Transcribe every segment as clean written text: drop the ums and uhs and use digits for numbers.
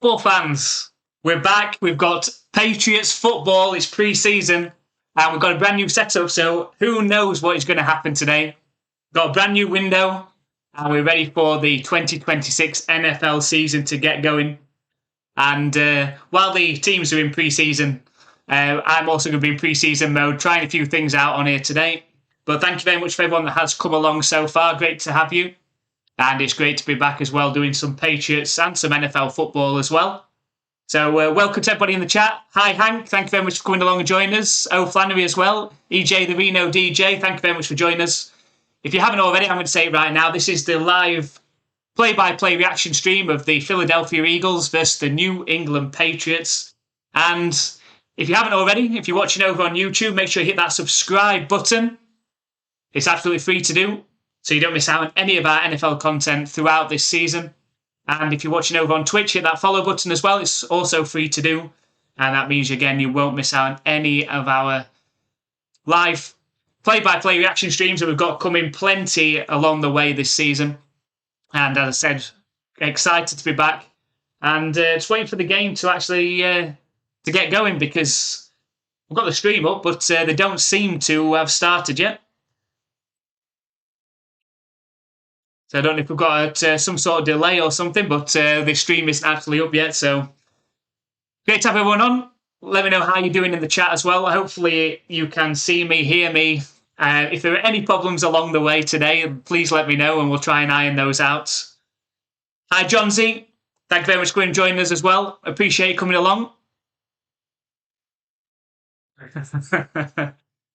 football fans, we're back. We've got Patriots football. It's pre-season, and we've got a brand new setup. So who knows what is going to happen today? Got a brand new window, and we're ready for the 2026 NFL season to get going. And while the teams are in pre-season, I'm also going to be in pre-season mode, trying a few things out on here today. But thank you very much for everyone that has come along so far. Great to have you. And it's great to be back as well, doing some Patriots and some NFL football as well. So welcome to everybody in the chat. Hi, Hank. Thank you very much for coming along and joining us. Flannery as well. EJ, the Reno DJ. Thank you very much for joining us. If you haven't already, I'm going to say it right now. This is the live play-by-play reaction stream of the Philadelphia Eagles versus the New England Patriots. And if you haven't already, if you're watching over on YouTube, make sure you hit that subscribe button. It's absolutely free to do, so you don't miss out on any of our NFL content throughout this season. And if you're watching over on Twitch, hit that follow button as well. It's also free to do. And that means, again, you won't miss out on any of our live play-by-play reaction streams that we've got coming plenty along the way this season. And as I said, excited to be back. And just waiting for the game to actually to get going, because we've got the stream up, but they don't seem to have started yet. So I don't know if we've got some sort of delay or something, but the stream isn't actually up yet. So great to have everyone on. Let me know how you're doing in the chat as well. Hopefully you can see me, hear me. If there are any problems along the way today, please let me know and we'll try and iron those out. Hi, John Z. Thank you very much for coming and joining us as well. Appreciate you coming along.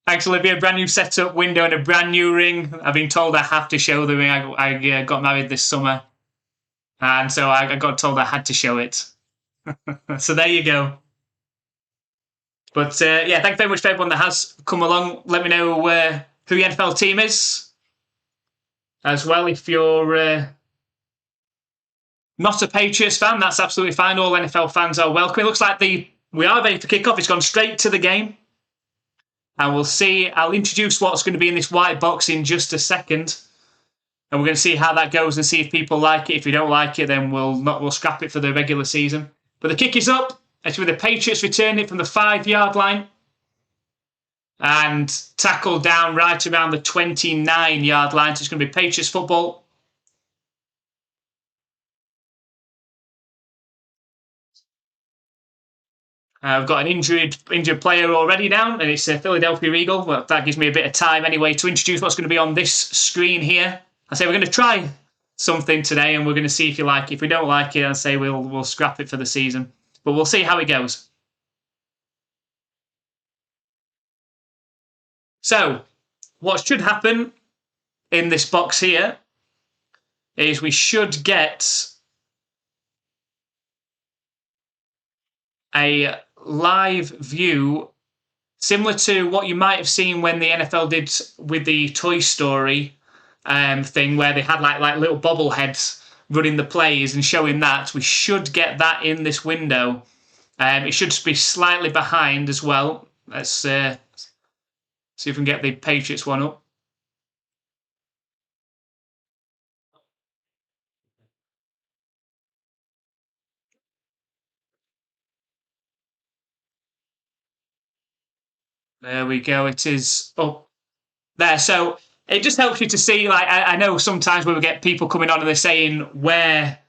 Thanks, Olivia. Brand new setup, window, and a brand new ring. I've been told I have to show the ring. I got married this summer, and so I got told I had to show it. So there you go. But yeah, thank you very much for everyone that has come along. Let me know who your NFL team is as well. If you're not a Patriots fan, that's absolutely fine. All NFL fans are welcome. It looks like we are ready for kickoff. It's gone straight to the game. And we'll see. I'll introduce what's going to be in this white box in just a second. And we're going to see how that goes and see if people like it. If we don't like it, then we'll scrap it for the regular season. But the kick is up. It's with the Patriots returning it from the 5-yard line. And tackled down right around the 29-yard line. So it's going to be Patriots football. I've got an injured player already down, and it's a Philadelphia Eagle. Well, that gives me a bit of time anyway to introduce what's going to be on this screen here. I say we're going to try something today, and we're going to see if you like it. If we don't like it, I say we'll scrap it for the season. But we'll see how it goes. So, what should happen in this box here is we should get a live view similar to what you might have seen when the NFL did with the Toy Story thing, where they had like little bobbleheads running the plays and showing that. We should get that in this window. It should be slightly behind as well. Let's see if we can get the Patriots one up. There we go. It is up there. So it just helps you to see, like, I know sometimes when we get people coming on and they're saying, where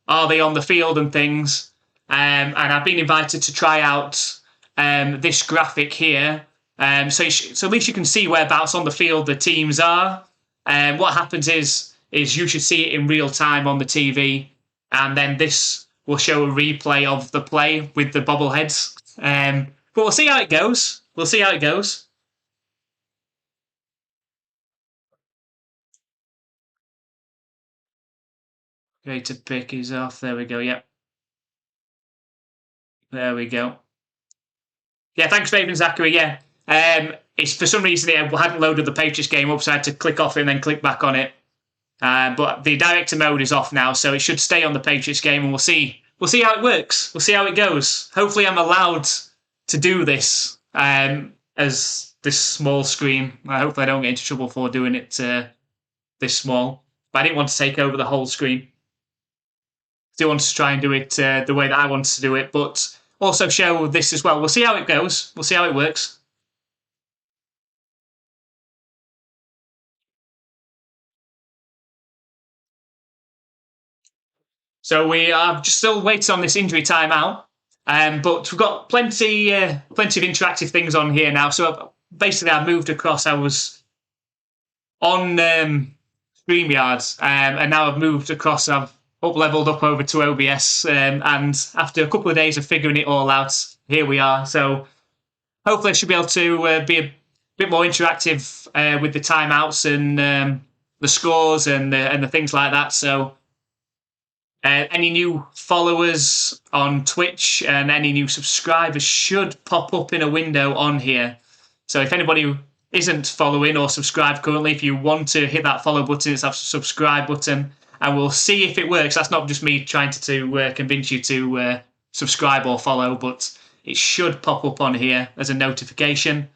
are they on the field and things? And I've been invited to try out this graphic here. So at least you can see whereabouts on the field the teams are. What happens is you should see it in real time on the TV. And then this will show a replay of the play with the bobbleheads. But we'll see how it goes. We'll see how it goes. Great to pick is off. There we go. Yep. There we go. Yeah, thanks, Raven Zachary. Yeah. It's for some reason I hadn't loaded the Patriots game up, so I had to click off it and then click back on it. But the director mode is off now, so it should stay on the Patriots game, and we'll see how it works. We'll see how it goes. Hopefully I'm allowed to do this as this small screen. Hopefully I don't get into trouble for doing it this small. But I didn't want to take over the whole screen. Still want to try and do it the way that I want to do it, but also show this as well. We'll see how it goes. We'll see how it works. So we are just still waiting on this injury timeout, but we've got plenty of interactive things on here now. So basically, I've moved across. I was on StreamYard, and now I've moved across. I've up-leveled up over to OBS, and after a couple of days of figuring it all out, here we are. So hopefully I should be able to be a bit more interactive with the timeouts and the scores and the things like that. So any new followers on Twitch and any new subscribers should pop up in a window on here. So if anybody isn't following or subscribed currently, if you want to hit that follow button, it's that subscribe button, and we'll see if it works. That's not just me trying to convince you to subscribe or follow, but it should pop up on here as a notification.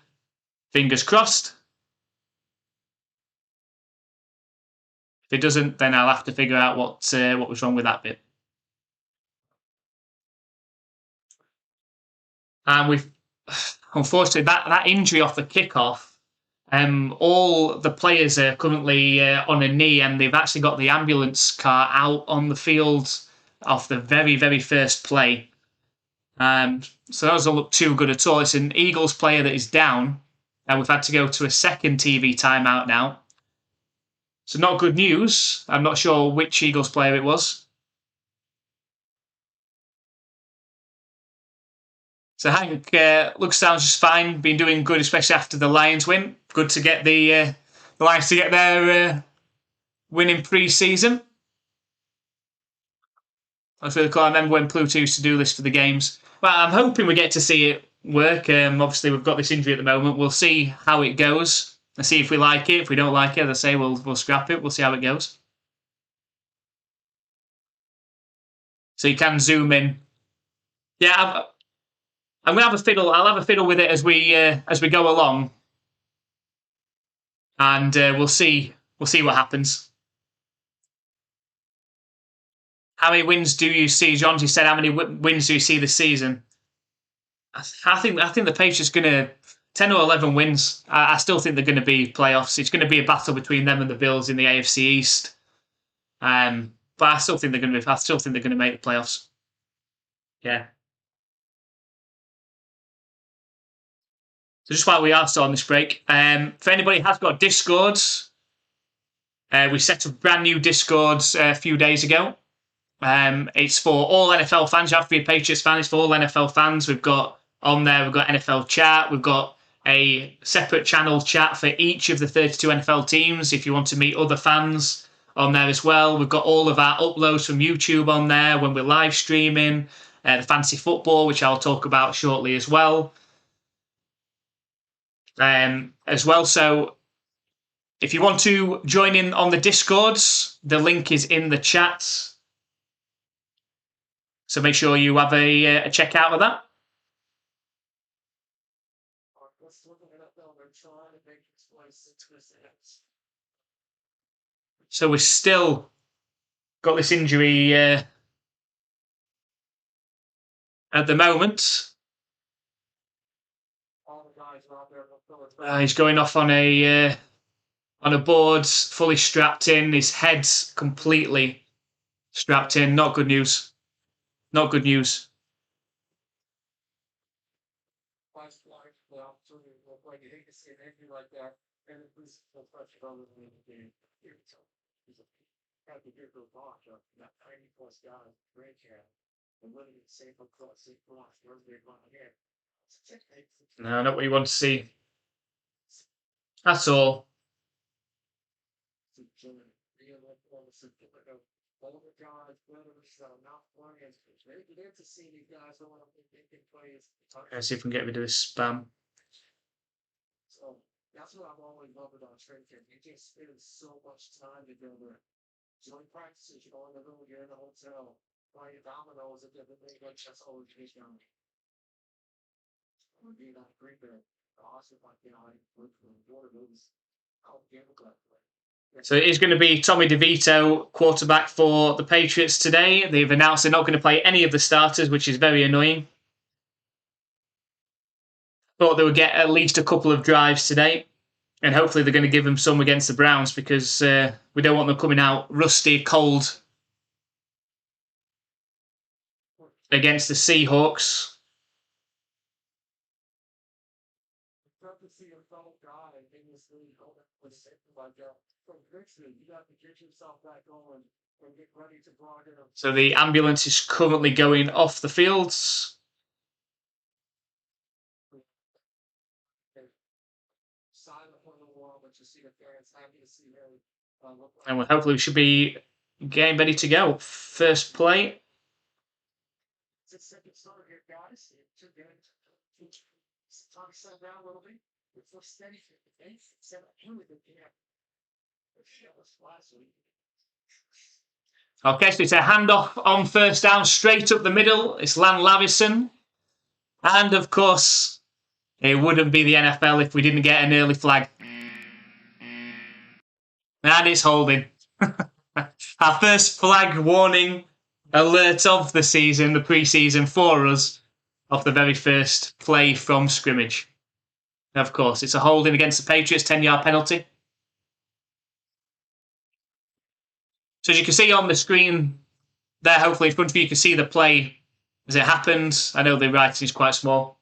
Fingers crossed. If it doesn't, then I'll have to figure out what was wrong with that bit. And we've unfortunately that injury off the kickoff. All the players are currently on a knee, and they've actually got the ambulance car out on the field off the very, very first play. So that doesn't look too good at all. It's an Eagles player that is down, and we've had to go to a second TV timeout now. So not good news. I'm not sure which Eagles player it was. So Hank looks, sounds just fine. Been doing good, especially after the Lions win. Good to get the Lions to get their win in pre-season. That's really cool. I remember when Pluto used to do this for the games. Well, I'm hoping we get to see it work. Obviously, we've got this injury at the moment. We'll see how it goes and see if we like it. If we don't like it, as I say, we'll scrap it. We'll see how it goes. So you can zoom in. Yeah, I'm gonna have a fiddle. I'll have a fiddle with it as we go along, and we'll see what happens. How many wins do you see, John? You said how many wins do you see this season? I think the Patriots are gonna 10 or 11 wins. I still think they're going to be playoffs. It's going to be a battle between them and the Bills in the AFC East. But I still think they're going to be. I still think they're going to make the playoffs. Yeah. So just while we are still on this break, for anybody who has got Discords, we set up brand new Discords a few days ago. It's for all NFL fans. You have to be a Patriots fan. It's for all NFL fans. We've got on there. We've got NFL chat. We've got a separate channel chat for each of the 32 NFL teams. If you want to meet other fans on there as well, we've got all of our uploads from YouTube on there when we're live streaming. The fantasy football, which I'll talk about shortly as well. So if you want to join in on the Discords, the link is in the chat. So make sure you have a check out of that. So we've still got this injury at the moment. He's going off on a board, fully strapped in. His head's completely strapped in. Not good news. Not good news. No, not what you want to see. That's all. Let's see if we can get rid of this spam. So that's what I've always loved about training camp. You just spend so much time together. Joint practices, you go in the room, you're in the hotel, playing dominoes and different things like that's always been done. Would be that great bit. Also, like, I worked for the border movies. I'll give a So it is going to be Tommy DeVito, quarterback for the Patriots today. They've announced they're not going to play any of the starters, which is very annoying. Thought they would get at least a couple of drives today. And hopefully they're going to give them some against the Browns because we don't want them coming out rusty, cold against the Seahawks. So the ambulance is currently going off the fields. And hopefully we should be getting ready to go. First play. Okay, so it's a handoff on first down, straight up the middle. It's Lan Lavison. And of course, it wouldn't be the NFL if we didn't get an early flag. And it's holding. Our first flag warning alert of the season, the preseason for us, off the very first play from scrimmage. And of course, it's a holding against the Patriots, 10-yard penalty. So as you can see on the screen there, hopefully in front of you, you can see the play as it happened. I know the writing is quite small.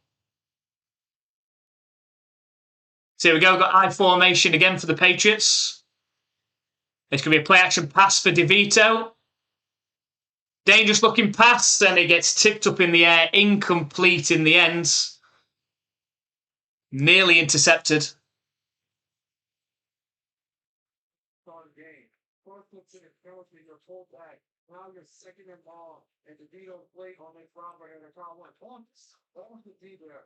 So here we go, we've got I formation again for the Patriots. It's going to be a play-action pass for DeVito. Dangerous-looking pass, and it gets tipped up in the air, incomplete in the end. Nearly intercepted. Now you're second and ball, and DeVito played on a proper and a call went on the D there.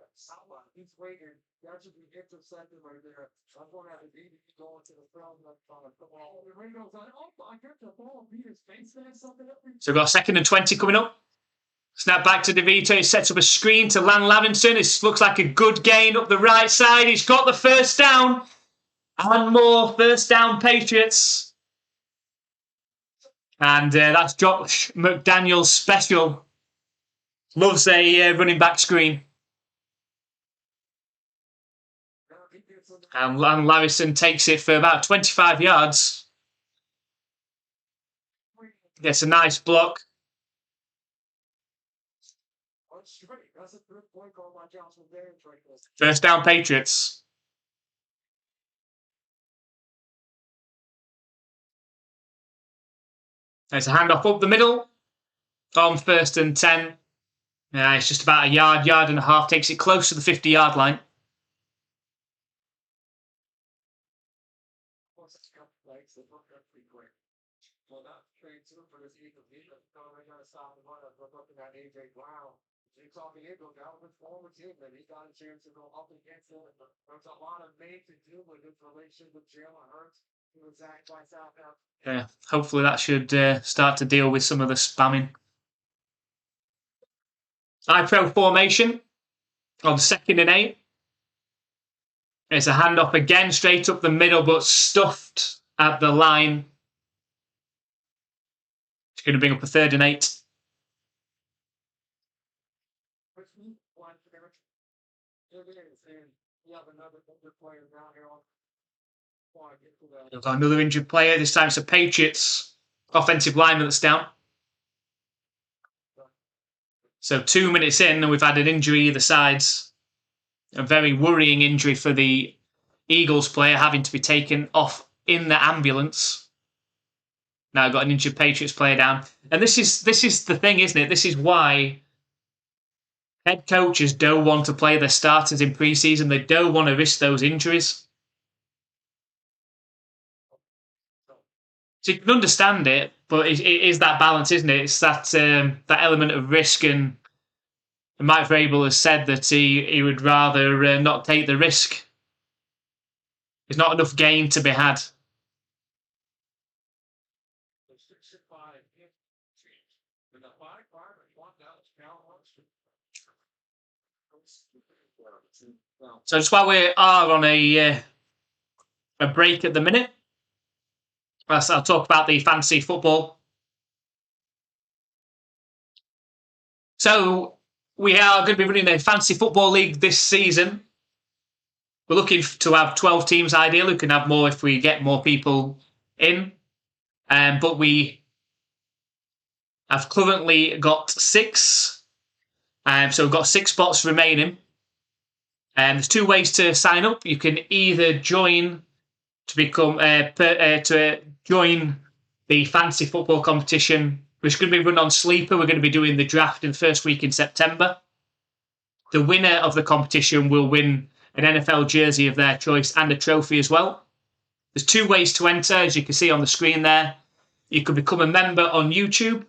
He's waiting. That should be intercepted right there. I'm going to have a D going to the film on the ball. The radio's on. Oh, I got the ball. Beat his face there. Something up. So we've got 2nd and 20 coming up. Snap back to DeVito. He sets up a screen to Lan Lavison. This looks like a good gain up the right side. He's got the first down. And more first down Patriots. And that's Josh McDaniel's special. Loves a running back screen. And Lan Lavison takes it for about 25 yards. Gets a nice block. First down Patriots. There's a handoff up the middle. On 1st and 10. It's just about a yard and a half. Takes it close to the 50-yard line. Yeah, hopefully that should start to deal with some of the spamming. I-pro formation on 2nd and 8. It's a handoff again, straight up the middle, but stuffed at the line. It's going to bring up a 3rd and 8. We've got another injured player. This time it's a Patriots offensive lineman that's down. So 2 minutes in, and we've had an injury either sides. A very worrying injury for the Eagles player, having to be taken off in the ambulance. Now I've got an injured Patriots player down. And this is the thing, isn't it? This is why head coaches don't want to play their starters in preseason. They don't want to risk those injuries. So you can understand it, but it is that balance, isn't it? It's that that element of risk. And Mike Vrabel has said that he would rather not take the risk. There's not enough gain to be had. So just while we are on a break at the minute, I'll talk about the fantasy football. So we are going to be running a fantasy football league this season. We're looking to have 12 teams ideally. We can have more if we get more people in. But we have currently got 6. So we've got 6 spots remaining. There's 2 ways to sign up. You can either join to become to join the fantasy football competition, which is going to be run on Sleeper. We're going to be doing the draft in the first week in September. The winner of the competition will win an NFL jersey of their choice and a trophy as well. There's 2 ways to enter, as you can see on the screen there. You can become a member on YouTube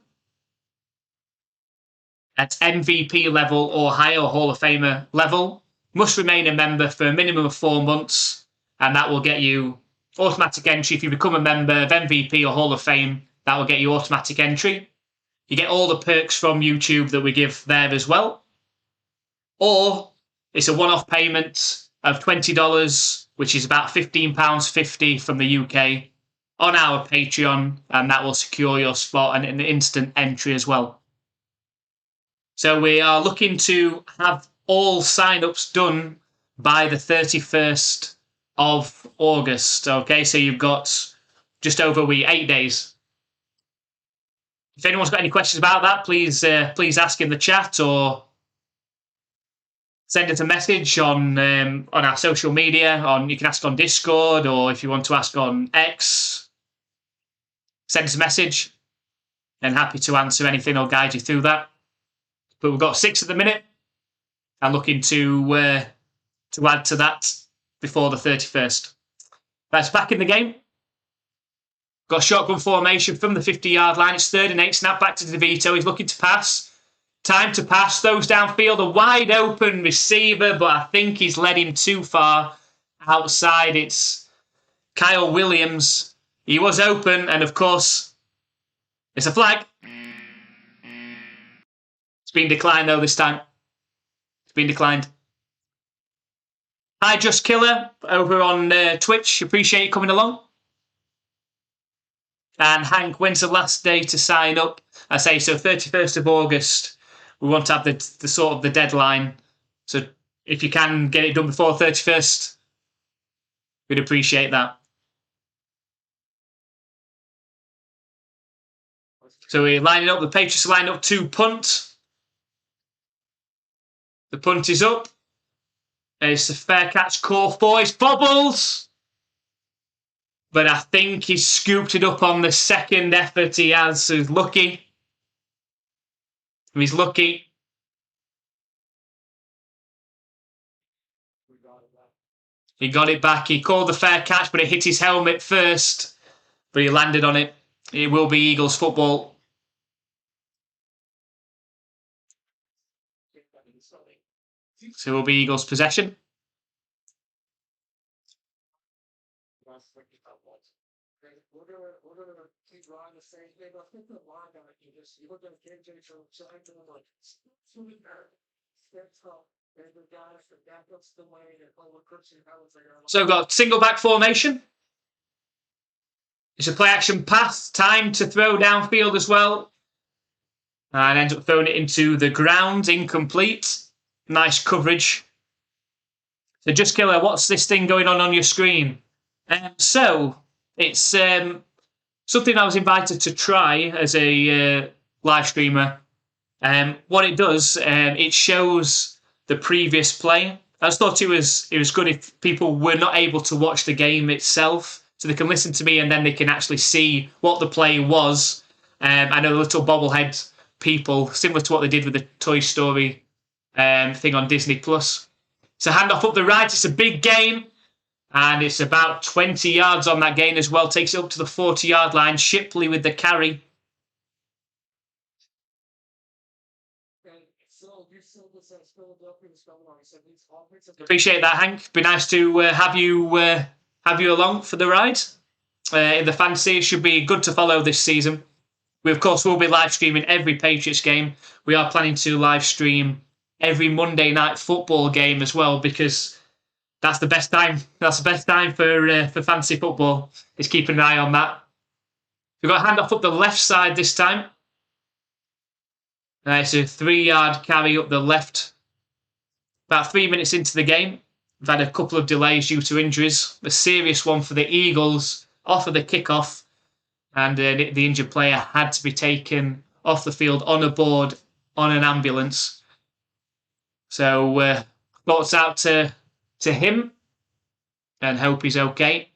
at MVP level or higher, or Hall of Famer level. Must remain a member for a minimum of 4 months, and that will get you automatic entry. If you become a member of MVP or Hall of Fame, that will get you automatic entry. You get all the perks from YouTube that we give there as well. Or it's a one-off payment of $20, which is about £15.50 from the UK, on our Patreon, and that will secure your spot and an instant entry as well. So we are looking to have all sign-ups done by the 31st of August. Okay, so you've got just over 8 days. If anyone's got any questions about that, please ask in the chat or send us a message on our social media. You can ask on Discord, or if you want to ask on X, send us a message. And happy to answer anything or guide you through that. But we've got 6 at the minute. I'm looking to add to that before the 31st. That's back in the game. Got a shotgun formation from the 50-yard line. It's 3rd and 8. Snap back to DeVito. He's looking to pass. Time to pass. Throws downfield. A wide open receiver, but I think he's led him too far outside. It's Kyle Williams. He was open, and of course, it's a flag. It's been declined, though, this time. It's been declined. Hi, Just Killer, over on Twitch. Appreciate you coming along. And Hank, when's the last day to sign up? I say, so 31st of August. We want to have the sort of the deadline. So if you can get it done before 31st, we'd appreciate that. So we're lining up. The Patriots are lining up to punt. The punt is up. It's a fair catch call for his bobbles. But I think he's scooped it up on the second effort he has. So he's lucky. He's lucky. He got it back. He called the fair catch, but it hit his helmet first. But he landed on it. It will be Eagles football. So it will be Eagles possession. So we've got single back formation. It's a play action pass. Time to throw downfield as well. And ends up throwing it into the ground. Incomplete. Nice coverage. So Just Killer, what's this thing going on your screen? So it's something I was invited to try as a live streamer. What it does, it shows the previous play. I just thought it was good if people were not able to watch the game itself, so they can listen to me and then they can actually see what the play was. I know the little bobblehead people, similar to what they did with the Toy Story thing on Disney Plus. So handoff up the right. It's a big gain, and it's about 20 yards on that gain as well. Takes it up to the 40-yard line. Shipley with the carry. Appreciate that, Hank. Be nice to have you along for the ride. In the fantasy, it should be good to follow this season. We, of course, will be live streaming every Patriots game. We are planning to live stream every Monday night football game as well, because that's the best time. That's the best time for fantasy football. Is keeping an eye on that. We've got a handoff up the left side this time. It's a 3-yard carry up the left. About 3 minutes into the game, we've had a couple of delays due to injuries. A serious one for the Eagles off of the kickoff, and the injured player had to be taken off the field on a board on an ambulance. So thoughts out to him, and hope he's okay.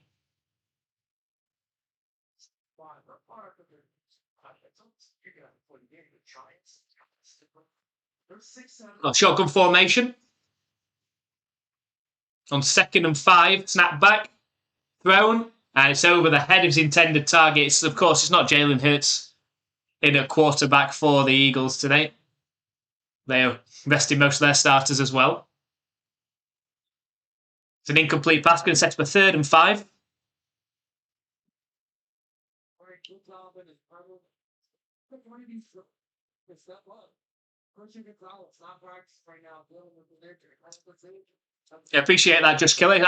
Got shotgun formation. On 2nd and 5, snap back, thrown, and it's over the head of his intended target. Of course, it's not Jalen Hurts in a quarterback for the Eagles today. They are resting most of their starters as well. It's an incomplete pass, going to set up a 3rd and 5. I appreciate that, Just Kelly.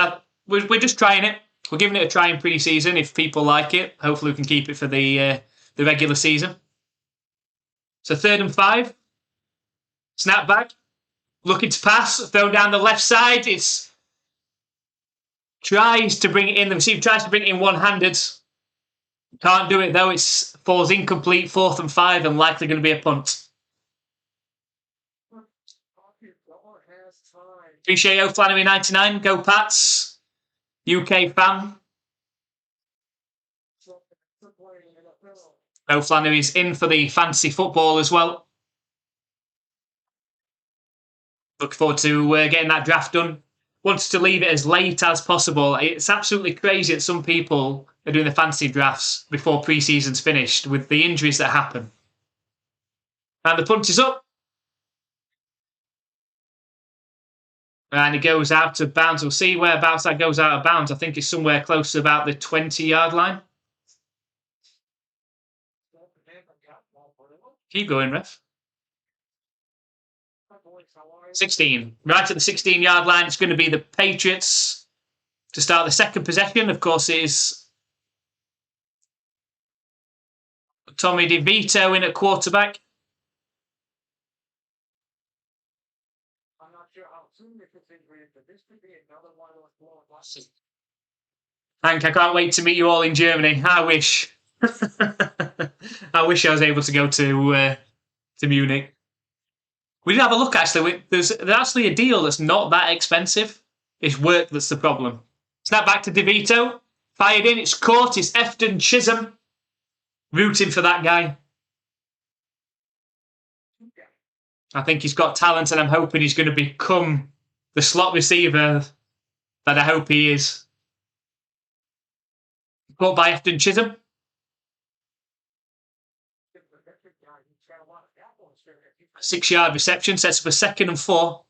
We're just trying it. We're giving it a try in pre-season. If people like it, hopefully we can keep it for the regular season. So 3rd and 5. Snap back. Looking to pass. Thrown down the left side. It's tries to bring it in. The receiver tries to bring it in one-handed. Can't do it though. It falls incomplete. 4th and 5 and likely going to be a punt. Appreciate O'Flannery 99. Go Pats. UK fan. O'Flannery's in for the fantasy football as well. Looking forward to getting that draft done. Wanted to leave it as late as possible. It's absolutely crazy that some people are doing the fantasy drafts before pre-season's finished with the injuries that happen. And the punt is up. And it goes out of bounds. We'll see whereabouts that goes out of bounds. I think it's somewhere close to about the 20-yard line. Keep going, ref. 16. Right at the 16-yard line, it's going to be the Patriots to start the second possession. Of course, it is Tommy DeVito in at quarterback. I'm not sure how soon this is, but this could be another one of those blown losses. Hank, I can't wait to meet you all in Germany. I wish. I wish I was able to go to Munich. We did have a look, actually. There's actually a deal that's not that expensive. It's work that's the problem. Snap back to DeVito. Fired in. It's caught. It's Efton Chisholm. Rooting for that guy. I think he's got talent, and I'm hoping he's going to become the slot receiver that I hope he is. Caught by Efton Chisholm. A 6-yard reception, sets up a 2nd and 4.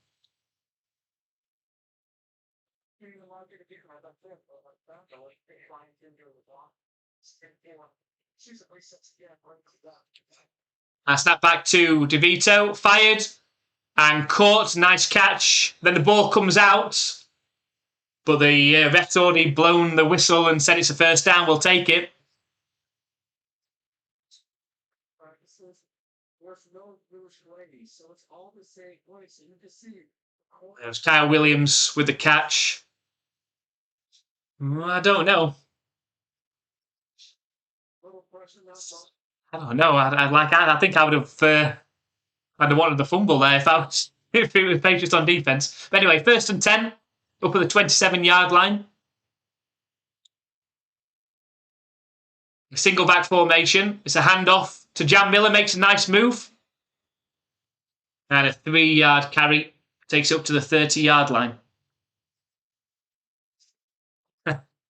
I snap back to DeVito, fired and caught. Nice catch. Then the ball comes out, but the ref's already blown the whistle and said it's a first down. We'll take it. There's Kyle Williams with the catch. I don't know. I don't know. I think I would have. I'd have wanted the fumble there if it was Patriots on defense. But anyway, 1st and 10, up at the 27-yard line. A single back formation. It's a handoff to Jam Miller. Makes a nice move. And a 3-yard carry takes it up to the 30-yard line.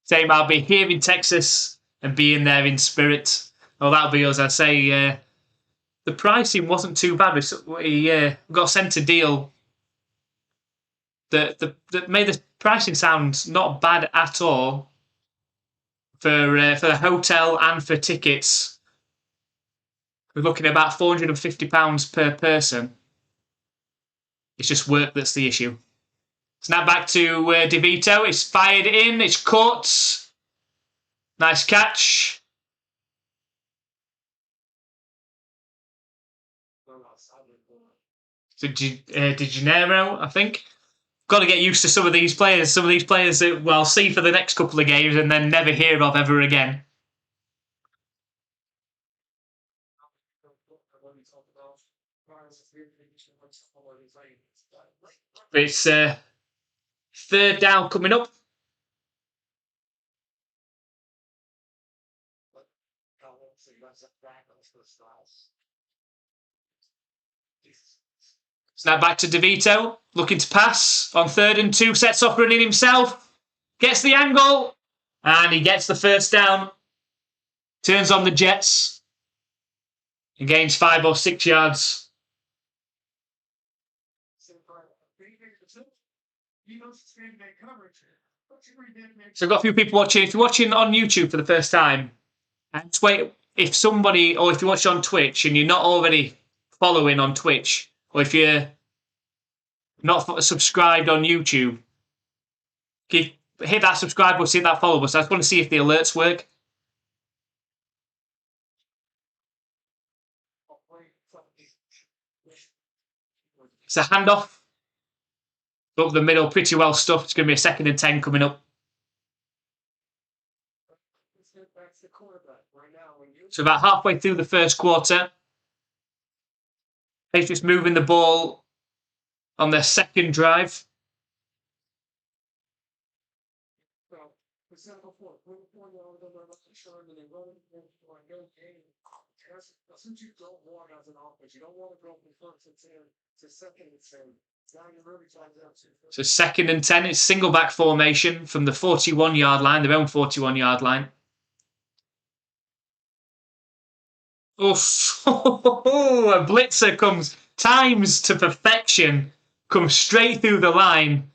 Same, I'll be here in Texas and being there in spirit. Well, that'll be us. I'd say the pricing wasn't too bad. We got sent a deal that made the pricing sound not bad at all for the hotel and for tickets. We're looking at about £450 per person. It's just work that's the issue. Snap back to DeVito. It's fired in. It's caught. Nice catch. De Janeiro, I think. Got to get used to some of these players. Some of these players that we'll see for the next couple of games and then never hear of ever again. It's third down coming up. Snap back to DeVito, looking to pass on 3rd and 2, sets off running himself, gets the angle, and he gets the first down. Turns on the Jets. He gains 5 or 6 yards. So I've got a few people watching. If you're watching on YouTube for the first time, just wait. If somebody, or if you watch on Twitch and you're not already following on Twitch, or if you're not subscribed on YouTube, hit that subscribe button, hit that follow button. I just want to see if the alerts work. It's a handoff up the middle, pretty well stuffed. It's going to be a 2nd and 10 coming up. So about halfway through the first quarter, Patriots moving the ball on their second drive. So 2nd and 10, it's single back formation from the 41-yard line, their own 41-yard line. Oof. A blitzer comes, times to perfection, comes straight through the line.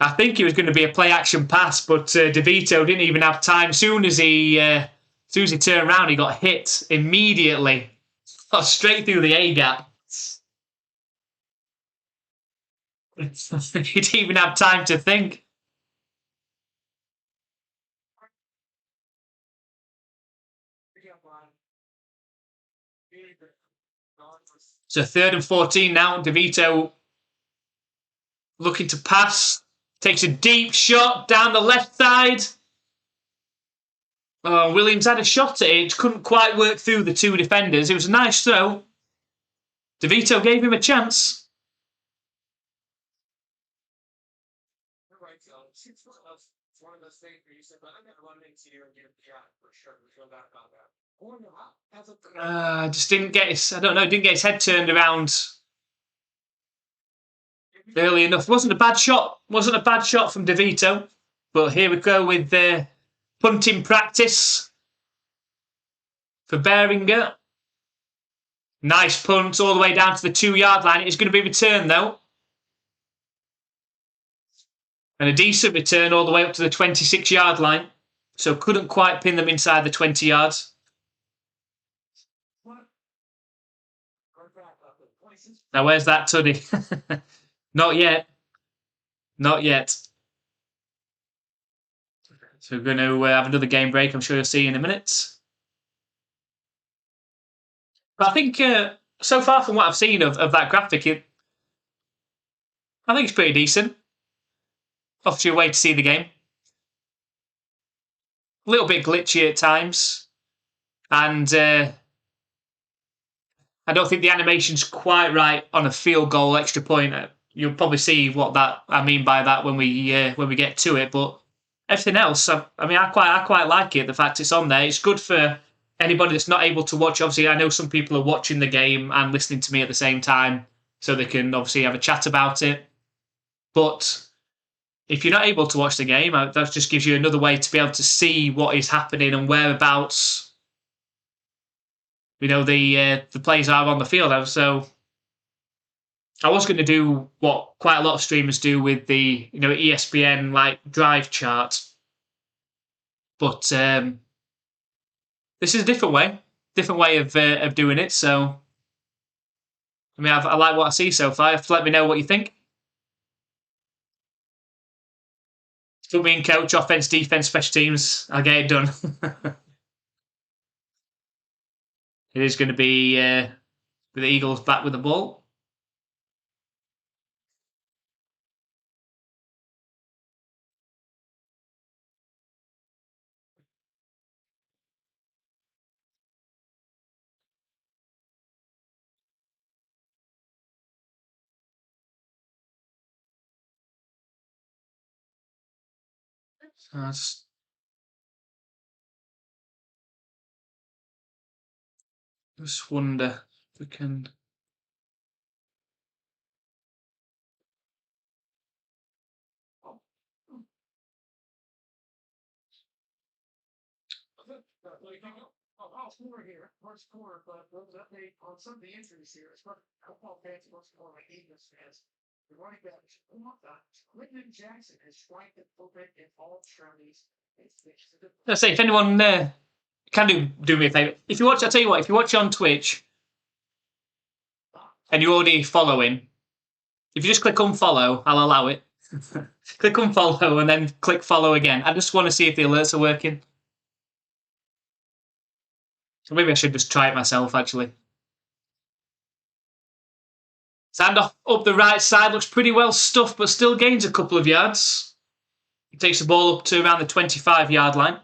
I think it was going to be a play-action pass, but DeVito didn't even have time. As soon as he turned around, he got hit immediately. Got straight through the A-gap. He didn't even have time to think. So 3rd and 14 now. DeVito looking to pass. Takes a deep shot down the left side. Oh, Williams had a shot at it. Couldn't quite work through the 2 defenders. It was a nice throw. DeVito gave him a chance. Just didn't get his, I don't know, didn't get his head turned around early enough. Wasn't a bad shot. Wasn't a bad shot from DeVito. But here we go with the punting practice for Behringer. Nice punt all the way down to the 2-yard line. It's going to be returned though. And a decent return all the way up to the 26-yard line. So couldn't quite pin them inside the 20 yards. Now where's that Tuddy? Not yet. Not yet. So we're going to have another game break. I'm sure you'll see in a minute. But I think so far from what I've seen of that graphic, I think it's pretty decent. Offers you a way to see the game. A little bit glitchy at times. And I don't think the animation's quite right on a field goal extra point. You'll probably see what I mean by that when we get to it. But everything else, I quite like it. The fact it's on there, it's good for anybody that's not able to watch. Obviously, I know some people are watching the game and listening to me at the same time, so they can obviously have a chat about it. But if you're not able to watch the game, that just gives you another way to be able to see what is happening and whereabouts, the players are on the field. So I was going to do what quite a lot of streamers do with the ESPN like drive chart, but this is a different way of doing it. So I like what I see so far. You have to let me know what you think. Put me in coach, offense, defense, special teams. I'll get it done. It is going to be the Eagles back with the ball. I just wonder if we can. Here, first quarter, but those update on some of the injuries here. It's football fans, most more like Eagles fans. The running back, Lyndon Jackson has striked the fullback in all extremities. Let's say if anyone can do me a favour. If you watch, I'll tell you what. If you watch on Twitch and you're already following, if you just click unfollow, I'll allow it. Click unfollow and then click follow again. I just want to see if the alerts are working. So maybe I should just try it myself, actually. Handoff up the right side, looks pretty well stuffed, but still gains a couple of yards. He takes the ball up to around the 25-yard line.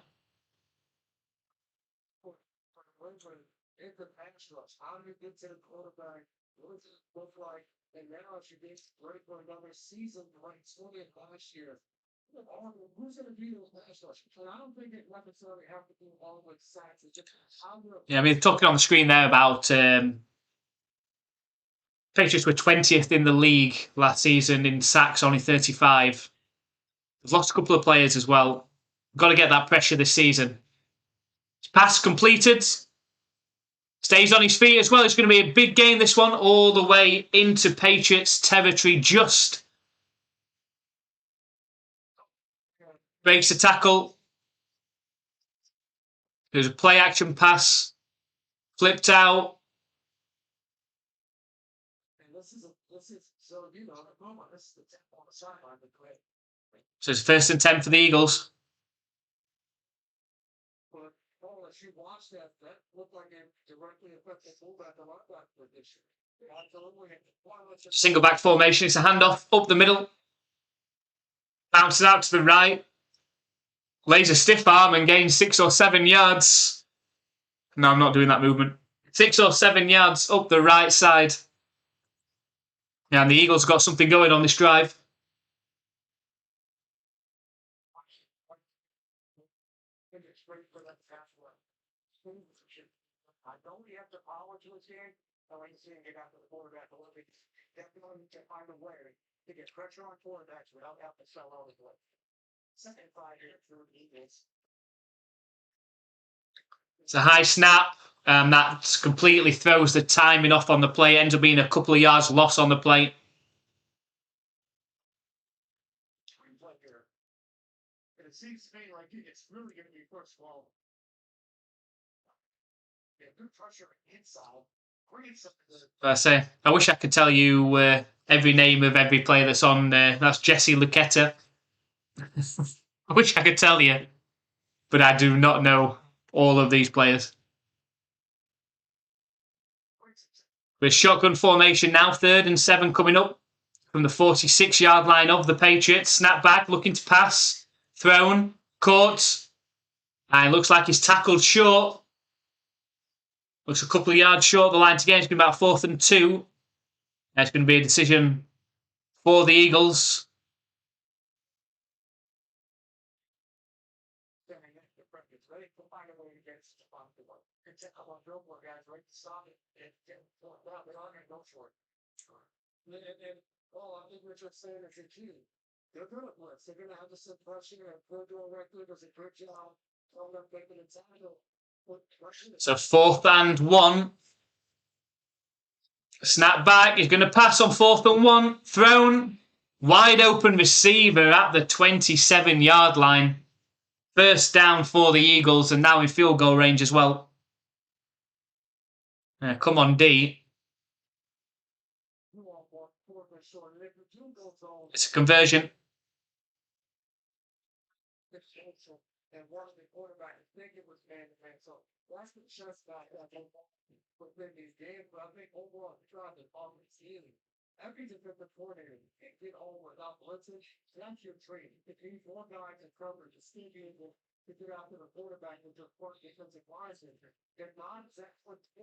And now she gets ready for another season like 20th last year. Who's going to be those pass rushers? And I don't think it necessarily have to do all with sacks. It's just how yeah, I mean, talking on the screen there about Patriots were 20th in the league last season in sacks, only 35. They've lost a couple of players as well. Got to get that pressure this season. His pass completed. Stays on his feet as well. It's going to be a big game, this one, all the way into Patriots territory. Just breaks the tackle. There's a play action pass. Flipped out. So it's 1st and 10 for the Eagles. She watched that looked like it directly affected fullback a lot back position. Single back formation. It's a handoff up the middle. Bounces out to the right. Lays a stiff arm and gains 6 or 7 yards. No, I'm not doing that movement. 6 or 7 yards up the right side. Yeah, and the Eagles got something going on this drive. I don't have the power to his hand. I like to see him get after the quarterback a little bit. Definitely to find a way to get pressure on quarterbacks without having to sell all his way. Second 5 here through the Eagles. It's a high snap. That completely throws the timing off on the play. Ends up being a couple of yards loss on the play. It seems to me like it's really going to be first of all. Good pressure inside. I wish I could tell you every name of every player that's on there. That's Jesse Luketa. I wish I could tell you, but I do not know all of these players. With shotgun formation now, 3rd and 7 coming up from the 46-yard line of the Patriots. Snap back, looking to pass. Thrown, caught, and it looks like he's tackled short. Looks a couple of yards short of the line to gain. It's going to be about 4th and 2. It's going to be a decision for the Eagles. I think we're just saying it's a key. They're good at blitz. They're going to have to send pressure and they're doing record does a good job. So 4th and 1. Snap back. He's going to pass on 4th and 1. Thrown. Wide open receiver at the 27-yard line. First down for the Eagles and now in field goal range as well. Come on, D. It's a conversion. And one of the quarterback, I think it was man-to-man. So that's the chance that within these games. But I think overall, the drive is always easy. Every defensive coordinator can get all without blitzing. That's your trade. If you need 4 guys in coverage, to still be able to get out to the quarterback with your first defensive lineman. If not, that's what it's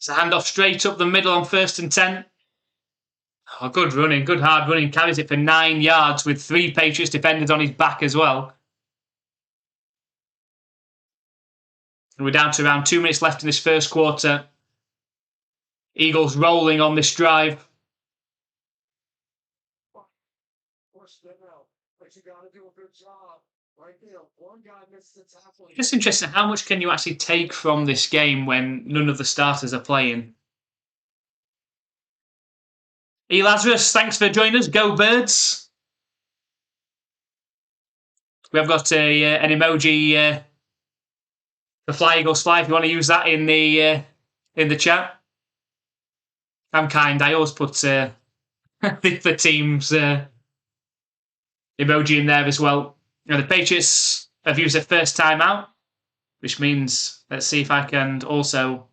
a handoff straight up the middle on 1st and 10. Oh, good running, good hard running. Carries it for 9 yards with 3 Patriots defenders on his back as well. And we're down to around 2 minutes left in this first quarter. Eagles rolling on this drive. Just interesting, how much can you actually take from this game when none of the starters are playing? E. Lazarus, thanks for joining us. Go Birds. We have got an emoji for Fly Eagles Fly if you want to use that in the chat. I'm kind. I always put the team's emoji in there as well. Now, the Patriots have used their first time out, which means, let's see if I can also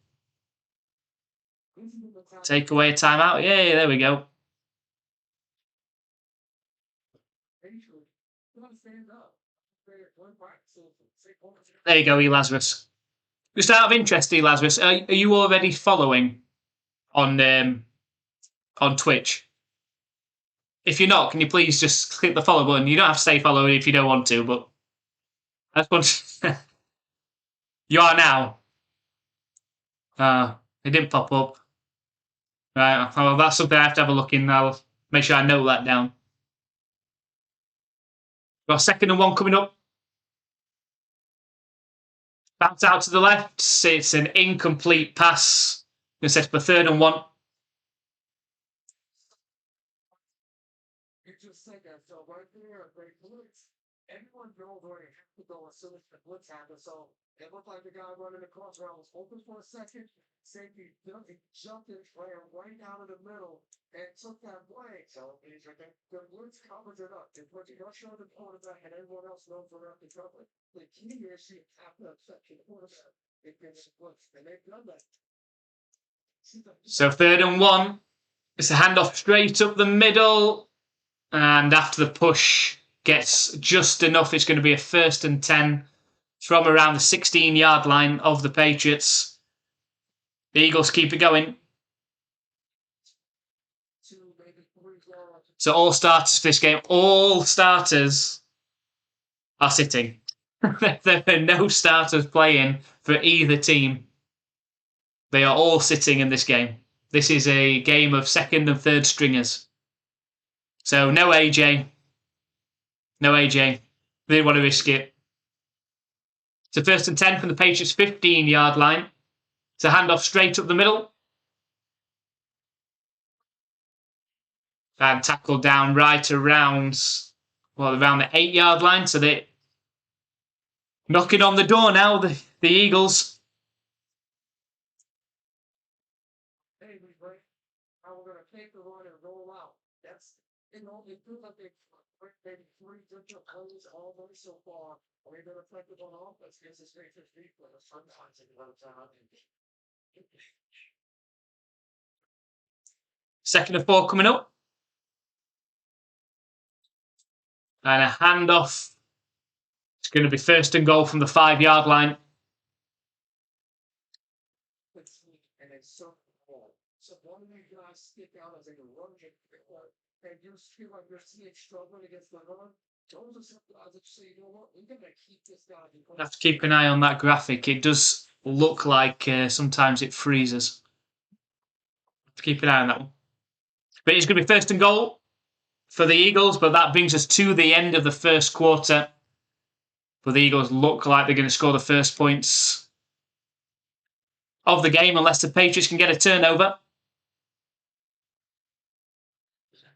take away a timeout. Yay, there we go. There you go, E. Lazarus. Just out of interest, E. Lazarus, are you already following on Twitch? If you're not, can you please just click the follow button? You don't have to stay following if you don't want to, but I just want you are now. It didn't pop up. Right, well, that's something I have to have a look in. I'll make sure I note that down. Got 2nd and 1 coming up. Bounce out to the left. It's an incomplete pass. Going to set up a 3rd and 1. Everyone drove where it had to go as soon as the blitz happened, so it looked like the guy running across route was open for a second. Safety jumped and ran right down in the middle and took that blank. So the blitz covers it up. They put the rush on the quarterback and everyone else knows where to cover it. The key here is you have to upset the quarterback. It gets blitz, and they've done that. So 3rd and 1. It's a handoff straight up the middle. And after the push gets just enough, it's going to be a 1st and 10 from around the 16-yard line of the Patriots. The Eagles keep it going. So all starters for this game, all starters are sitting. There are no starters playing for either team. They are all sitting in this game. This is a game of 2nd and 3rd stringers. So no AJ. No AJ. They didn't want to risk it. It's a 1st and 10 from the Patriots' 15-yard line. It's a handoff straight up the middle. And tackled down right around the 8-yard line. So they're knocking on the door now, the Eagles. Hey, how we're going to take the run and roll out. That's, it feels like they've maybe 3 different plays already so far. We're going to effective on offense against this Patriots defense. Sometimes it goes out. 2nd and 4 coming up. And a handoff. It's going to be 1st and goal from the 5-yard line. And they circle the ball. So one of these guys stick out as a run and you feel like you're seeing struggling against the run. Those are some guys that say, you know what, we're going to keep this guy. I have to keep an eye on that graphic. It does look like sometimes it freezes. Keep an eye on that one. But it's going to be 1st and goal for the Eagles, but that brings us to the end of the first quarter. But the Eagles look like they're going to score the first points of the game unless the Patriots can get a turnover.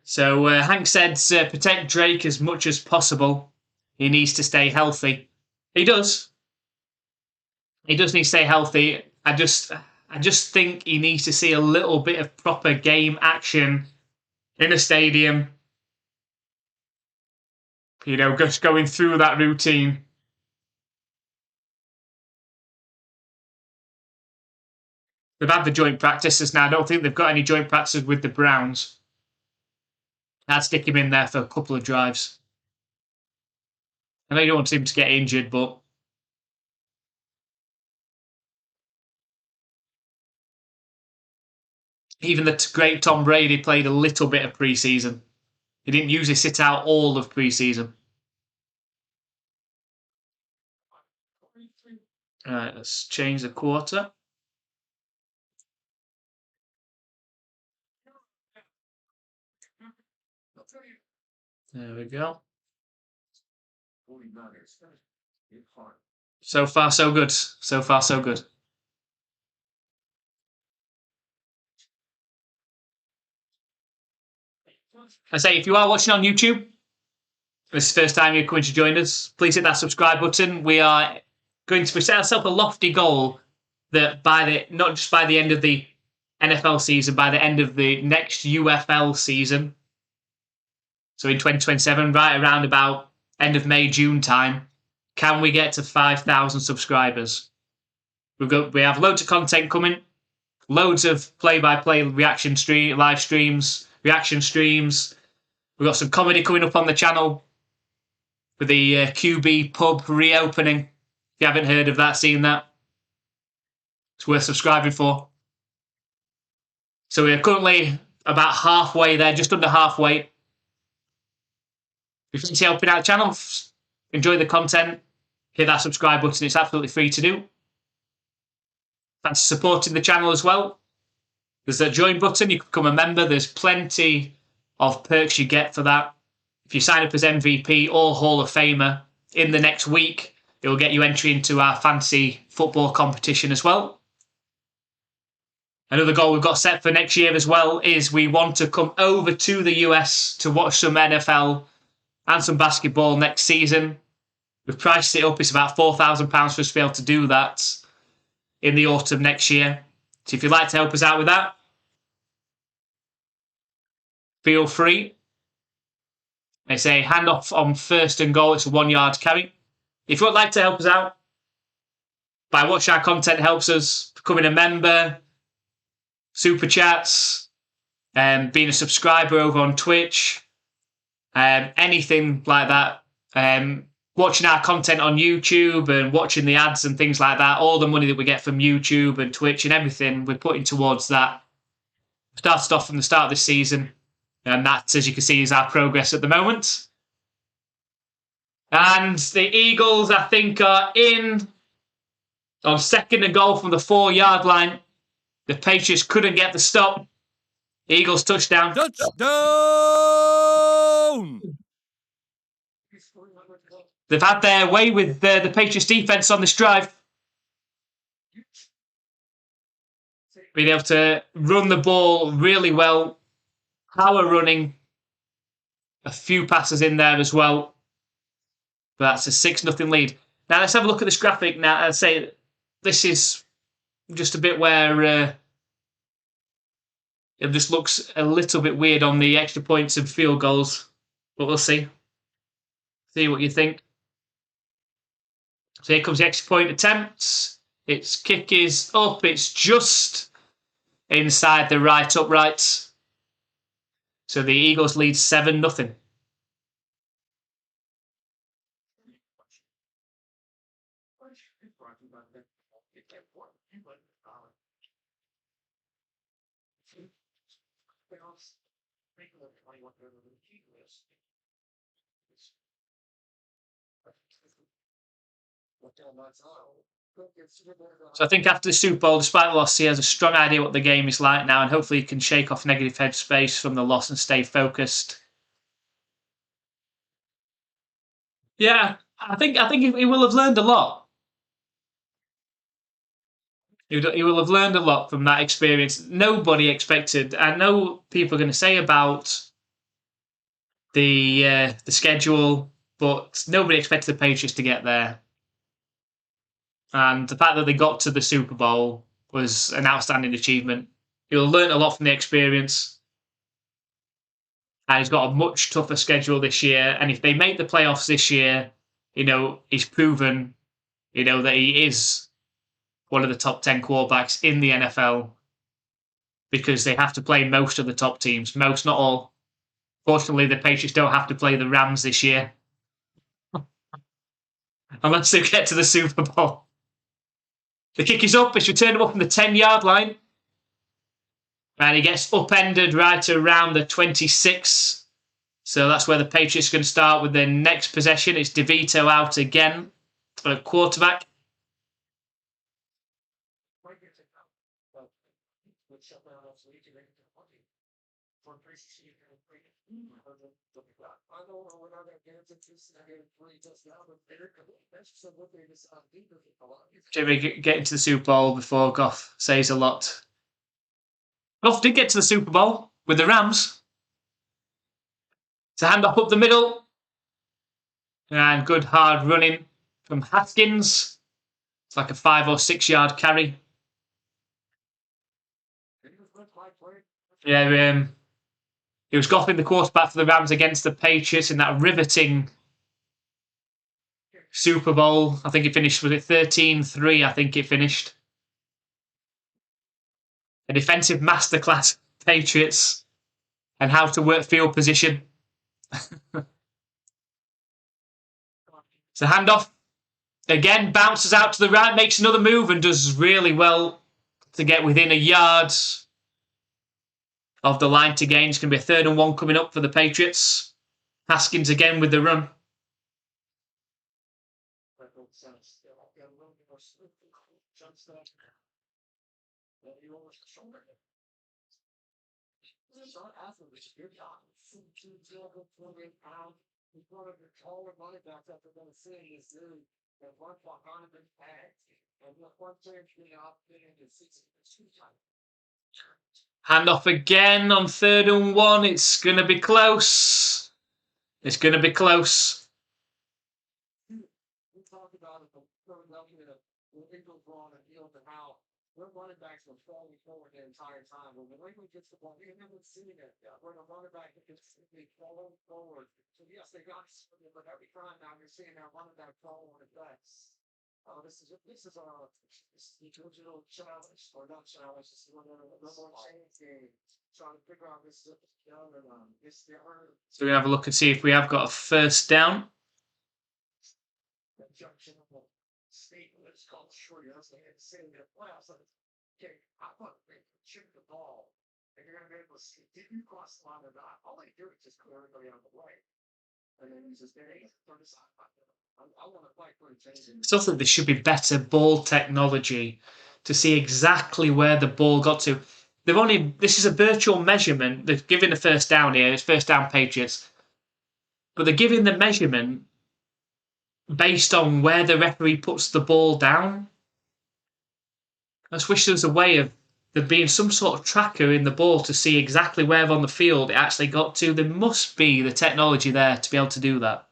So Hank said protect Drake as much as possible. He needs to stay healthy. He does. He does need to stay healthy. I just think he needs to see a little bit of proper game action in a stadium. You know, just going through that routine. They've had the joint practices now. I don't think they've got any joint practices with the Browns. I'd stick him in there for a couple of drives. I know you don't want him to get injured, but Even the great Tom Brady played a little bit of preseason. He didn't usually sit out all of preseason. All right, let's change the quarter. There we go. So far, so good. So far, so good. I say, if you are watching on YouTube, this is the first time you're coming to join us, please hit that subscribe button. We are going to set ourselves a lofty goal that not just by the end of the NFL season, by the end of the next UFL season, so in 2027, right around about end of May, June time, can we get to 5,000 subscribers? We have loads of content coming, loads of play-by-play live streams, reaction streams. We've got some comedy coming up on the channel with the QB pub reopening. If you haven't heard of that, seen that, it's worth subscribing for. So we're currently about halfway there, just under halfway. If you fancy helping out the channel, enjoy the content, hit that subscribe button. It's absolutely free to do. Fancy supporting the channel as well, there's that join button. You can become a member. There's plenty of perks you get for that. If you sign up as MVP or Hall of Famer in the next week, it will get you entry into our fantasy football competition as well. Another goal we've got set for next year as well is we want to come over to the US to watch some NFL and some basketball next season. We've priced it up. It's about £4,000 for us to be able to do that in the autumn next year. So if you'd like to help us out with that, feel free. They say handoff on first and goal. It's a 1 yard carry. If you would like to help us out by watching our content, helps us, becoming a member, super chats, being a subscriber over on Twitch, anything like that, watching our content on YouTube and watching the ads and things like that, all the money that we get from YouTube and Twitch and everything, we're putting towards that. Started off from the start of this season, and that, as you can see, is our progress at the moment. And the Eagles, I think, are in on second and goal from the 4 yard line. The Patriots couldn't get the stop. Eagles touchdown. Touchdown! They've had their way with the Patriots defense on this drive. Being able to run the ball really well. Power running. A few passes in there as well. But that's a 6-0 lead. Now let's have a look at this graphic. Now I'd say this is just a bit where it just looks a little bit weird on the extra points and field goals. But we'll see. See what you think. So here comes the extra point attempts. Its kick is up. It's just inside the right uprights. So the Eagles lead 7-0. So I think after the Super Bowl, despite the loss, he has a strong idea what the game is like now, and hopefully he can shake off negative headspace from the loss and stay focused. Yeah, I think he will have learned a lot. He will have learned a lot from that experience. Nobody expected. I know people are going to say about the schedule, but nobody expected the Patriots to get there. And the fact that they got to the Super Bowl was an outstanding achievement. He'll learn a lot from the experience. And he's got a much tougher schedule this year. And if they make the playoffs this year, he's proven, that he is one of the top 10 quarterbacks in the NFL, because they have to play most of the top teams. Most, not all. Fortunately, the Patriots don't have to play the Rams this year. Unless they get to the Super Bowl. The kick is up. It's returnable from the 10 yard line. And he gets upended right around the 26. So that's where the Patriots are going to start with their next possession. It's DeVito out again for a quarterback. Jimmy getting to the Super Bowl before Goff says a lot. Goff did get to the Super Bowl with the Rams. It's a handoff up the middle. And good hard running from Haskins. It's like a 5 or 6 yard carry. Yeah, it was Goff in the quarterback for the Rams against the Patriots in that riveting Super Bowl. I think it finished, was it 13-3? I think it finished. A defensive masterclass, Patriots, and how to work field position. So handoff. Again, bounces out to the right, makes another move and does really well to get within a yard of the line to gain. It's going to be a 3rd and 1 coming up for the Patriots. Haskins again with the run. Hand off again on 3rd and 1. It's going to be close. It's going to be close. We talked about it, the Philadelphia, the Eagles were on the field and how their running backs were falling forward the entire time. When the England gets the ball, we haven't seen it. When a running back gets falling forward. So yes, they got it, but every time now you're seeing that running back falling on the backs. This is the digital challenge, or not challenge. This is one of the more change game. Trying to figure out this. So we're going to have a look and see if we have got a 1st down. Junction of a state that's called shorty. I was going to say that playoffs. Okay, I thought they shoot the ball. And you're going to be able to see, did you cross the line or not? All they do is just clear everybody out of the way. And then he's just there. Turn the side. I want to fight for a change. Still think there should be better ball technology to see exactly where the ball got to. This is a virtual measurement. They're giving the 1st down here. It's 1st down Patriots. But they're giving the measurement based on where the referee puts the ball down. I just wish there was a way of there being some sort of tracker in the ball to see exactly where on the field it actually got to. There must be the technology there to be able to do that.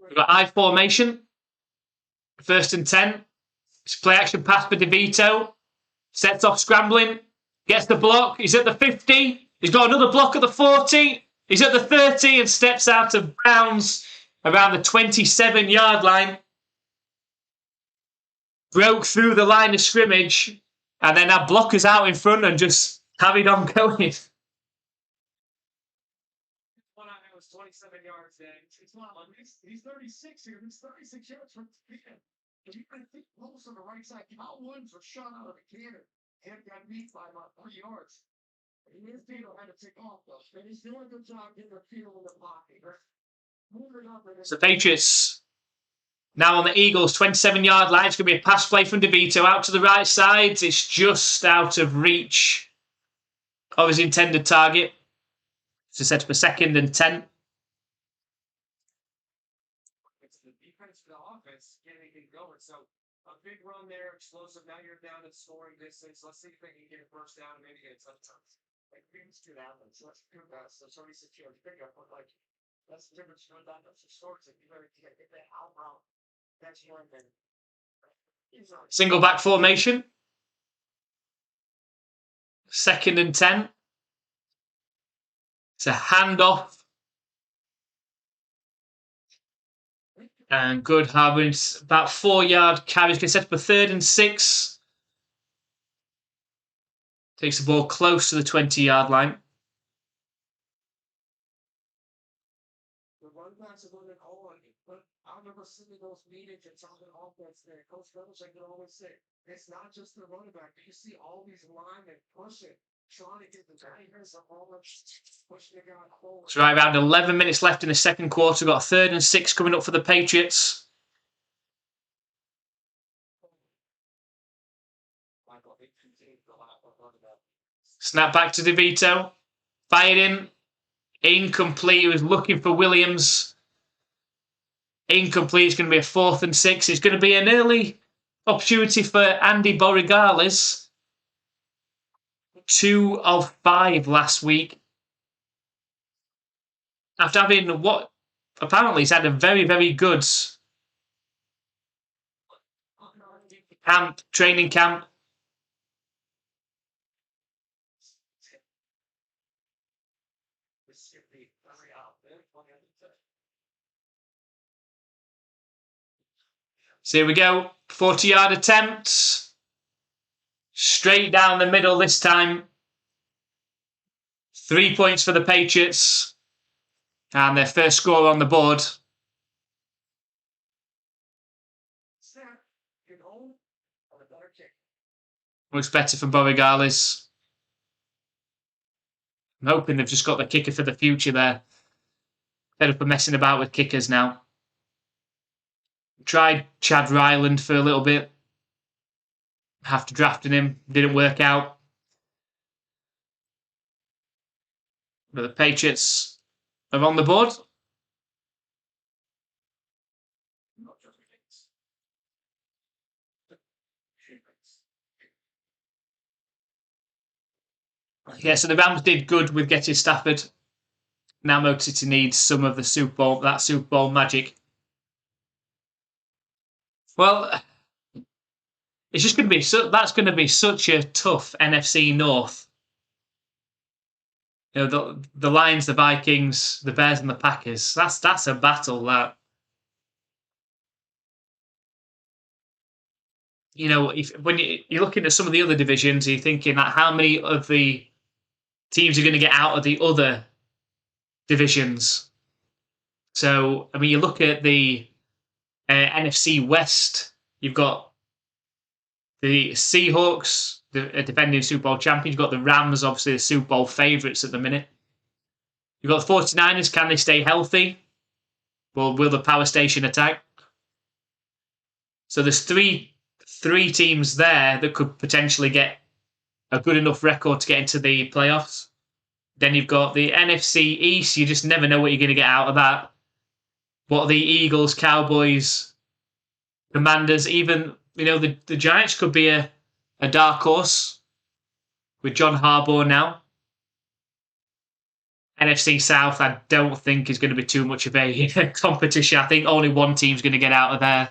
We've got I formation. 1st and 10. It's play action pass for DeVito. Sets off scrambling. Gets the block. He's at the 50. He's got another block at the 40. He's at the 30 and steps out of bounds around the 27-yard line. Broke through the line of scrimmage. And then our blockers out in front and just carried on going. 27 yards then. It's not like he's 36 here. He's 36 yards from the end. If you can think close on the right side, Cal Williams was shot out of the cannon and got beat by about 3 yards. He is Peter had to take off though. And he's doing a good job getting the field in the pocket. Moving up. So Patriots now on the Eagles' 27-yard line. It's going to be a pass play from DeVito out to the right side. It's just out of reach of his intended target. So set up a 2nd and 10. So a big run there, explosive. Now you're down at scoring distance. Let's see if they can get a 1st down and maybe get a touchdown. Like Green's do that one. So let's do that. So 36 yards pickup, but like that's the difference from that. That's the shorts. If you better get that out route, that's one thing. Single back formation. 2nd and 10. It's a handoff. And good Harvard, about 4-yard carry. He's going to set up a 3rd and 6. Takes the ball close to the 20-yard line. The run backs are going to call on you, but I I remember sitting in those meetings and talking offense there. Coach Belichick would always say, it's not just the running back. You see all these linemen pushing, trying to get the Tigers all up, pushing the guy forward. So right around 11 minutes left in the second quarter. Got a 3rd and 6 coming up for the Patriots. Snap back to DeVito. Fired in. Incomplete. He was looking for Williams. Incomplete. It's going to be a 4th and 6. It's going to be an early opportunity for Andy Borregales. 2 of 5 last week. After having what apparently he's had a very, very good training camp. So here we go. 40-yard attempt. Straight down the middle this time. 3 points for the Patriots. And their first score on the board. Much better for Borregales. I'm hoping they've just got the kicker for the future there. Fed up of messing about with kickers now. Tried Chad Ryland for a little bit. After drafting him, didn't work out. But the Patriots are on the board. Yeah, so the Rams did good with getting Stafford. Now Mo City needs some of the Super Bowl magic. Well, it's just going to be that's going to be such a tough NFC North. You know, the Lions, the Vikings, the Bears, and the Packers. That's a battle. That, you know, when you're looking at some of the other divisions, you're thinking that how many of the teams are going to get out of the other divisions. So, I mean, you look at the NFC West, you've got the Seahawks, the defending Super Bowl champions. You've got the Rams, obviously the Super Bowl favourites at the minute. You've got the 49ers. Can they stay healthy? Well, will the power station attack? So there's three teams there that could potentially get a good enough record to get into the playoffs. Then you've got the NFC East. You just never know what you're going to get out of that. What are the Eagles, Cowboys, Commanders, even, you know, the Giants could be a dark horse with John Harbaugh now. NFC South, I don't think is going to be too much of a competition. I think only one team's going to get out of there.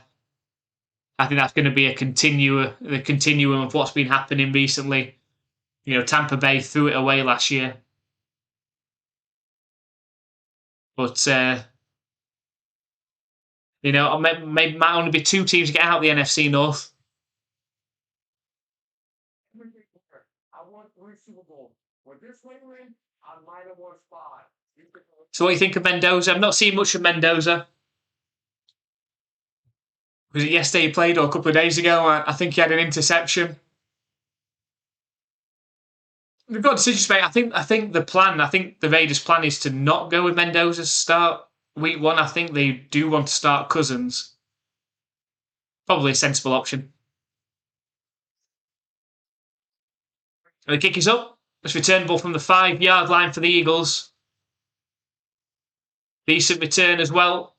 I think that's going to be the continuum of what's been happening recently. You know, Tampa Bay threw it away last year. But, you know, might only be 2 teams to get out of the NFC North. I won 3 Super Bowls. With this win, I might have won 5. So what do you think of Mendoza? I've not seen much of Mendoza. Was it yesterday he played or a couple of days ago? I think he had an interception. They've got decisions to make. I think the Raiders' plan is to not go with Mendoza to start week 1. I think they do want to start Cousins. Probably a sensible option. The kick is up. It's returnable from the 5-yard line for the Eagles. Decent return as well.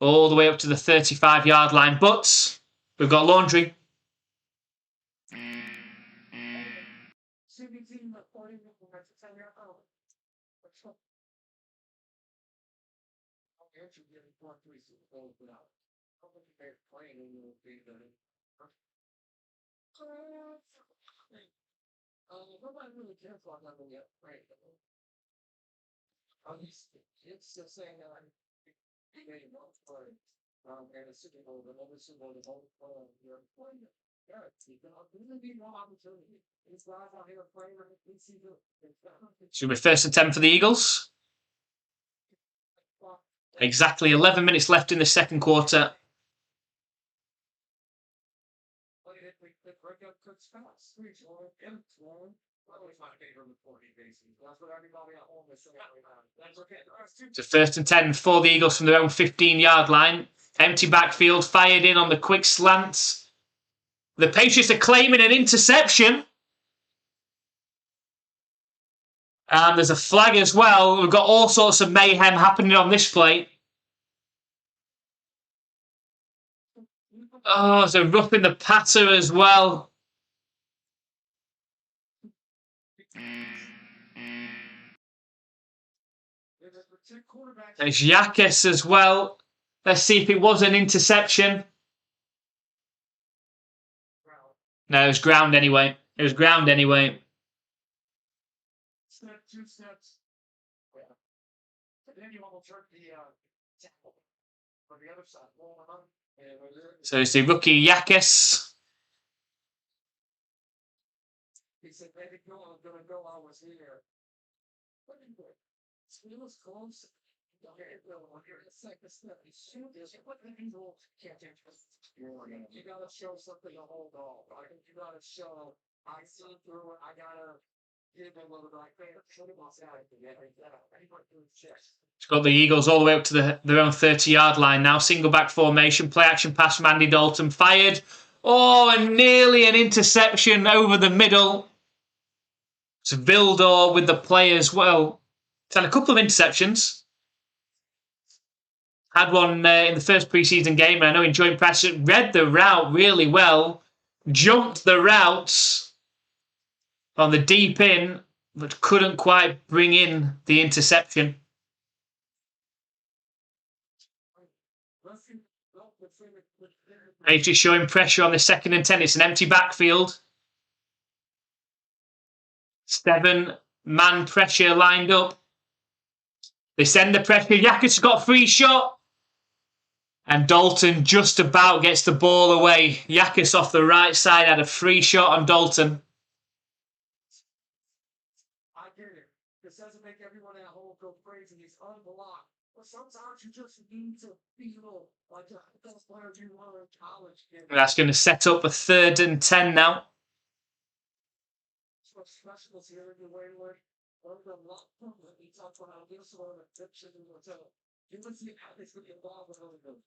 All the way up to the 35-yard line. But we've got laundry. Nobody really cares about nothing yet, right? It's just saying that I'm and a Super Bowl, the only Super Bowl, the whole year. Yeah, there's be no opportunity. These guys out here playing this season. Should be 1st and 10 for the Eagles. Exactly 11 minutes left in the second quarter. So 1st and 10 for the Eagles from their own 15-yard line. Empty backfield, fired in on the quick slants. The Patriots are claiming an interception. And there's a flag as well. We've got all sorts of mayhem happening on this play. Oh, so roughing the passer as well. There's Yakis as well. Let's see if it was an interception. No, it was ground anyway. It was ground anyway. Two steps. Then you will turn the tackle from the other side. So it's the rookie Yakis. He said, "Baby, go. I'm gonna go. I was here." It was close. You gotta show something to hold on. Right? You gotta show. I see through it. I gotta give him a little bit. It's got the Eagles all the way up to their own 30-yard line now. Single back formation, play action pass from Andy Dalton. Fired. Oh, and nearly an interception over the middle. It's Vildor with the play as well. He's had a couple of interceptions. Had one in the first preseason game, and I know in joint practice read the route really well. Jumped the routes on the deep in, but couldn't quite bring in the interception. Patriots showing pressure on the 2nd and 10. It's an empty backfield. 7-man pressure lined up. They send the pressure. Yakis has got a free shot. And Dalton just about gets the ball away. Yakis off the right side had a free shot on Dalton. I get it. This doesn't make everyone at home go crazy. It's unblocked. But sometimes you just need to feel like the best player you were in college. That's going to set up a 3rd and 10 now. Specialists here in the way where the lot he talked about this one addiction in the hotel. You can see how this could be involved with other things.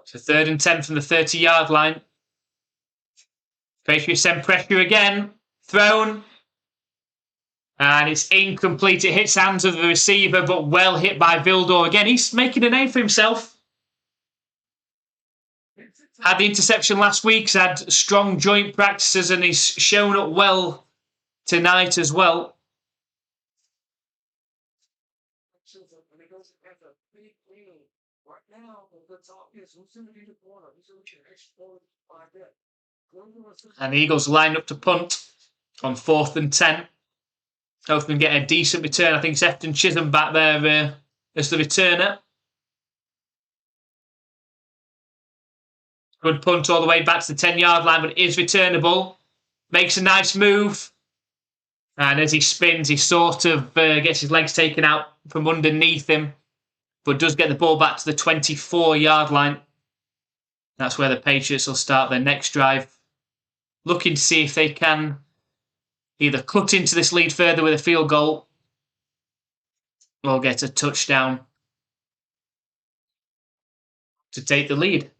So 3rd and 10 from the 30-yard line. Patriots send pressure again. Thrown. And it's incomplete. It hits hands of the receiver, but well hit by Vildor again. He's making a name for himself. Had the interception last week. He's had strong joint practices, and he's shown up well tonight as well. And the Eagles line up to punt on 4th and 10. Hopefully get a decent return. I think it's Efton Chisholm back there as the returner. Good punt all the way back to the 10-yard line, but it is returnable. Makes a nice move. And as he spins, he sort of gets his legs taken out from underneath him, but does get the ball back to the 24-yard line. That's where the Patriots will start their next drive, looking to see if they can either cut into this lead further with a field goal or get a touchdown to take the lead.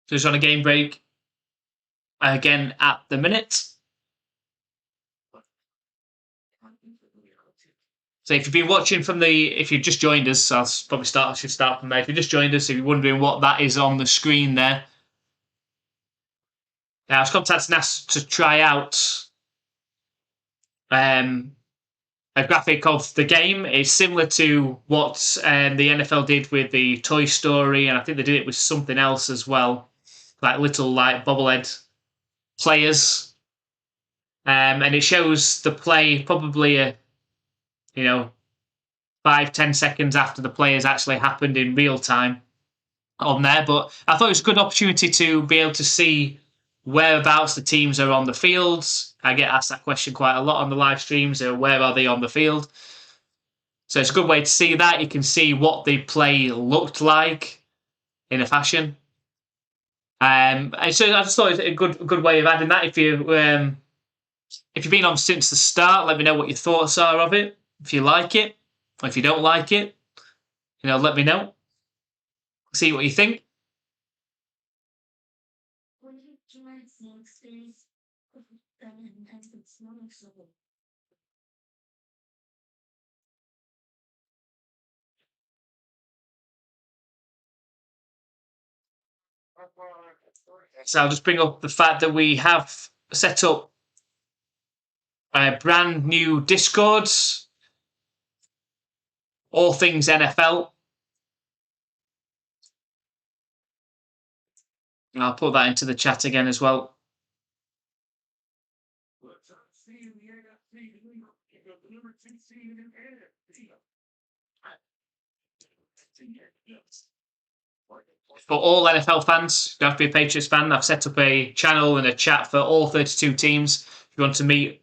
So it's on a game break again at the minute. So if you've been watching if you've just joined us, I should start from there. If you've just joined us, if you're wondering what that is on the screen there. I was contacted and asked to try out a graphic of the game. It's similar to what the NFL did with the Toy Story, and I think they did it with something else as well, like little bobblehead players. And it shows the play probably 5-10 seconds after the play has actually happened in real time on there. But I thought it was a good opportunity to be able to see whereabouts the teams are on the fields. I get asked that question quite a lot on the live streams. Where are they on the field? So it's a good way to see that. You can see what the play looked like in a fashion. And so I just thought it was a good way of adding that. If you've been on since the start, let me know what your thoughts are of it. If you like it, or if you don't like it, let me know. See what you think. So I'll just bring up the fact that we have set up brand new Discords, all things NFL. And I'll put that into the chat again as well. For all NFL fans, you have to be a Patriots fan. I've set up a channel and a chat for all 32 teams. If you want to meet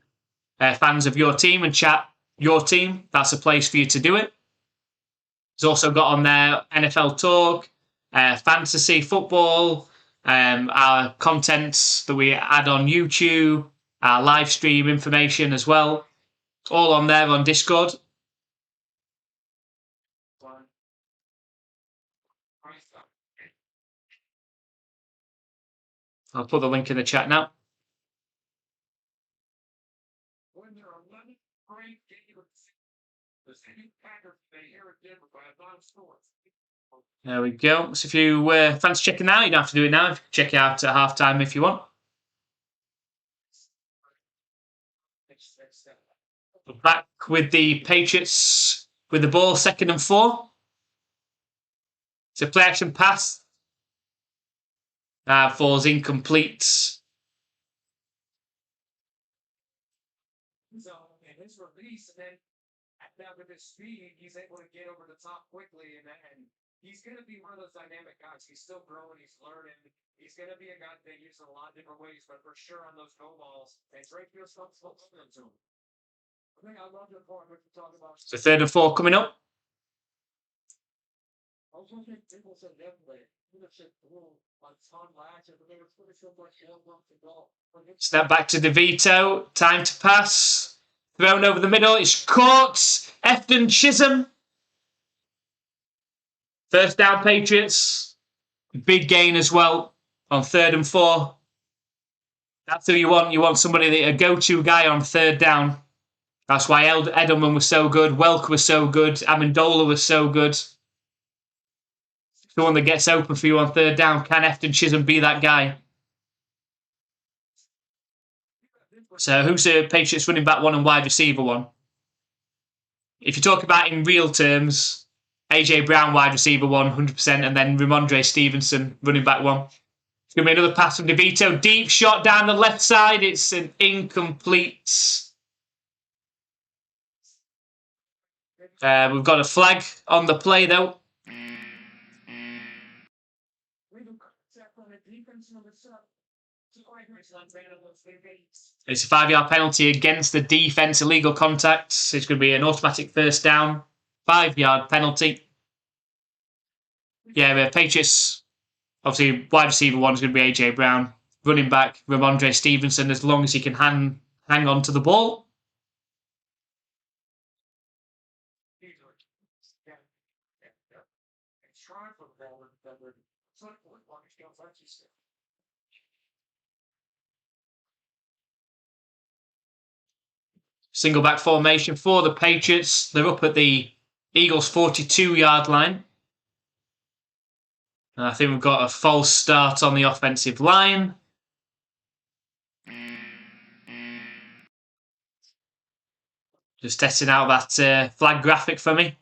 fans of your team and chat your team, that's a place for you to do it. It's also got on there NFL talk, fantasy football, our contents that we add on YouTube, our live stream information as well. It's all on there on Discord. I'll put the link in the chat now. There we go. So if you fancy checking out, you don't have to do it now. You can check it out at halftime if you want. We're back with the Patriots with the ball, 2nd and 4. It's a play action pass. Falls incomplete. So in his release, and then with his speed, he's able to get over the top quickly, and he's going to be one of those dynamic guys. He's still growing, he's learning. He's going to be a guy that they use in a lot of different ways, but for sure on those go balls, and Drake feels comfortable listening to him. I think I love the part what you're talking about. So 3rd and 4 coming up. I was wondering if people said definitely. Snap back to DeVito. Time to pass. Thrown over the middle. It's caught. Efton Chisholm. 1st down, Patriots. Big gain as well on 3rd and 4. That's who you want. You want somebody, a go-to guy on 3rd down. That's why Edelman was so good. Welker was so good. Amendola was so good. The one that gets open for you on 3rd down. Can Efton Chisholm be that guy? So who's the Patriots running back 1 and wide receiver 1? If you talk about in real terms, AJ Brown wide receiver 1, 100%, and then Ramondre Stevenson running back 1. It's going to be another pass from DeVito. Deep shot down the left side. It's an incomplete. We've got a flag on the play though. It's a 5-yard penalty against the defense, illegal contact. It's going to be an automatic 1st down. 5-yard penalty. Yeah, the Patriots, obviously, wide receiver 1 is going to be AJ Brown. Running back, Ramondre Stevenson, as long as he can hang on to the ball. Single back formation for the Patriots. They're up at the Eagles' 42-yard line. And I think we've got a false start on the offensive line. Just testing out that flag graphic for me.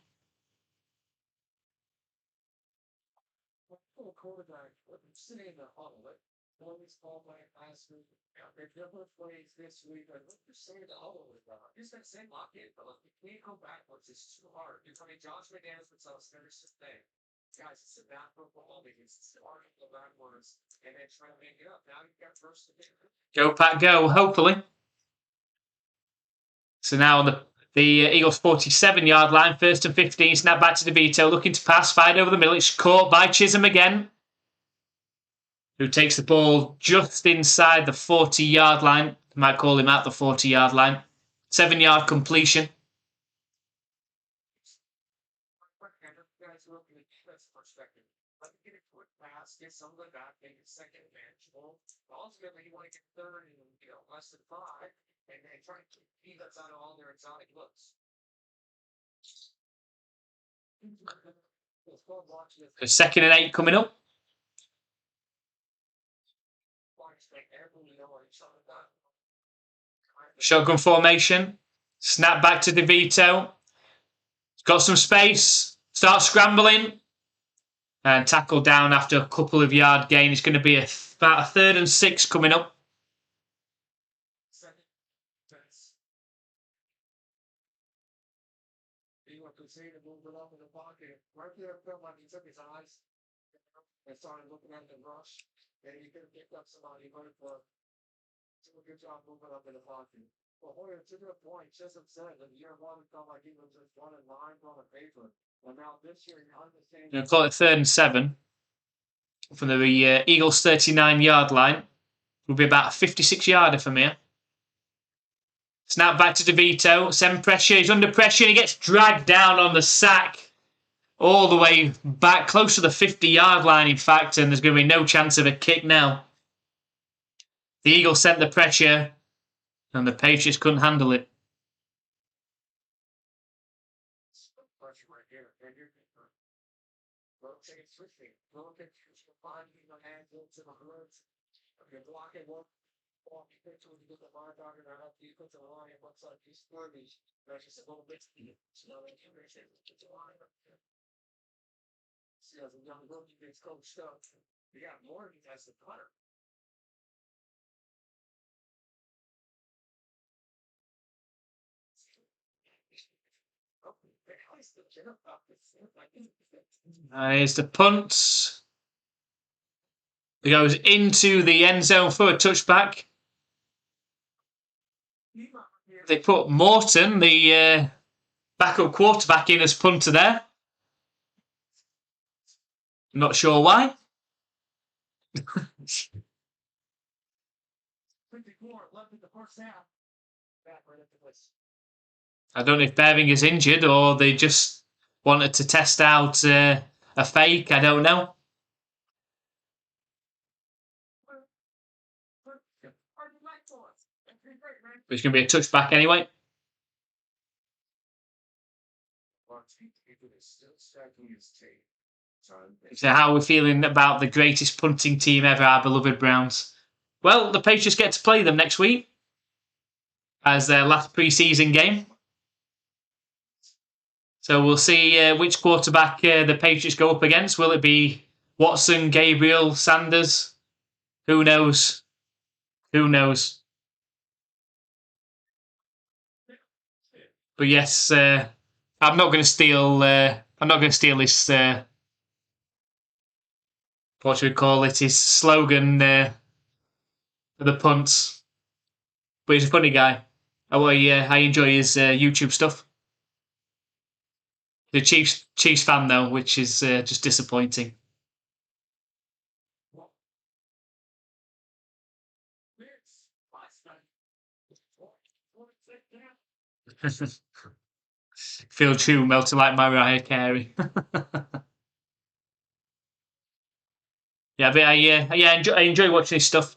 Phillies called by last week. If Denver plays this week, I look to say the other way down. Just that same lock in, but we can't go backwards. It's too hard. You're coming Josh McDaniels with us. There's the thing. Guys, it's about football because it's hard to go backwards and then try to make it up. Now you've got first to get. Go, Pat, go, hopefully. So now on the Eagles 47-yard line, 1st and 15, snap back to DeVito, looking to pass, fired over the middle. It's caught by Chisholm again, who takes the ball just inside the 40-yard line. Might call him out the 40-yard line. 7-yard completion. Get some of it back, make it second manageable. Ultimately, you want to get third and less than 5, and try to keep peanuts out of all their exotic looks. So 2nd and 8 coming up. Shotgun formation. Snap back to DeVito. Got some space. Start scrambling. And tackle down after a couple of yard gain. It's going to be about a 3rd and 6 coming up. Continue to move it up in the pocket. Right there, it felt like he took his eyes and started looking at the rush. And he could have picked up somebody, but did a good job moving up in the pocket. But Hoyer, to your point, Chisholm said that year 1 it felt like he was just running lines on the paper. And now this year, you understand. Going to call it 3rd and 7 from the Eagles 39-yard line. Will be about a 56-yarder from here. Snap back to DeVito. Send pressure. He's under pressure. And he gets dragged down on the sack all the way back, close to the 50-yard line, in fact. And there's going to be no chance of a kick now. The Eagles sent the pressure, and the Patriots couldn't handle it. As a young rookie gets coached up, you got Morgan as the punter. Here's the punt. It goes into the end zone for a touchback. They put Morton, the backup quarterback, in as punter there. Not sure why. I don't know if Bering is injured or they just wanted to test out a fake. I don't know. But it's going to be a touchback anyway. So how are we feeling about the greatest punting team ever, our beloved Browns? Well, the Patriots get to play them next week as their last preseason game. So we'll see which quarterback the Patriots go up against. Will it be Watson, Gabriel, Sanders? Who knows? Who knows? But yes, I'm not going to steal. I'm not going to steal his. What should we call it? His slogan for the punts. But he's a funny guy. I enjoy his YouTube stuff. The Chiefs fan though, which is just disappointing. Feel true, melting like Mariah Carey. Yeah, but I enjoy watching his stuff.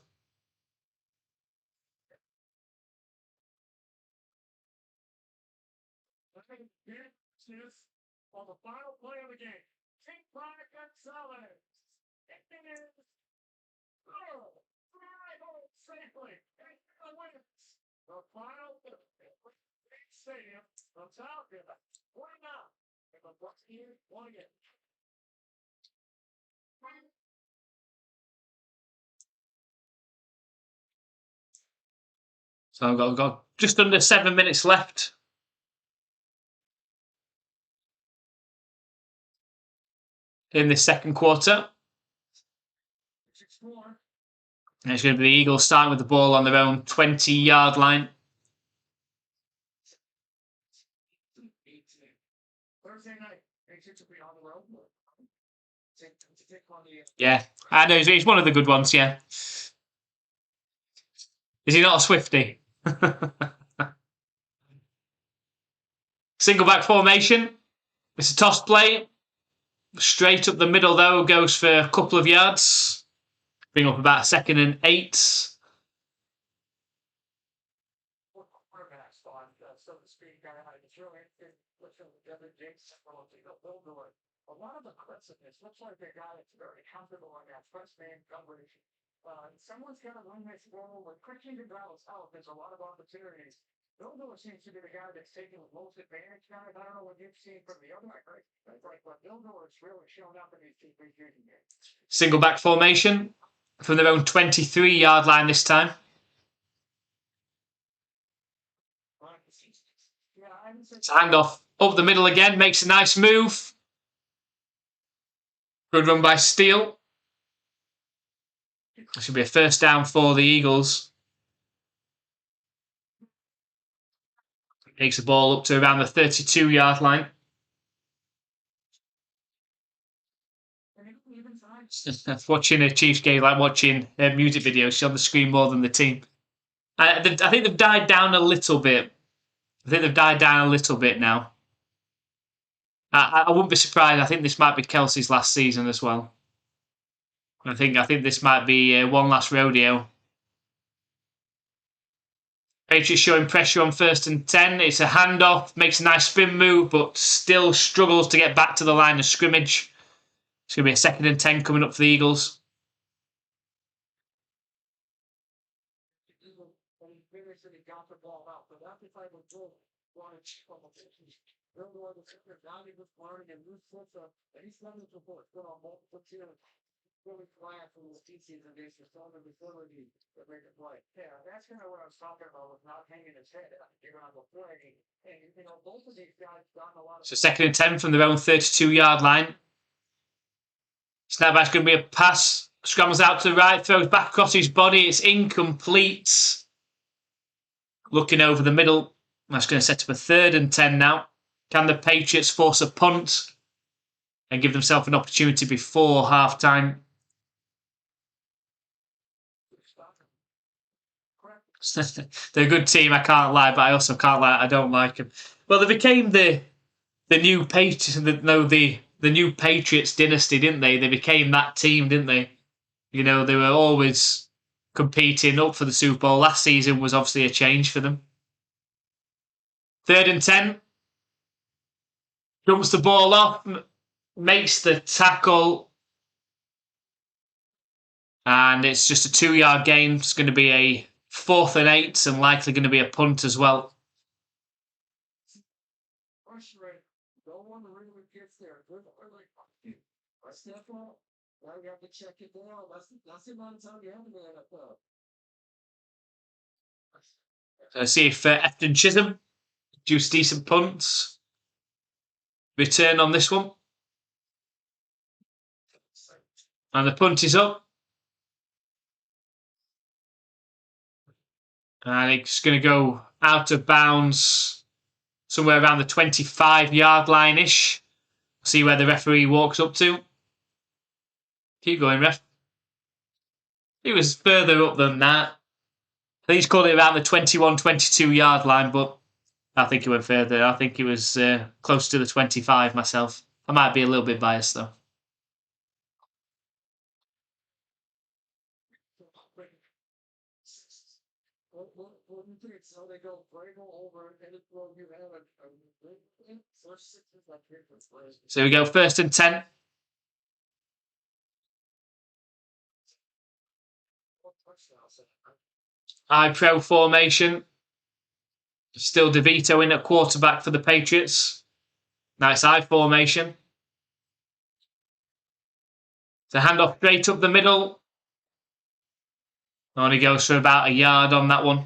On the final play of the game, King Black Gonzalez. Safely. The final stadium of Falcon. 49. And the Buccaneers won again. So I've got just under 7 minutes left. In this second quarter. And it's going to be the Eagles starting with the ball on their own 20-yard line. Yeah, I know he's one of the good ones, yeah. Is he not a Swiftie? Single back formation. It's a toss play. Straight up the middle, though, goes for a couple of yards. Bring up about 2nd and 8. A lot of aggressiveness looks like a guy that's very comfortable on that first man coverage. Someone's got to run this ball with Christian Gonzalez out. There's a lot of opportunities. Bill Miller seems to be the guy that's taking the most advantage now. I don't know what you've seen from the other guy. Like what Bill Miller's really shown up in these two preseason games. Single back formation from their own 23-yard line this time. It's a handoff up the middle again. Makes a nice move. Good run by Steele. It should be a first down for the Eagles. Takes the ball up to around the 32-yard line. Watching a Chiefs game like watching music videos on the screen more than the team. I think they've died down a little bit. Now. I wouldn't be surprised. I think this might be Kelsey's last season as well. I think this might be one last rodeo. Patriots showing pressure on 1st and 10. It's a handoff, makes a nice spin move, but still struggles to get back to the line of scrimmage. It's going to be a 2nd and 10 coming up for the Eagles. Really flat from the preseason days for some of the ability to make a play. Yeah, that's kind of what I was talking about with not hanging his head on the play. And, both of these guys got a lot of... So 2nd and 10 from their own 32-yard line. Snapback's going to be a pass. Scrambles out to the right, throws back across his body. It's incomplete. Looking over the middle. That's going to set up a 3rd and 10 now. Can the Patriots force a punt and give themselves an opportunity before halftime? They're a good team, I can't lie, but I also can't lie, I don't like them. Well, they became the new Patriots, the new Patriots dynasty, didn't they? They became that team, didn't they? They were always competing up for the Super Bowl. Last season was obviously a change for them. 3rd and 10. Jumps the ball off, makes the tackle. And it's just a 2-yard gain. It's going to be a 4th and 8 and likely going to be a punt as well. So see if Efton Chisholm juice decent punts. Return on this one. And the punt is up. And it's going to go out of bounds somewhere around the 25-yard line-ish. See where the referee walks up to. Keep going, ref. He was further up than that. I think he's called it around the 21, 22-yard line, but I think he went further. I think he was close to the 25 myself. I might be a little bit biased, though. So we go 1st and 10. High pro formation. Still DeVito in at quarterback for the Patriots. Nice I formation. The handoff straight up the middle. Only goes for about a yard on that one.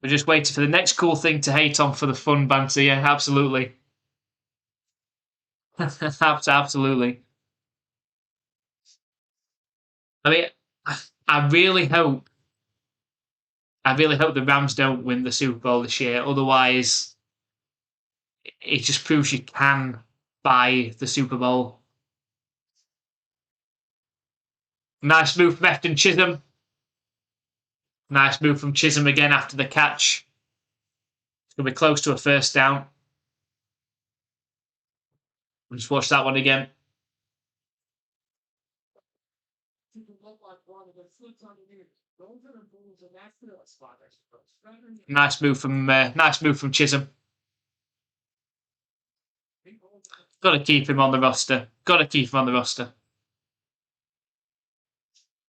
We're just waiting for the next cool thing to hate on for the fun banter. Yeah, absolutely. Absolutely. I mean, I really hope the Rams don't win the Super Bowl this year. Otherwise, it just proves you can buy the Super Bowl. Nice move from Efton Chisholm. Nice move from Chisholm again after the catch. It's going to be close to a first down. We'll just watch that one again. Nice move from Chisholm. Got to keep him on the roster.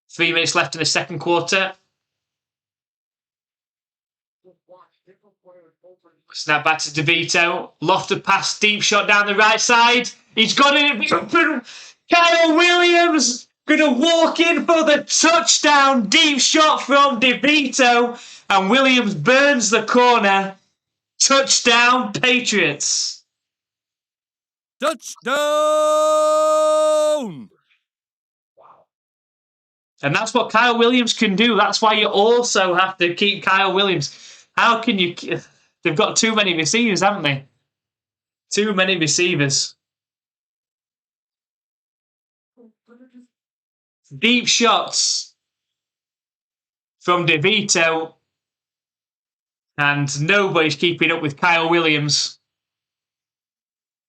3 minutes left in the second quarter. Snap back to DeVito. Lofted pass, deep shot down the right side. He's got it. Kyle Williams going to walk in for the touchdown. Deep shot from DeVito. And Williams burns the corner. Touchdown, Patriots. Touchdown! And that's what Kyle Williams can do. That's why you also have to keep Kyle Williams. How can you... They've got too many receivers, haven't they? Too many receivers. Deep shots from DeVito. And nobody's keeping up with Kyle Williams.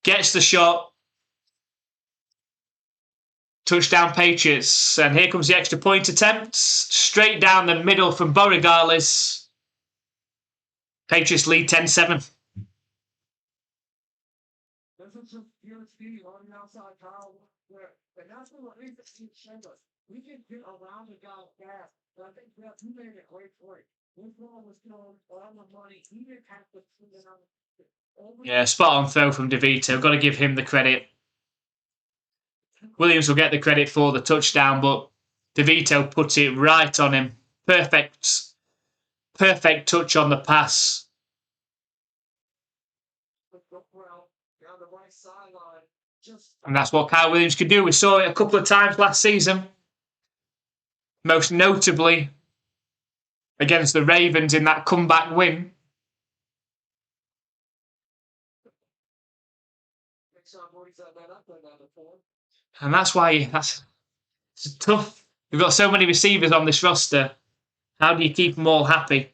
Gets the shot. Touchdown Patriots. And here comes the extra point attempt. Straight down the middle from Borregales. Patriots lead 10-7. We can get around the guy fast, but I think you made a great point. This ball was going on the money. He didn't have to put it on. Yeah, spot on throw from DeVito. Got to give him the credit. Williams will get the credit for the touchdown, but DeVito put it right on him. Perfect touch on the pass. And that's what Kyle Williams can do. We saw it a couple of times last season. Most notably against the Ravens in that comeback win. And that's why it's tough. We've got so many receivers on this roster. How do you keep them all happy?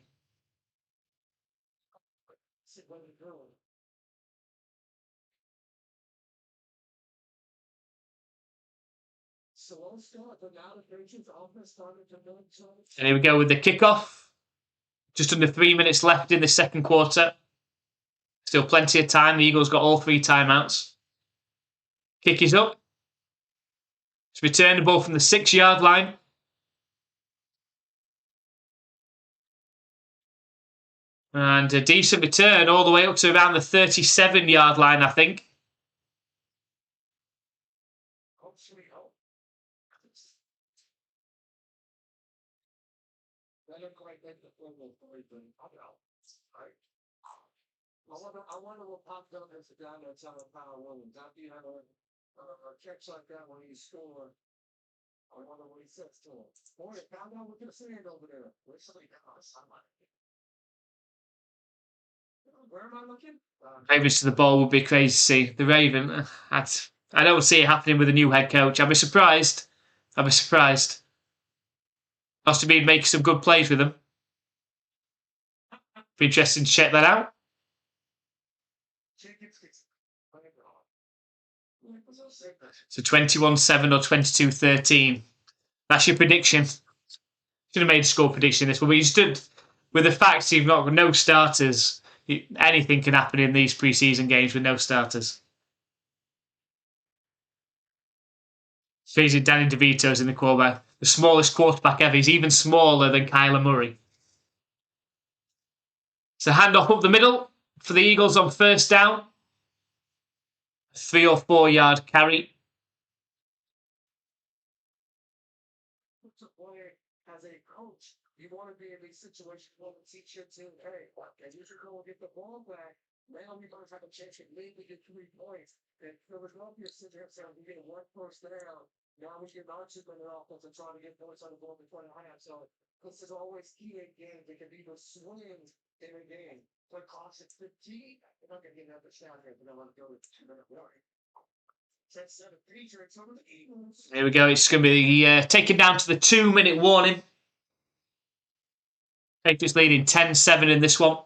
And here we go with the kickoff. Just under 3 minutes left in the second quarter. Still plenty of time. The Eagles got all 3 timeouts. Kick is up. It's returnable from the 6-yard line. And a decent return all the way up to around the 37-yard line, I think. I wonder what popped up as a guy that's on a Kyle Williams. After you have a catch like that when you score, I wonder what he says to him. Boy, I found out what they're saying over there. Where am I looking? Ravens to the ball would be crazy to see. The Raven, I don't see it happening with a new head coach. I'd be surprised. Must have been making some good plays with them. Be interesting to check that out. So 21-7 or 22-13. That's your prediction. Should have made a score prediction this one. But you stood with the fact you've got no starters. Anything can happen in these preseason games with no starters. Crazy Danny DeVito's in the quarterback. The smallest quarterback ever. He's even smaller than Kyler Murray. So handoff up the middle for the Eagles on first down. 3 or 4 yard carry. As a coach, you want to be in these situations where we teach your team, hey, and you should go and get the ball back. Now we don't have a chance to lead to get 3 points. And Philadelphia sitting here saying we get 1 first down. Now we get our 2-minute offense and trying to get points on the board before the half. So this is always key in games. It can be the swings in a game. But cost it 15. You're not going to get another shot here, but I want to go to 2-minute warning. Here we go. It's going to be taken down to the 2-minute warning. Patriots leading 10-7 in this one.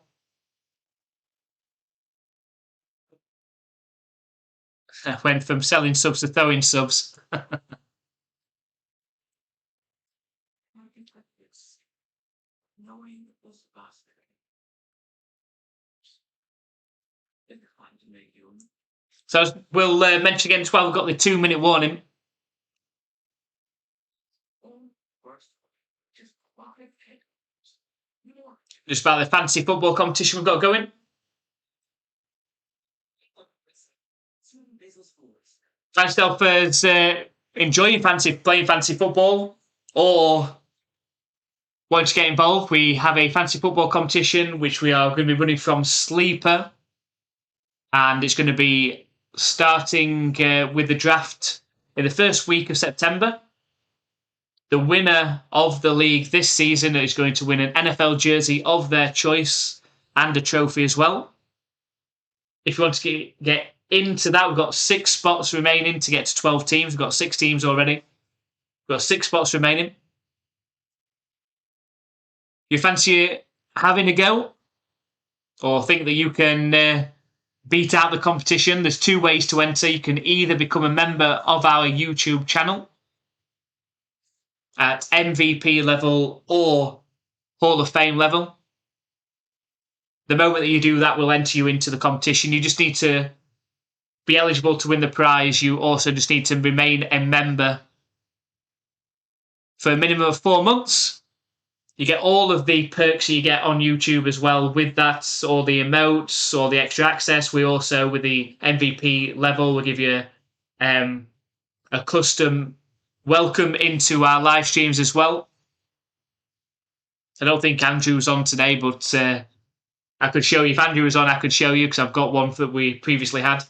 Went from selling subs to throwing subs. So we'll mention again as well, we've got the 2-minute warning. Just about the fantasy football competition we've got going. Thanks to for enjoying playing fantasy football or want to get involved. We have a fantasy football competition which we are going to be running from Sleeper, and it's going to be starting with the draft in the first week of September. The winner of the league this season is going to win an NFL jersey of their choice and a trophy as well. If you want to get into that, we've got 6 spots remaining to get to 12 teams. We've got 6 teams already. We've got 6 spots remaining. You fancy having a go? Or think that you can beat out the competition? There's 2 ways to enter. You can either become a member of our YouTube channel at MVP level or Hall of Fame level. The moment that you do that, we'll enter you into the competition. You just need to be eligible to win the prize. You also just need to remain a member for a minimum of 4 months. You get all of the perks you get on YouTube as well with that, all the emotes, all the extra access. We also, with the MVP level, will give you a custom welcome into our live streams as well. I don't think Andrew's on today, but I could show you. If Andrew was on, I could show you because I've got one that we previously had.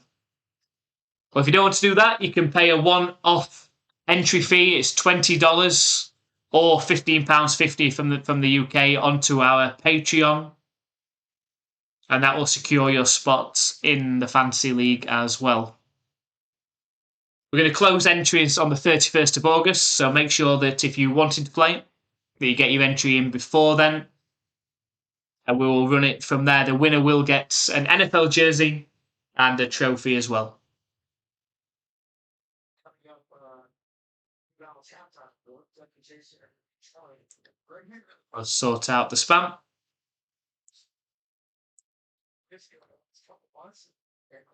Well, if you don't want to do that, you can pay a one-off entry fee. It's $20 or £15.50 from the UK onto our Patreon. And that will secure your spots in the Fantasy League as well. We're going to close entries on the 31st of August, so make sure that if you wanted to play, that you get your entry in before then. And we will run it from there. The winner will get an NFL jersey and a trophy as well. I'll sort out the spam.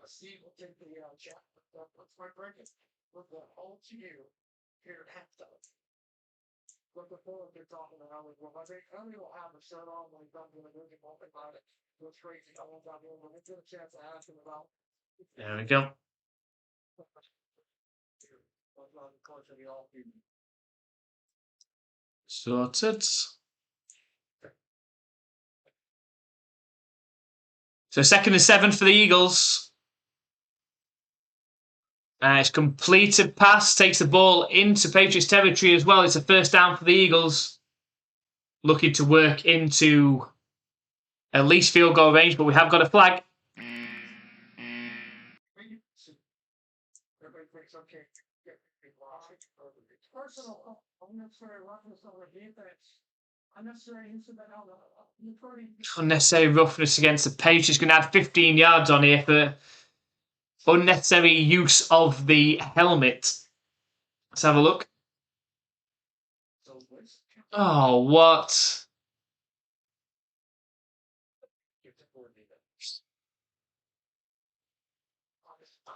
Steve will take the chat. What's my bracket? Look the whole to you here at halftime. Look forward to talking about it. Well, I think Ellie will have a shirt on when he's done doing a movie about it. It was crazy. I won't talk to him. We'll get a chance to ask him about. There we go. Sorted. So 2nd and 7 for the Eagles. It's completed pass, takes the ball into Patriots territory as well. It's a first down for the Eagles. Looking to work into at least field goal range, but we have got a flag. Unnecessary roughness against the Patriots. Going to add 15 yards on here for unnecessary use of the helmet. Let's have a look. Oh, what?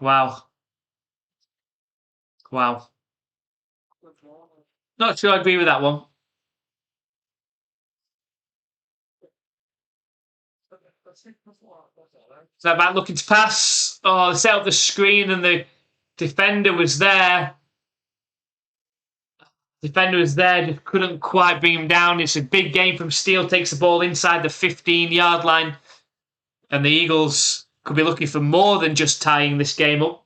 Wow. Wow. Not sure I agree with that one. So about looking to pass. Oh, they set up the screen and the defender was there. Defender was there, just couldn't quite bring him down. It's a big game from Steele. Takes the ball inside the 15-yard line. And the Eagles could be looking for more than just tying this game up.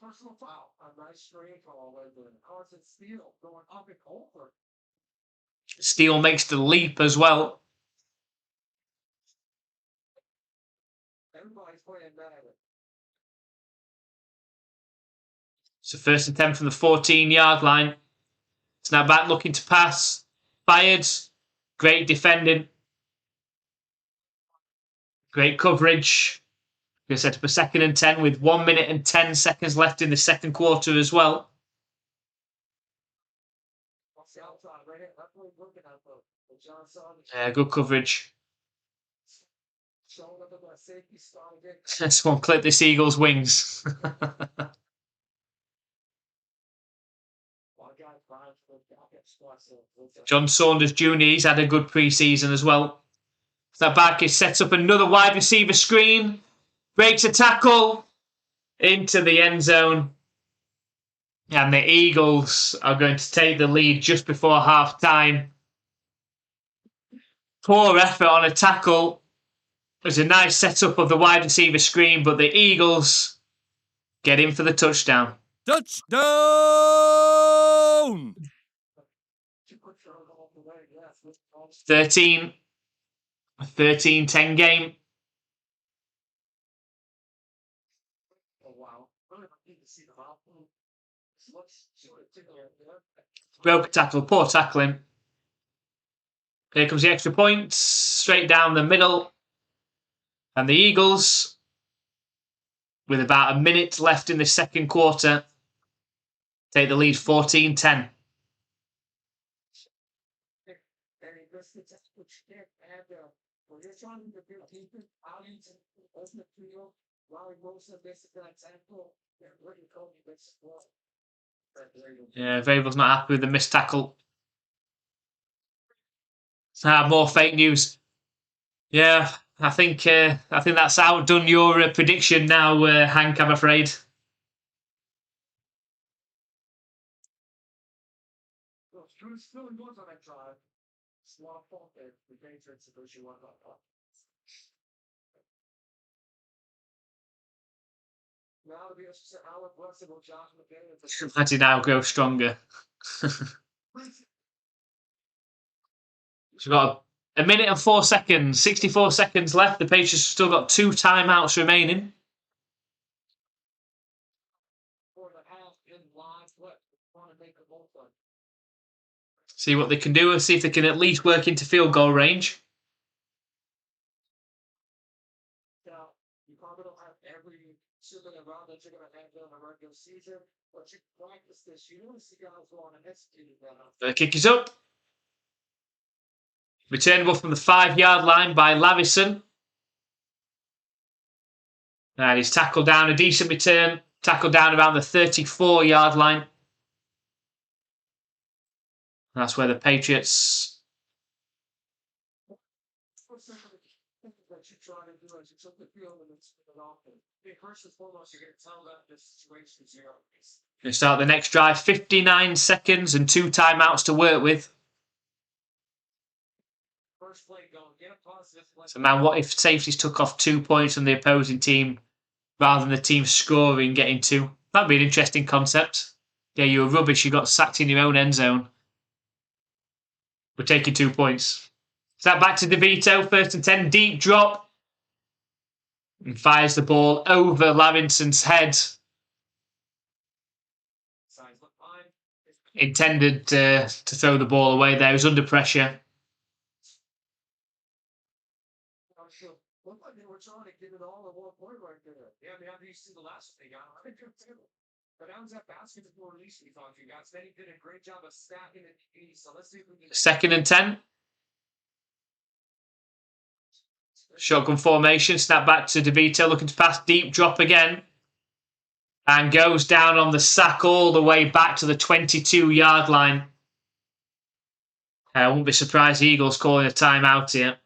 Personal foul. A nice screen call. Carson Steele going up and over. Steele makes the leap as well. Everybody's playing bad. So 1st and 10 from the 14-yard line. Snap back looking to pass. Fired. Great defending. Great coverage. Going to set up a 2nd and 10 with 1 minute and 10 seconds left in the second quarter as well. Good coverage. Someone clip this Eagles' wings. John Saunders Jr., he's had a good preseason as well. That back, it sets up another wide receiver screen. Breaks a tackle into the end zone. And the Eagles are going to take the lead just before half time. Poor effort on a tackle. There's a nice setup of the wide receiver screen, but the Eagles get in for the touchdown. Touchdown! 13-10 game. Broke a tackle, poor tackling. Here comes the extra point, straight down the middle. And the Eagles, with about a minute left in the second quarter, take the lead 14-10. Yeah, Vrabel's not happy with the missed tackle. More fake news. Yeah, I think that's outdone your prediction now, Hank, I'm afraid. Let it now grow stronger. So we've got a minute and 4 seconds, 64 seconds left. The Patriots have still got 2 timeouts remaining. See what they can do and see if they can at least work into field goal range. You probably don't have every single round that you're going to have during the regular season, but you practice this. You want to see guys go on and execute that. The kick is up. Returnable from the 5-yard line by Lavison. And he's tackled down, a decent return. Tackled down around the 34-yard line. That's where the Patriots... They start the next drive, 59 seconds and 2 timeouts to work with. So, man, what if safeties took off 2 points from the opposing team rather than the team scoring, getting 2? That'd be an interesting concept. Yeah, you were rubbish. You got sacked in your own end zone. We're taking 2 points. So that back to DeVito, 1st and 10, deep drop. And fires the ball over Lavinson's head. Intended to throw the ball away there. He was under pressure. Second and 10. Shotgun formation. Snap back to DeVito, looking to pass. Deep drop again. And goes down on the sack all the way back to the 22-yard line. I wouldn't be surprised the Eagles calling a timeout here.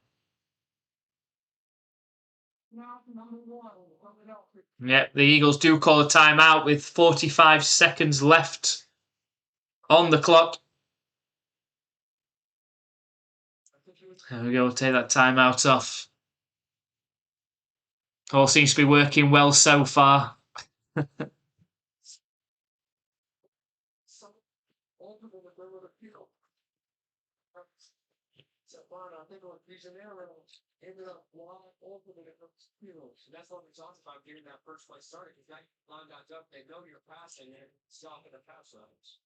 Yep, the Eagles do call a timeout with 45 seconds left on the clock. There we go, take that timeout off. All seems to be working well so far. Ended up wide open in the field. So that's what we talked about getting that first play started. Because that line got up, they know you're passing and stopping the pass runs.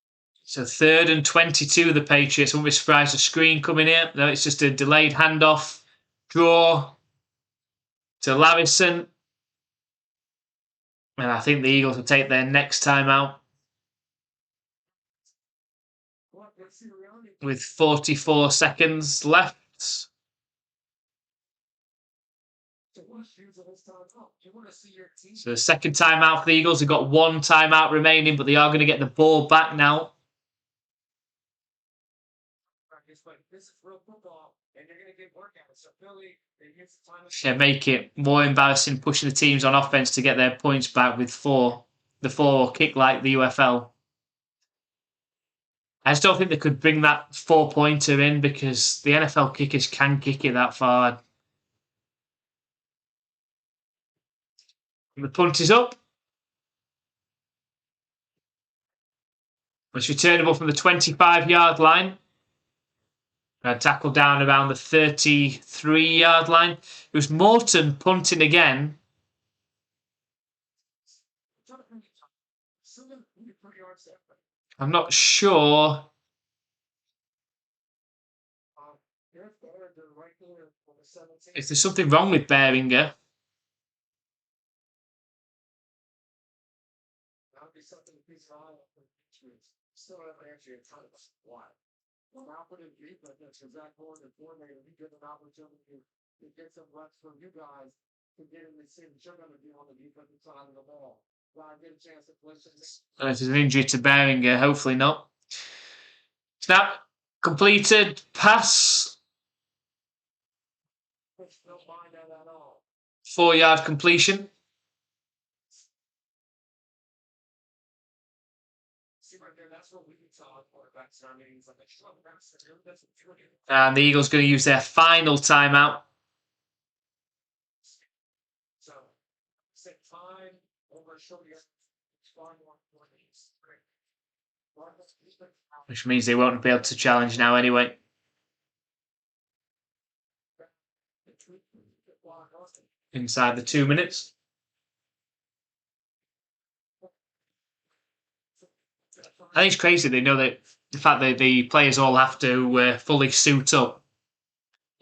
So 3rd and 22, the Patriots. Won't be surprised the screen coming in. No, it's just a delayed handoff. Draw to Larrison. And I think the Eagles will take their next timeout. With 44 seconds left. So the second timeout for the Eagles. They've got 1 timeout remaining, but they are going to get the ball back now. Yeah, make it more embarrassing, pushing the teams on offense to get their points back with 4. The 4 kick like the UFL. I just don't think they could bring that 4-pointer in because the NFL kickers can kick it that far. The punt is up. It's returnable from the 25-yard line. Tackle down around the 33-yard line. It was Morton punting again. I'm not sure. If there's something wrong with Behringer. Confident defense because that coordinator, he gives an opportunity to get some reps from you guys to get in the scene. You're going to be on the defensive side of the ball. Get a chance to play some. If there's an injury to Behringer, hopefully not. Snap completed. Pass. 4-yard completion. And the Eagles going to use their final timeout. Which means they won't be able to challenge now anyway. Inside the 2 minutes. I think it's crazy. They know that the fact that the players all have to fully suit up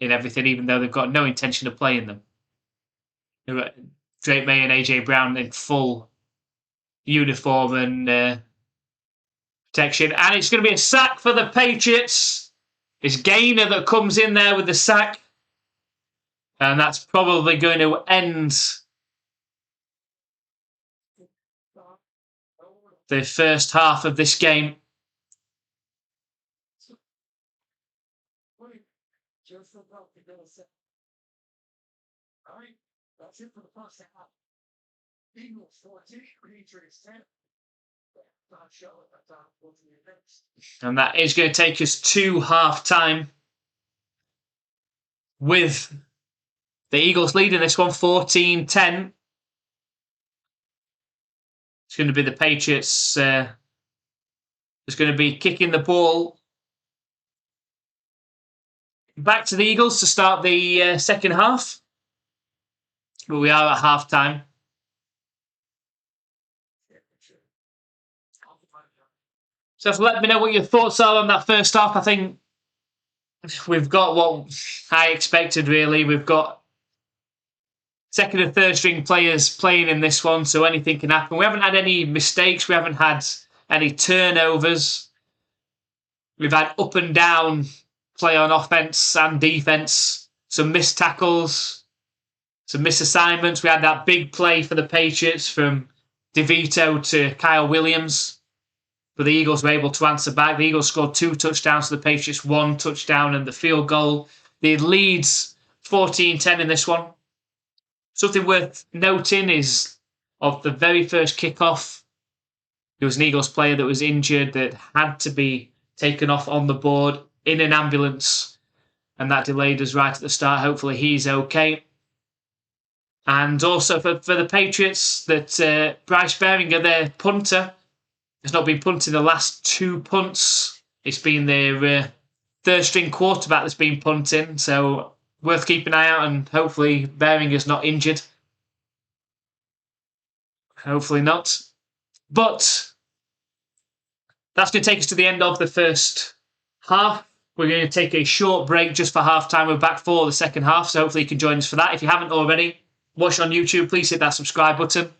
in everything, even though they've got no intention of playing them. Drake May and AJ Brown in full uniform and protection. And it's going to be a sack for the Patriots. It's Gaynor that comes in there with the sack. And that's probably going to end the first half of this game. That's it for the first half. Eagles 14, Patriots 10. And that is going to take us to half-time with the Eagles leading this one 14-10. It's going to be the Patriots that's going to be kicking the ball back to the Eagles to start the second half. But we are at half-time. So let me know what your thoughts are on that first half. I think we've got what I expected, really. We've got second and third string players playing in this one, so anything can happen. We haven't had any mistakes. We haven't had any turnovers. We've had up and down play on offense and defense. Some missed tackles, some misassignments. We had that big play for the Patriots from DeVito to Kyle Williams. But the Eagles were able to answer back. The Eagles scored 2 touchdowns to the Patriots, 1 touchdown and the field goal. The leads 14-10 in this one. Something worth noting is of the very first kickoff. There was an Eagles player that was injured that had to be taken off on the board in an ambulance, and that delayed us right at the start. Hopefully he's okay. And also for the Patriots, that Bryce Beringer, their punter, has not been punting the last 2 punts. It's been their third-string quarterback that's been punting, so worth keeping an eye out, and hopefully Beringer's not injured. Hopefully not. But that's going to take us to the end of the first half. We're going to take a short break just for halftime. We're back for the second half, so hopefully you can join us for that. If you haven't already, watch on YouTube, please hit that subscribe button.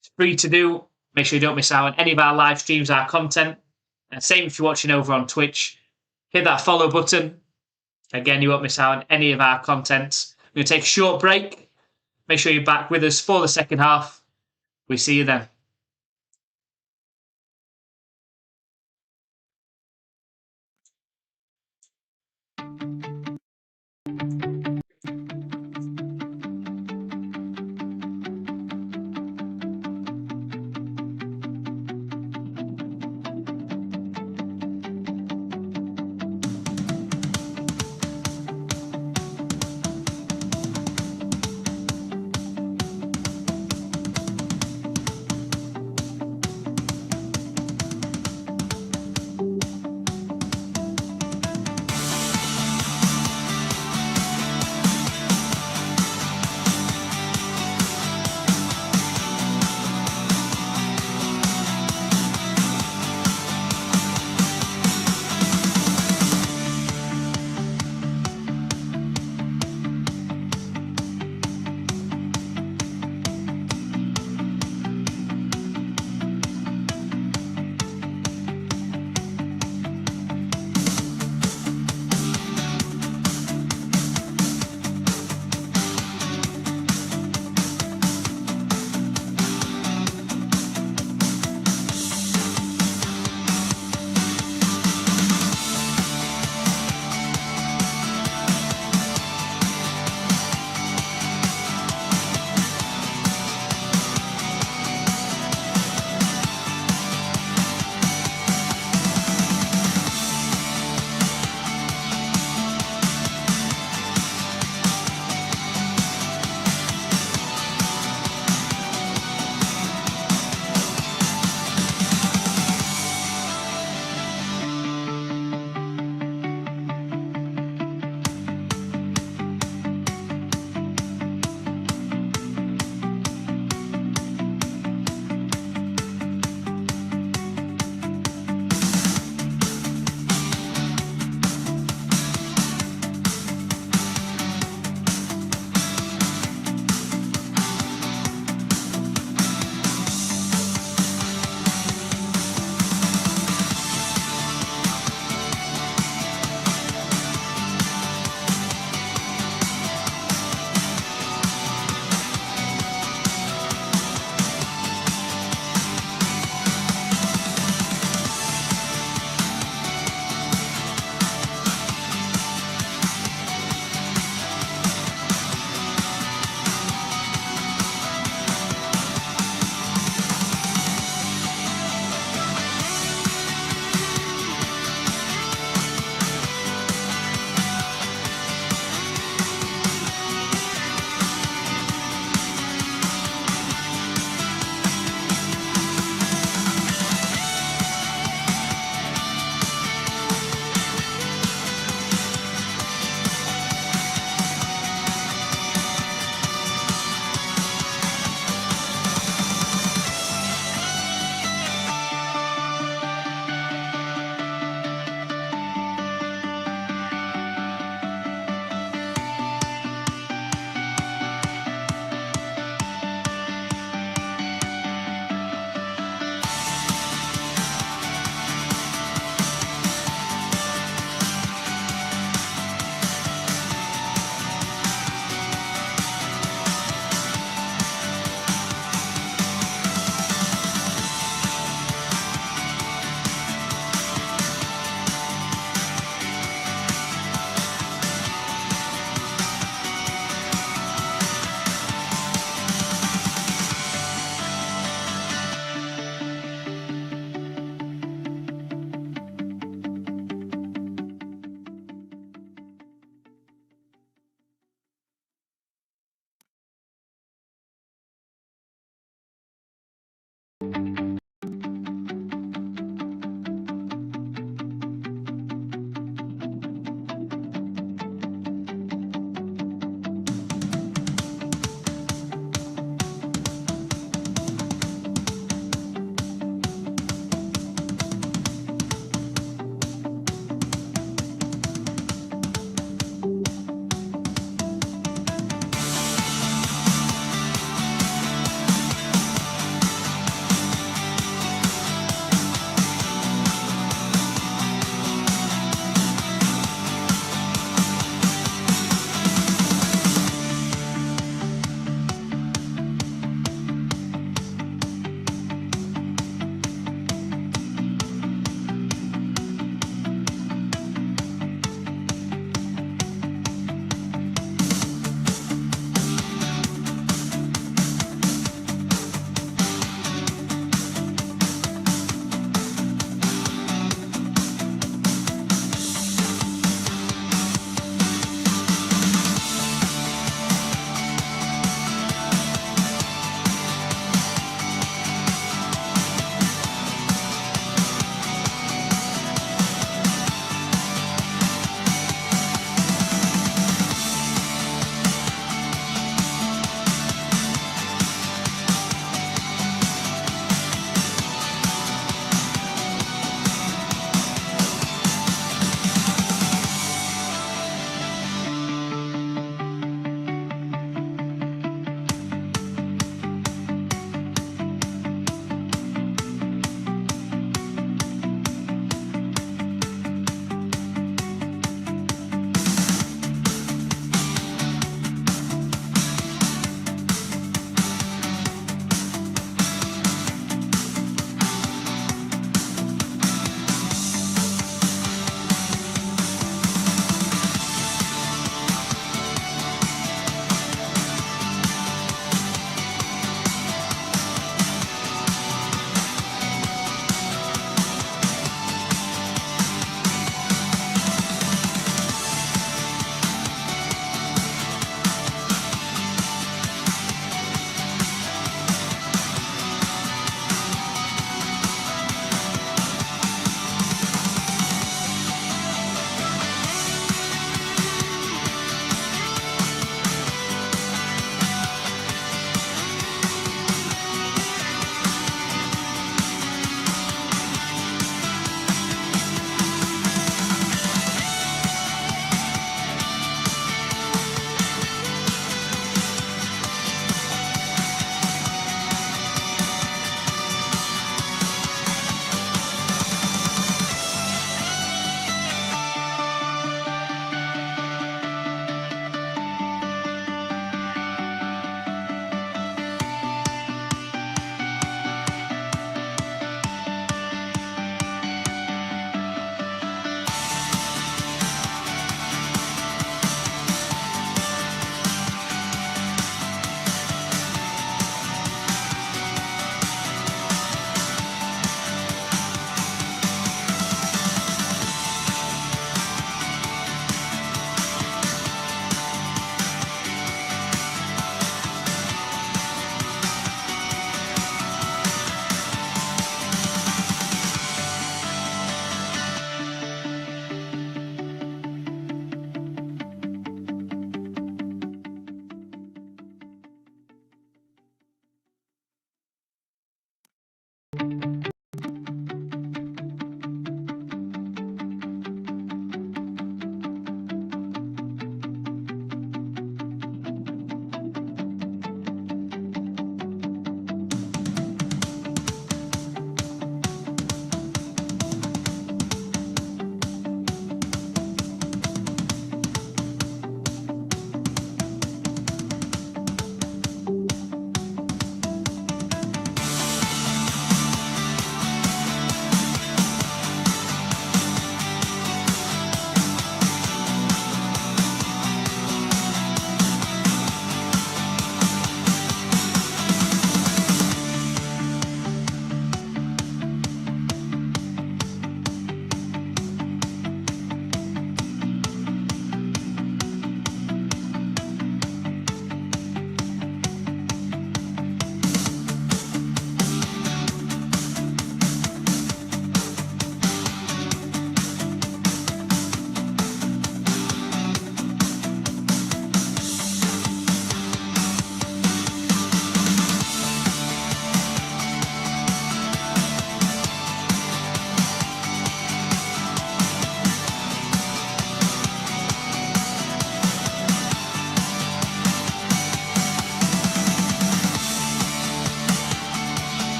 It's free to do. Make sure you don't miss out on any of our live streams, our content. And same if you're watching over on Twitch. Hit that follow button. Again, you won't miss out on any of our content. We're going to take a short break. Make sure you're back with us for the second half. We see you then.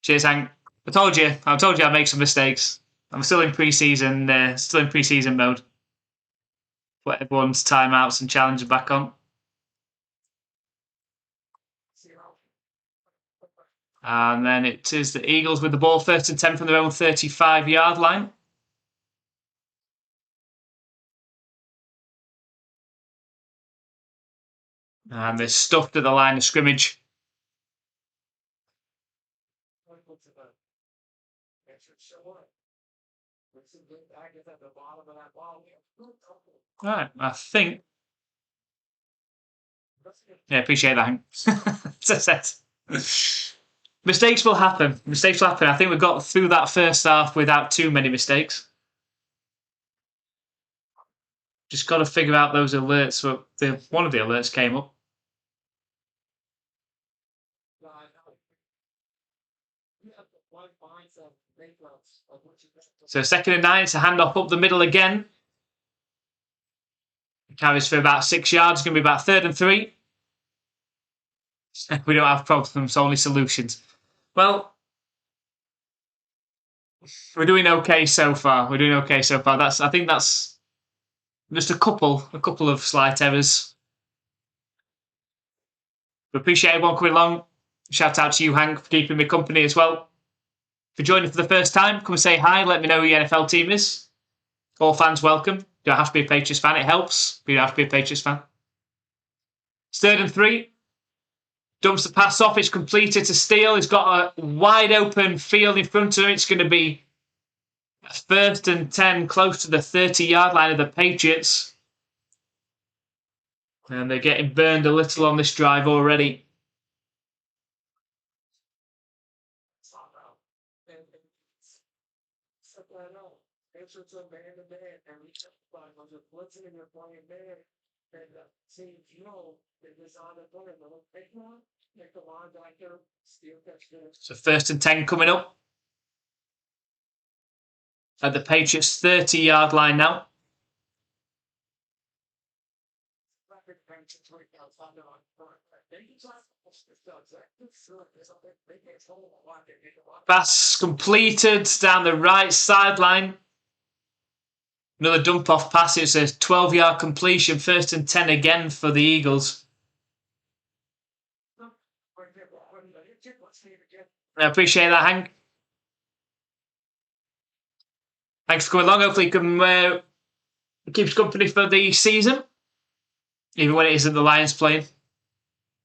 Cheers, Hank. I told you I'd make some mistakes. I'm still in preseason mode. Put everyone's timeouts and challenges back on. And then it is the Eagles with the ball, 1st and 10 from their own 35-yard line. And they're stuffed at the line of scrimmage. All right, I think. Yeah, appreciate that, Hank. Mistakes will happen. I think we got through that first half without too many mistakes. Just got to figure out those alerts. One of the alerts came up. So 2nd and 9, it's a handoff up the middle again. Carries for about 6 yards. It's going to be about 3rd and 3. We don't have problems, only solutions. Well, we're doing okay so far. I think that's just a couple of slight errors. We appreciate everyone coming along. Shout out to you, Hank, for keeping me company as well. If you're joining for the first time, come and say hi. Let me know who your NFL team is. All fans welcome. You don't have to be a Patriots fan. It helps, but you don't have to be a Patriots fan. It's 3rd and 3. Dumps the pass off. It's completed to Steele. He's got a wide open field in front of him. It's going to be 1st and 10, close to the 30-yard line of the Patriots. And they're getting burned a little on this drive already. So 1st and 10 coming up at the Patriots 30-yard line now. Pass completed down the right sideline. Another dump-off pass. It's a 12-yard completion. 1st and 10 again for the Eagles. I appreciate that, Hank. Thanks for coming along. Hopefully you can keep us company for the season, even when it isn't the Lions playing.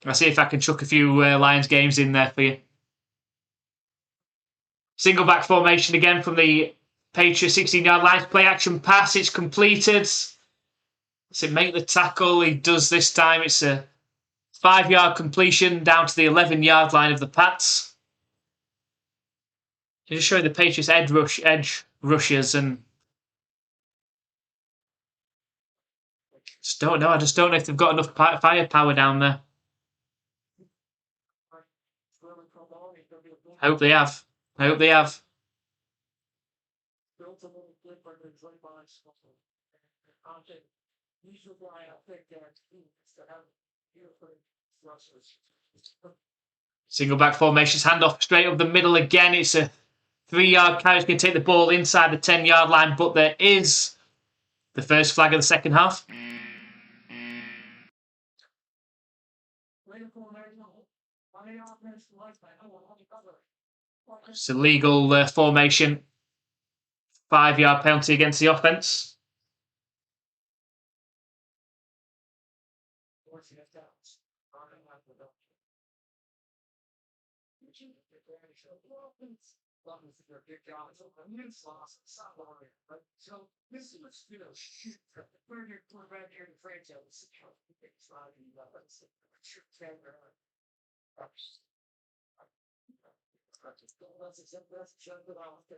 I'll see if I can chuck a few Lions games in there for you. Single back formation again from the Patriots 16-yard line. Play action pass. It's completed. Does it make the tackle? He does this time. It's a 5-yard completion down to the 11-yard line of the Pats. Just showing the Patriots edge rushes and I just don't know if they've got enough firepower down there. I hope they have. Single back formations, handoff straight up the middle again. It's a 3-yard carry. It's going to take the ball inside the 10-yard line, but there is the first flag of the second half. It's a legal formation. 5-yard penalty against the offense.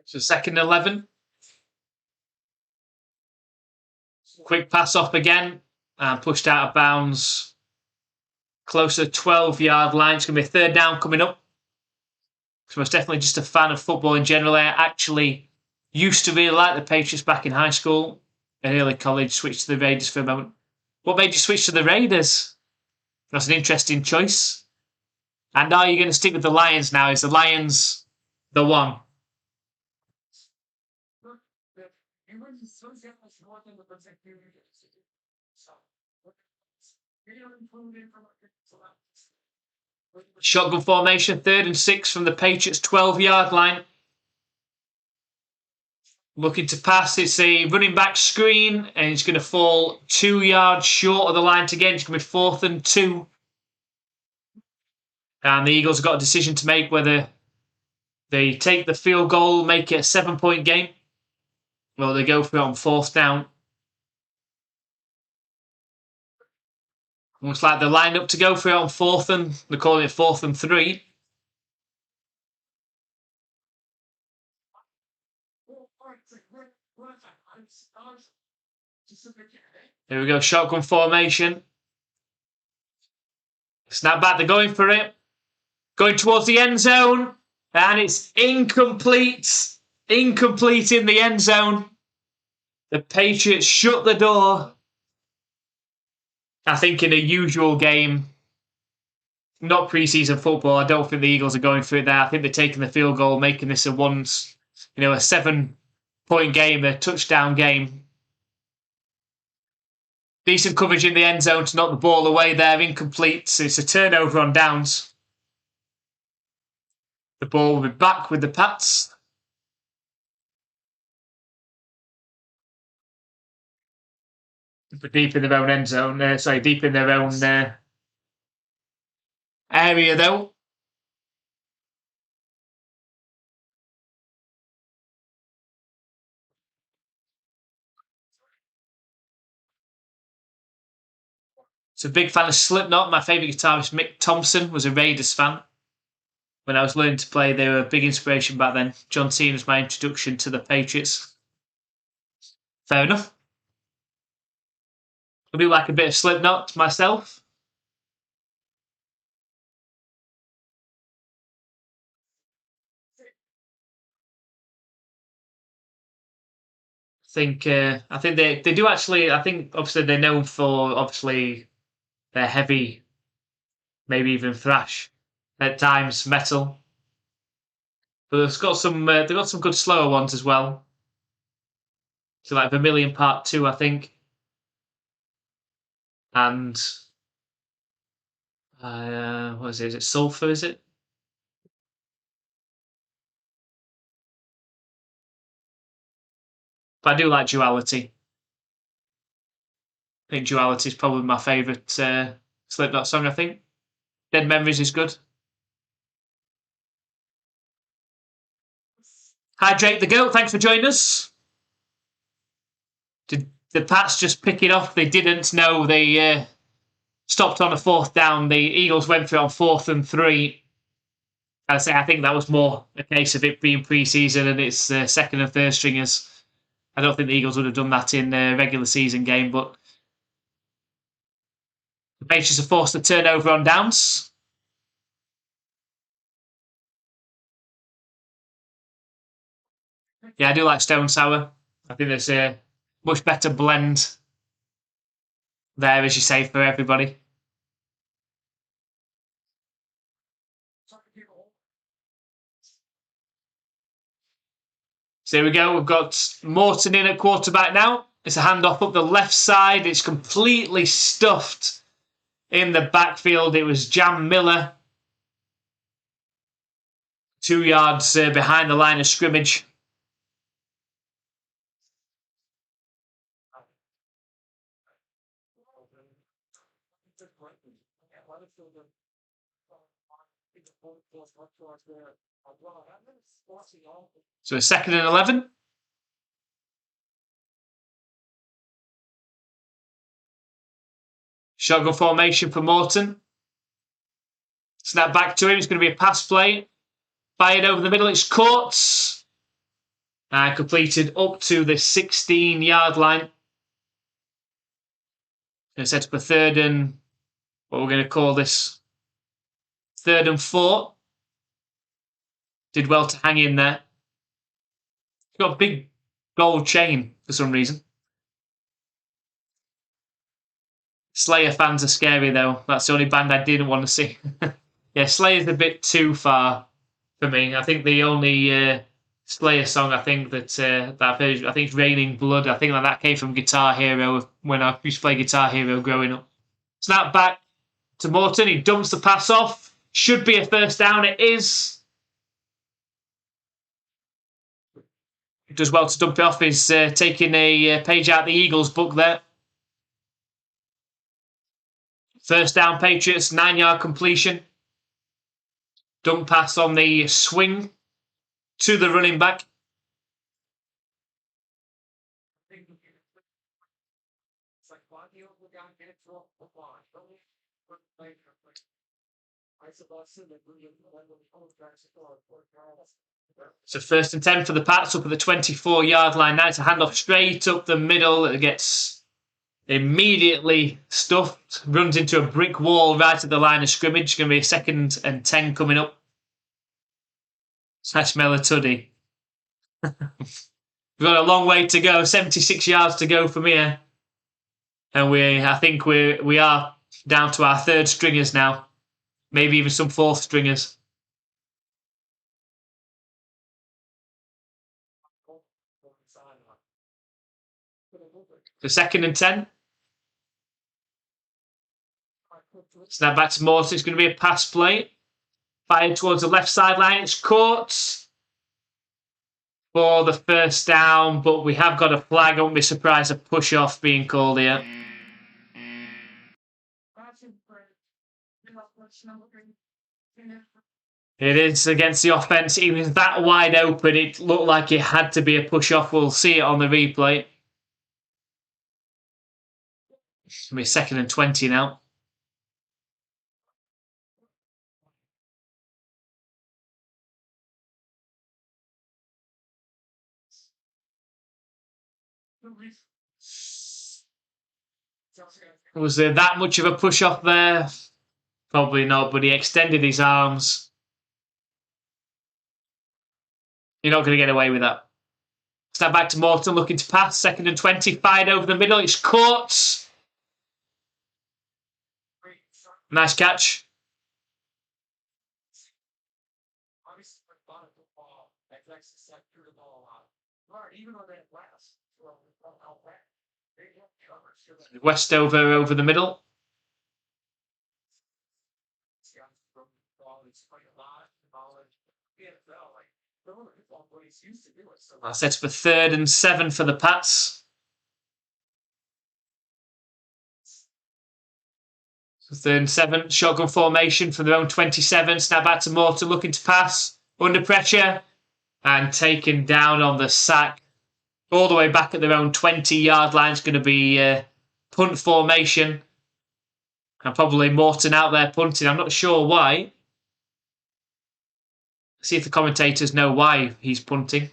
So 2nd and 11. Quick pass off again and pushed out of bounds. Closer 12-yard line. It's going to be a 3rd down coming up. So I was definitely just a fan of football in general. I actually used to really like the Patriots back in high school and early college. Switched to the Raiders for a moment. What made you switch to the Raiders? That's an interesting choice. And are you going to stick with the Lions now? Is the Lions The one. Shotgun formation, 3rd and 6 from the Patriots 12-yard line. Looking to pass, it's a running back screen, and it's going to fall 2 yards short of the line to gain. It's going to be 4th and 2. And the Eagles have got a decision to make whether they take the field goal, make it a 7-point game, or they go for it on 4th down. Looks like they're lined up to go for it on 4th, and they're calling it 4th and 3. Here we go, shotgun formation. Snap back, they're going for it. Going towards the end zone. And it's incomplete. Incomplete in the end zone. The Patriots shut the door. I think in a usual game, not preseason football, I don't think the Eagles are going for it there. I think they're taking the field goal, making this a 7-point game, a touchdown game. Decent coverage in the end zone to knock the ball away there. Incomplete. So it's a turnover on downs. The ball will be back with the Pats. But deep in their own end zone. Deep in their own area, though. So, big fan of Slipknot. My favourite guitarist, Mick Thompson, was a Raiders fan. When I was learning to play, they were a big inspiration back then. John Cena was my introduction to the Patriots. Fair enough. I do like a bit of Slipknot myself. I think they do actually. I think obviously they're known for their heavy, maybe even thrash, at times metal. But they've got some good slower ones as well. So like Vermilion Part 2, I think. And what is it? Is it Sulphur, is it? But I do like Duality. I think Duality is probably my favourite Slipknot song, I think. Dead Memories is good. Hydrate the Goat, thanks for joining us. Did the Pats just pick it off? They didn't. No, they stopped on a 4th down. The Eagles went for it on 4th and 3. I think that was more a case of it being pre-season and it's 2nd and 3rd stringers. I don't think the Eagles would have done that in a regular season game, but the Patriots are forced to turn over on downs. Yeah, I do like Stone Sour. I think there's a much better blend there, as you say, for everybody. So here we go. We've got Morton in at quarterback now. It's a handoff up the left side. It's completely stuffed in the backfield. It was Jam Miller. 2 yards behind the line of scrimmage. So a 2nd and 11. Shotgun formation for Morton. Snap back to him. It's going to be a pass play. Fired over the middle. It's caught. And completed up to the 16-yard line. Going to set up a 3rd and what we're going to call this 3rd and 4. Did well to hang in there. He's got a big gold chain for some reason. Slayer fans are scary though. That's the only band I didn't want to see. Yeah, Slayer's a bit too far. for me. I think the only Slayer song I think that I've heard, I think it's "Raining Blood." I think that came from Guitar Hero when I used to play Guitar Hero growing up. Snap back to Morton. He dumps the pass off. Should be a first down. It is. Does well to dump it off. He's taking a page out of the Eagles book there. First down, Patriots. 9-yard completion. Dump pass on the swing to the running back. So first and 10 for the Pats up at the 24-yard line. Now it's a handoff straight up the middle. It gets immediately stuffed. Runs into a brick wall right at the line of scrimmage. Going to be a 2nd and 10 coming up. That's Melatuddy. We've got a long way to go. 76 yards to go from here. And I think we are down to our 3rd stringers now. Maybe even some 4th stringers. The 2nd and 10. Snap back to Morton. It's going to be a pass play. Fired towards the left sideline. It's caught for the first down, but we have got a flag. I won't be surprised a push off being called here. It is against the offense. It was that wide open. It looked like it had to be a push off. We'll see it on the replay. It's going to be 2nd and 20 now. Was there that much of a push off there? Probably not, but he extended his arms. You're not going to get away with that. Snap back to Morton, looking to pass. 2nd and 20, fired over the middle. It's caught. Nice catch. Westover over the middle. That's it for 3rd and 7 for the Pats. So 3rd and 7, shotgun formation from their own 27. Snap back to Morton, looking to pass. Under pressure and taken down on the sack. All the way back at their own 20-yard line. It's going to be punt formation. And probably Morton out there punting. I'm not sure why. See if the commentators know why he's punting.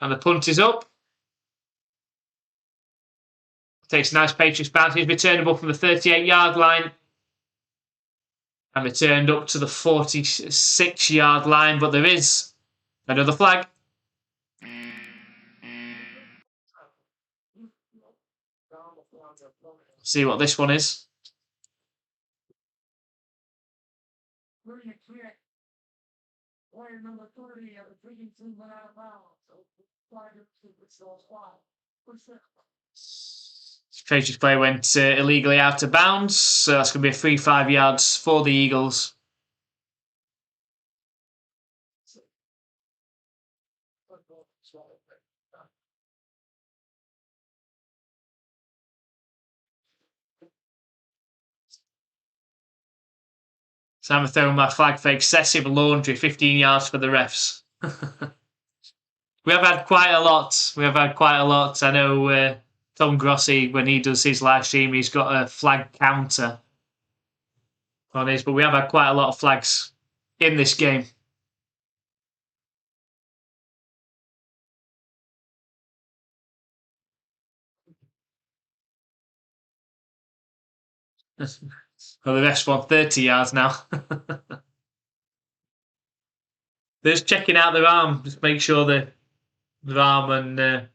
And the punt is up. Takes a nice Patriots bounce. He's returnable from the 38-yard line. And returned up to the 46-yard line. But there is another flag. See what this one is. Patriots player went illegally out of bounds, so that's going to be a free 5 yards for the Eagles. So I'm throwing my flag for excessive laundry, 15 yards for the refs. We have had quite a lot. I know Tom Grossi, when he does his live stream, he's got a flag counter on his, but we have had quite a lot of flags in this game. Well, the rest won 30 yards now. They're just checking out their arm, just make sure their arm and they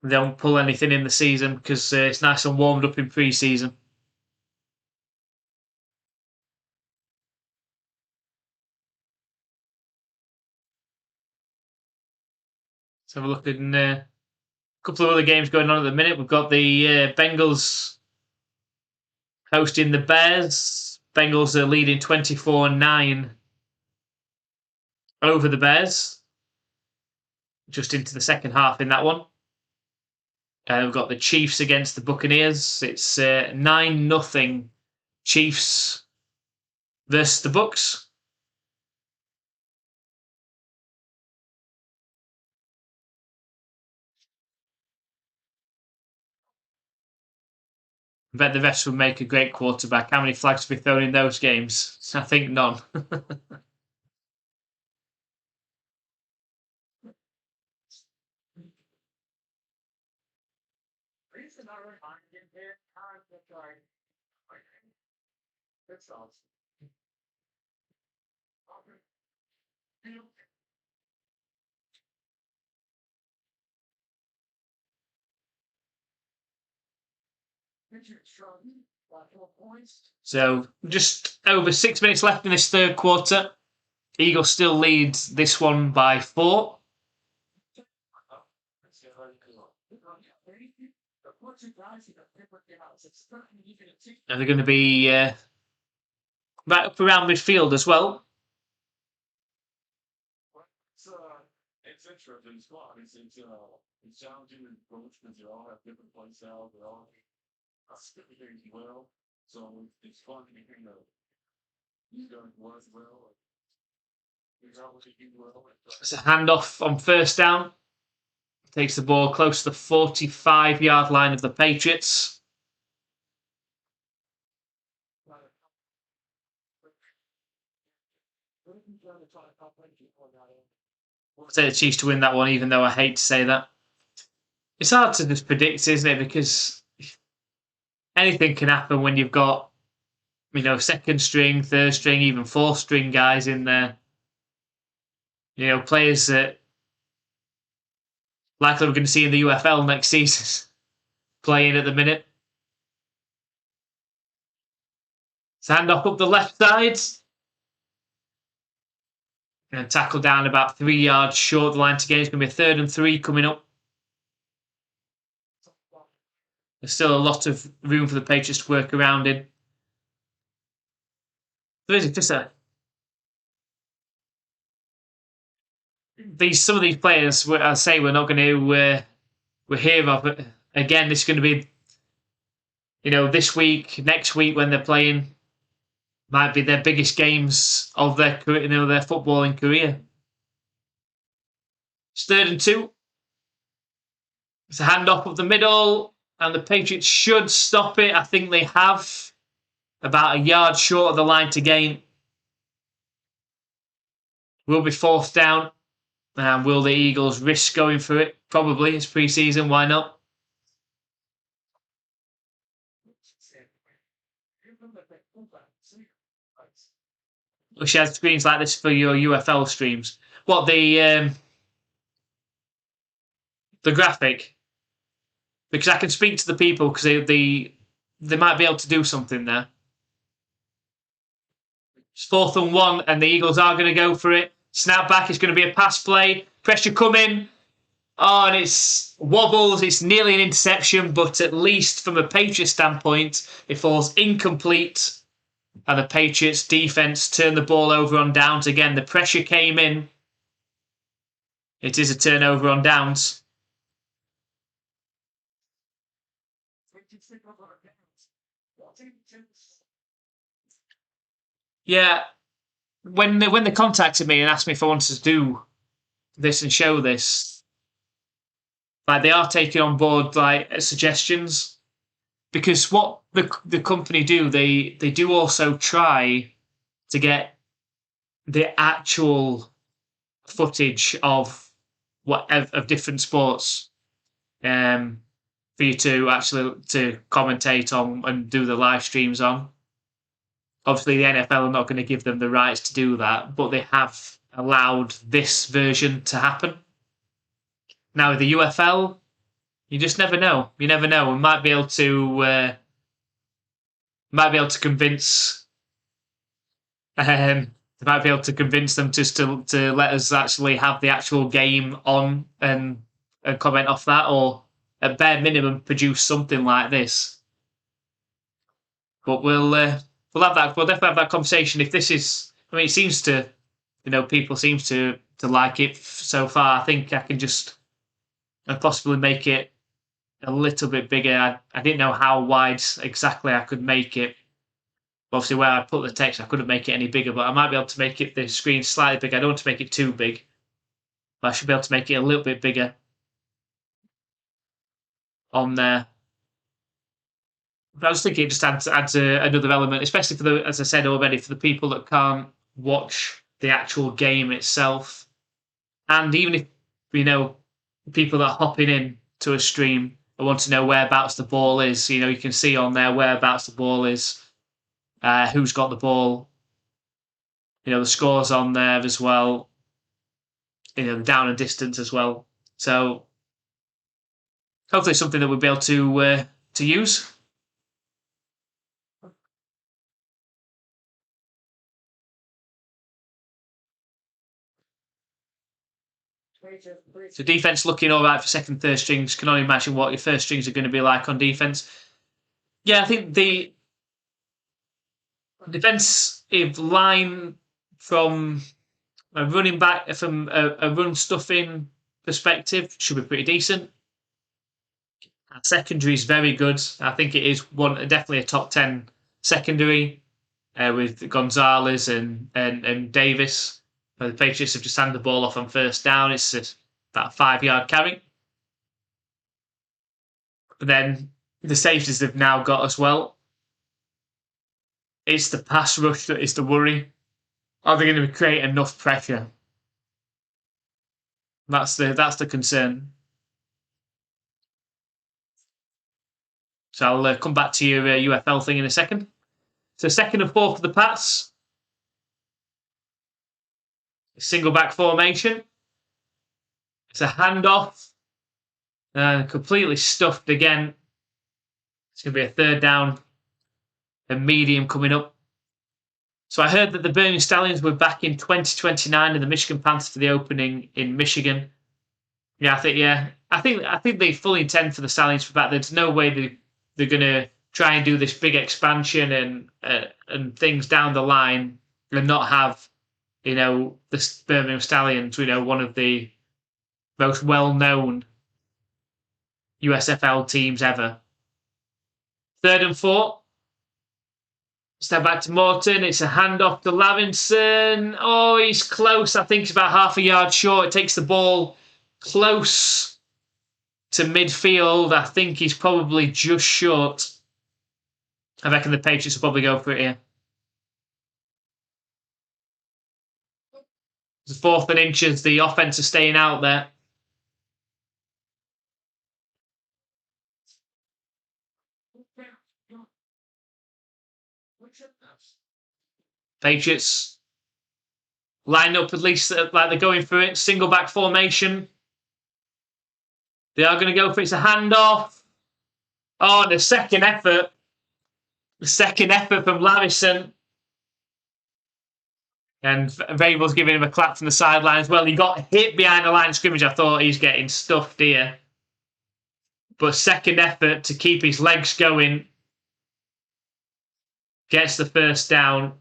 don't pull anything in the season because it's nice and warmed up in pre-season. Let's have a look at a couple of other games going on at the minute. We've got the Bengals hosting the Bears. Bengals are leading 24-9 over the Bears. Just into the second half in that one. We've got the Chiefs against the Buccaneers. It's 9-0 Chiefs versus the Bucs. I bet the refs would make a great quarterback. How many flags would be thrown in those games? I think none. So just over 6 minutes left in this third quarter. Eagles still lead this one by 4. And they're going to be right up around midfield as well. It's interesting squad. It's challenging to approach because they all have different play styles. They all skipping things well. So it's fun to hear these guys was well. He's always do well. It's a handoff on first down. Takes the ball close to the 45-yard line of the Patriots. I'll say the Chiefs to win that one, even though I hate to say that. It's hard to just predict, isn't it? Because anything can happen when you've got, second string, third string, even fourth string guys in there. Players that likely we're going to see in the UFL next season playing at the minute. So hand off up the left side. And tackle down about 3 yards short of the line to gain. It's going to be a 3rd and 3 coming up. There's still a lot of room for the Patriots to work around in. There is just some of these players, I say we're not going to hear of. But again, this is going to be, this week, next week when they're playing, might be their biggest games of their career, their footballing career. It's 3rd and 2. It's a handoff up the middle, and the Patriots should stop it. I think they have. About a yard short of the line to gain. Will be 4th down. And will the Eagles risk going for it? Probably. It's pre-season. Why not? Wish you had screens like this for your UFL streams. What, the graphic? Because I can speak to the people because they might be able to do something there. It's 4th and 1, and the Eagles are going to go for it. Snap back, it's going to be a pass play. Pressure coming. Oh, and it's wobbles. It's nearly an interception, but at least from a Patriots standpoint, it falls incomplete. And the Patriots defense turned the ball over on downs again. The pressure came in. It is a turnover on downs. Yeah, when they contacted me and asked me if I wanted to do this and show this, they are taking on board suggestions, because what the company do, they do also try to get the actual footage of different sports. for you to actually to commentate on and do the live streams on. Obviously, the NFL are not going to give them the rights to do that, but they have allowed this version to happen. Now, with the UFL, you just never know. You never know. We might be able to convince. They might be able to convince them just to let us actually have the actual game on and comment off that, or at bare minimum produce something like this. But we'll have that. We'll definitely have that conversation. If this is, I mean, it seems to, people seem to like it so far. I think I can just possibly make it a little bit bigger. I didn't know how wide exactly I could make it. Obviously, where I put the text, I couldn't make it any bigger, but I might be able to make the screen slightly bigger. I don't want to make it too big, but I should be able to make it a little bit bigger on there. But I was thinking it just adds another element, especially for the, as I said already, for the people that can't watch the actual game itself. And even if, people that are hopping in to a stream and want to know whereabouts the ball is, you can see on there whereabouts the ball is, who's got the ball, the scores on there as well, the down and distance as well. So hopefully something that we'll be able to use. So defense looking all right for second, third strings. Can only imagine what your first strings are going to be like on defense. Yeah, I think the defensive line from a running back, from a run stuffing perspective, should be pretty decent. Our secondary is very good. I think it is definitely a top 10 secondary with Gonzalez and Davis. The Patriots have just handed the ball off on first down. It's that 5-yard carry. But then the safeties they've now got as well. It's the pass rush that is the worry. Are they going to create enough pressure? That's the concern. So I'll come back to your UFL thing in a second. So 2nd and 4 for the Pats. Single back formation. It's a handoff. Completely stuffed again. It's going to be a 3rd down. A medium coming up. So I heard that the Birmingham Stallions were back in 2029 and the Michigan Panthers for the opening in Michigan. I think they fully intend for the Stallions to be back. There's no way they're going to try and do this big expansion and things down the line and not have, the Birmingham Stallions, one of the most well-known USFL teams ever. 3rd and 4. Step back to Morton. It's a handoff to Lavinson. Oh, he's close. I think he's about half a yard short. It takes the ball close to midfield. I think he's probably just short. I reckon the Patriots will probably go for it here. It's 4th and inches. The offense is staying out there. Patriots line up at least like they're going for it. Single back formation. They are going to go for it. It's a handoff. Oh, the second effort. The second effort from Lavison. And Vrabel's giving him a clap from the sideline as well. He got hit behind the line of scrimmage. I thought he's getting stuffed here. But second effort to keep his legs going. Gets the 1st down.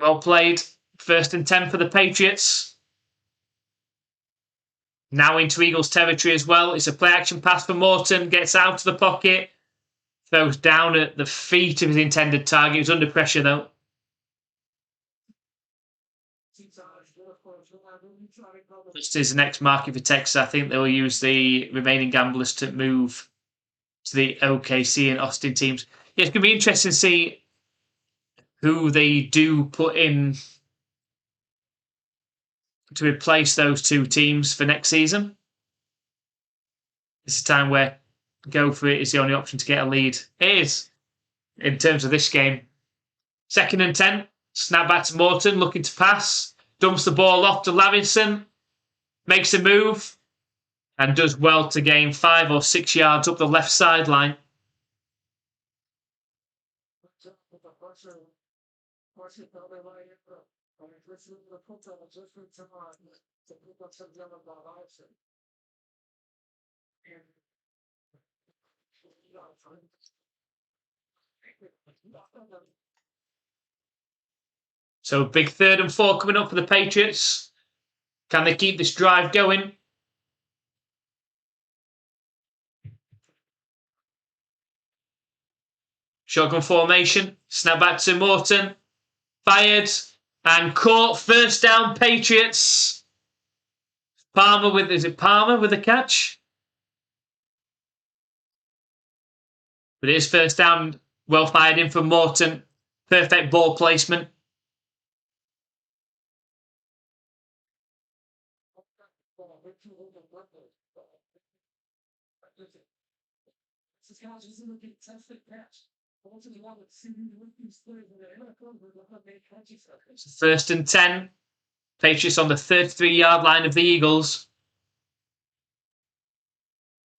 Well played. 1st and 10 for the Patriots. Now into Eagles territory as well. It's a play action pass for Morton. Gets out of the pocket. Throws down at the feet of his intended target. He was under pressure though. Just his next market for Texas. I think they'll use the remaining gamblers to move to the OKC and Austin teams. Yeah, it's going to be interesting to see who they do put in to replace those two teams for next season. This is a time where go for it is the only option to get a lead. It is, in terms of this game. 2nd and 10. Snap back to Morton, looking to pass. Dumps the ball off to Lavison. Makes a move. And does well to gain 5 or 6 yards up the left sideline. So big 3rd and 4 coming up for the Patriots. Can they keep this drive going? Shotgun formation. Snap back to Morton. Fired. And caught. 1st down, Patriots. Palmer with the catch? But it is 1st down. Well fired in from Morton. Perfect ball placement. So 1st and 10. Patriots on the 33-yard line of the Eagles.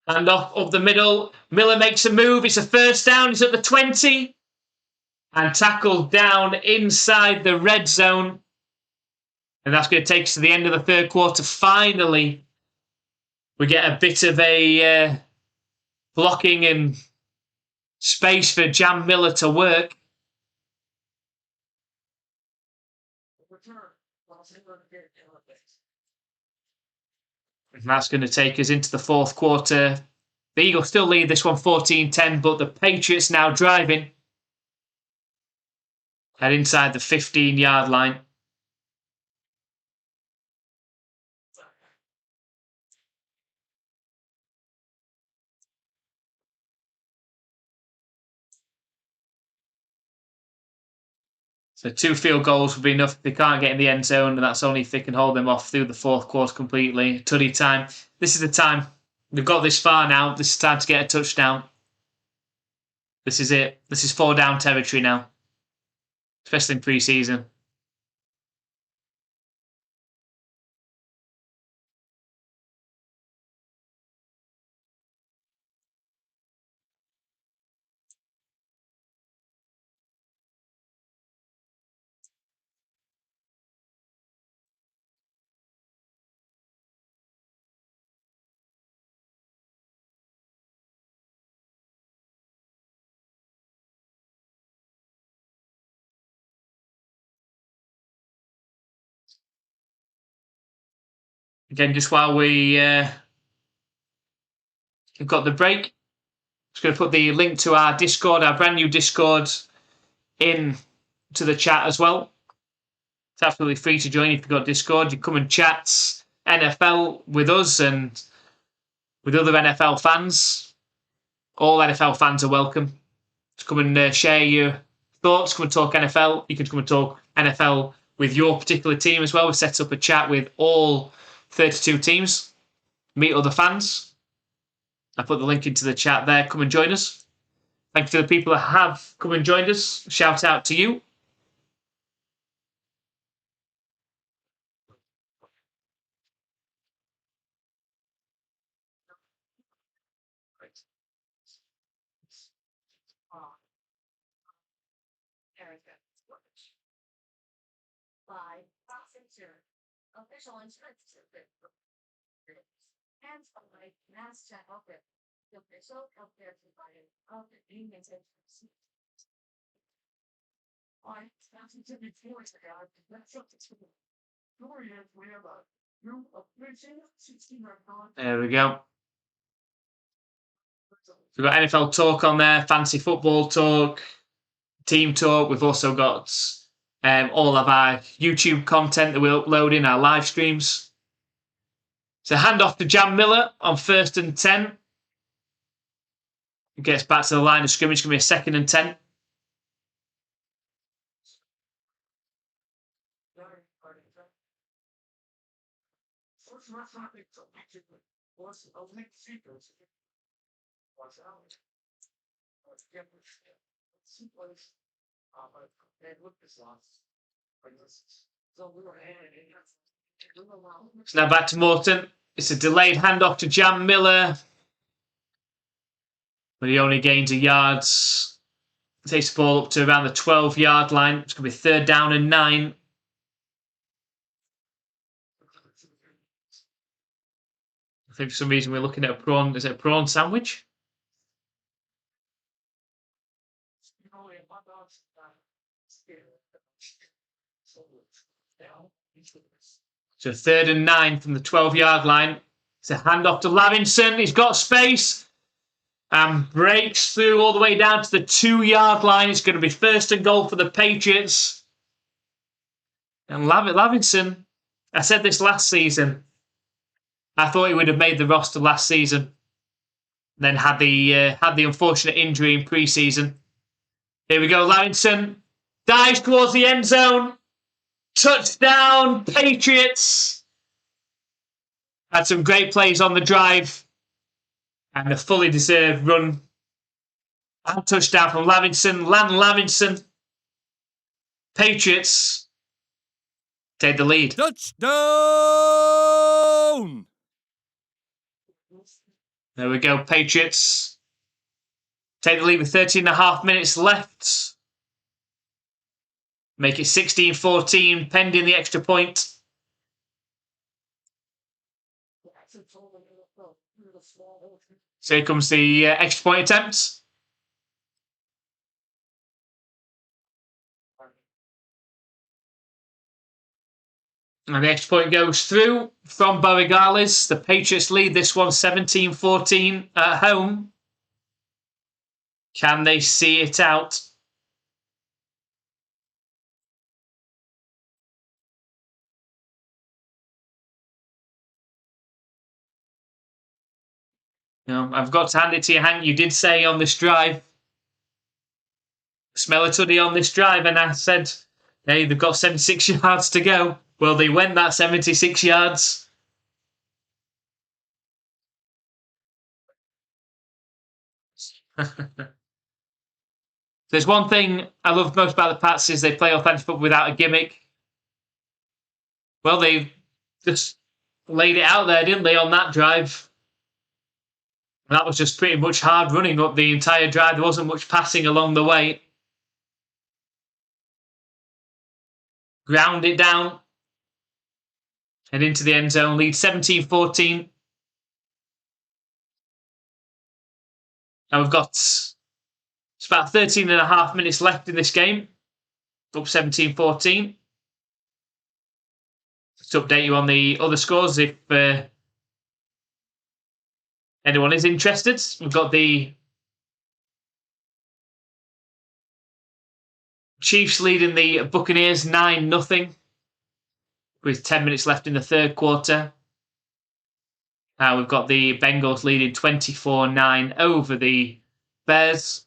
Hand off up the middle. Miller makes a move. It's a 1st down. It's at the 20. And tackled down inside the red zone. And that's going to take us to the end of the 3rd quarter. Finally, we get a bit of a blocking and space for Jam Miller to work. And that's going to take us into the 4th quarter. The Eagles still lead this one 14-10, but the Patriots now driving. At inside the 15-yard line. So 2 field goals would be enough. They can't get in the end zone, and that's only if they can hold them off through the 4th quarter completely. Tuddy time. This is the time. We've got this far now. This is time to get a touchdown. This is it. This is 4 down territory now. Especially in preseason. Again, just while we've got the break, just going to put the link to our Discord, our brand new Discord, in to the chat as well. It's absolutely free to join if you've got Discord. You come and chat NFL with us and with other NFL fans. All NFL fans are welcome to come and share your thoughts. Come and talk NFL. You can come and talk NFL with your particular team as well. We've set up a chat with all 32 teams. Meet other fans. I put the link into the chat there. Come and join us. Thank you to the people that have come and joined us. Shout out to you. Official insurance and by mass chat outfit. The official healthcare provider of the England Patriots. I started to be forced to have that's up to story is we have a group of official 16 There we go. We've got NFL talk on there, fancy football talk, team talk. We've also got all of our YouTube content that we're uploading, our live streams. So hand off to Jam Miller on 1st and 10. He gets back to the line of scrimmage. It's going to be a 2nd and 10. So now back to Morton. It's a delayed handoff to Jam Miller. But he only gains a yard. Takes the ball up to around the 12-yard line. It's going to be 3rd down and 9. I think for some reason we're looking at a prawn. Is it a prawn sandwich? So 3rd and 9 from the 12-yard line. It's a handoff to Lavinson. He's got space and breaks through all the way down to the 2-yard line. It's going to be 1st and goal for the Patriots. And Lavinson, I said this last season. I thought he would have made the roster last season. Then had the unfortunate injury in preseason. Here we go, Lavinson dives towards the end zone. Touchdown, Patriots! Had some great plays on the drive. And a fully deserved run. And touchdown from Lavinson. Lavinson. Patriots take the lead. Touchdown! There we go, Patriots take the lead with 13.5 minutes left. Make it 16-14, pending the extra point. So here comes the extra point attempt. And the extra point goes through from Borregales. The Patriots lead this one 17-14 at home. Can they see it out? No, I've got to hand it to you, Hank. You did say on this drive, smell a tuddy on this drive, and I said, hey, they've got 76 yards to go. Well, they went that 76 yards. There's one thing I love most about the Pats is they play offensive football without a gimmick. Well, they just laid it out there, didn't they, on that drive? And that was just pretty much hard running up the entire drive. There wasn't much passing along the way. Ground it down. Head into the end zone. Lead 17-14. And we've got it's about 13.5 minutes left in this game. Up 17-14. Just to update you on the other scores if anyone is interested. We've got the Chiefs leading the Buccaneers 9-0 with 10 minutes left in the 3rd quarter. We've got the Bengals leading 24-9 over the Bears.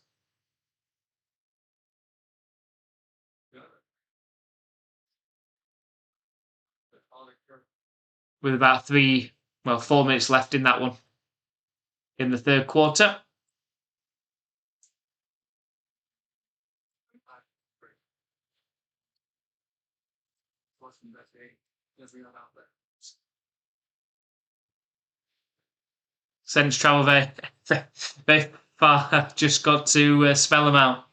With about 4 minutes left in that one. In the 3rd quarter. Sends travel very far. I've just got to smell them out.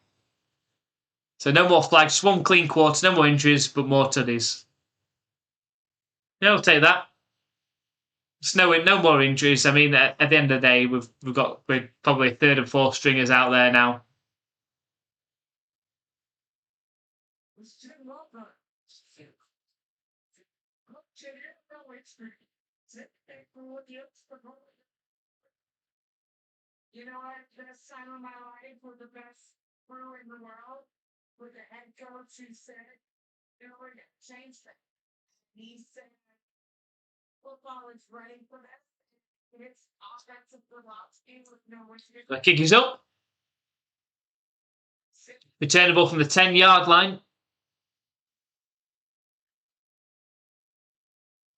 So no more flags, just one clean quarter, no more injuries, but more tuddies. Yeah, I'll take that. No more injuries. I mean, at the end of the day, we're probably 3rd and 4th stringers out there now. You know what? Best time of my life with the best crew in the world with the head coach who said, we're going to change that. He said, football is ready for that. It's offensive philosophy with no issue. The kick is up. Returnable from the 10-yard line.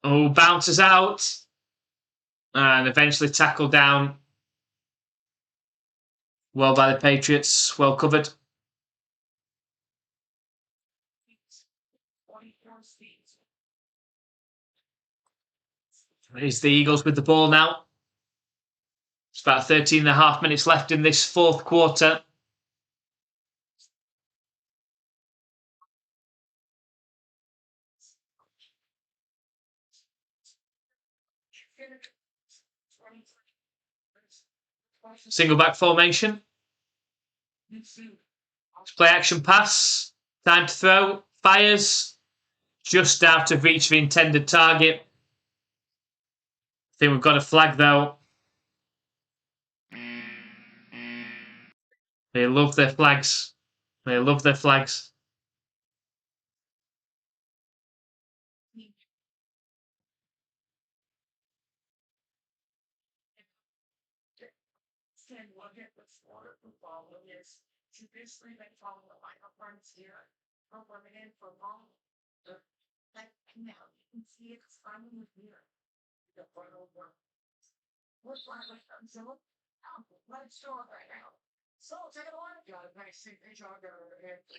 Oh, bounces out. And eventually tackled down. Well by the Patriots. Well covered. It's the Eagles with the ball now. It's about 13.5 minutes left in this fourth quarter. Single back formation. Play action pass. Time to throw. Fires. Just out of reach of the intended target. I think we've got a flag though. They love their flags. They love their flags.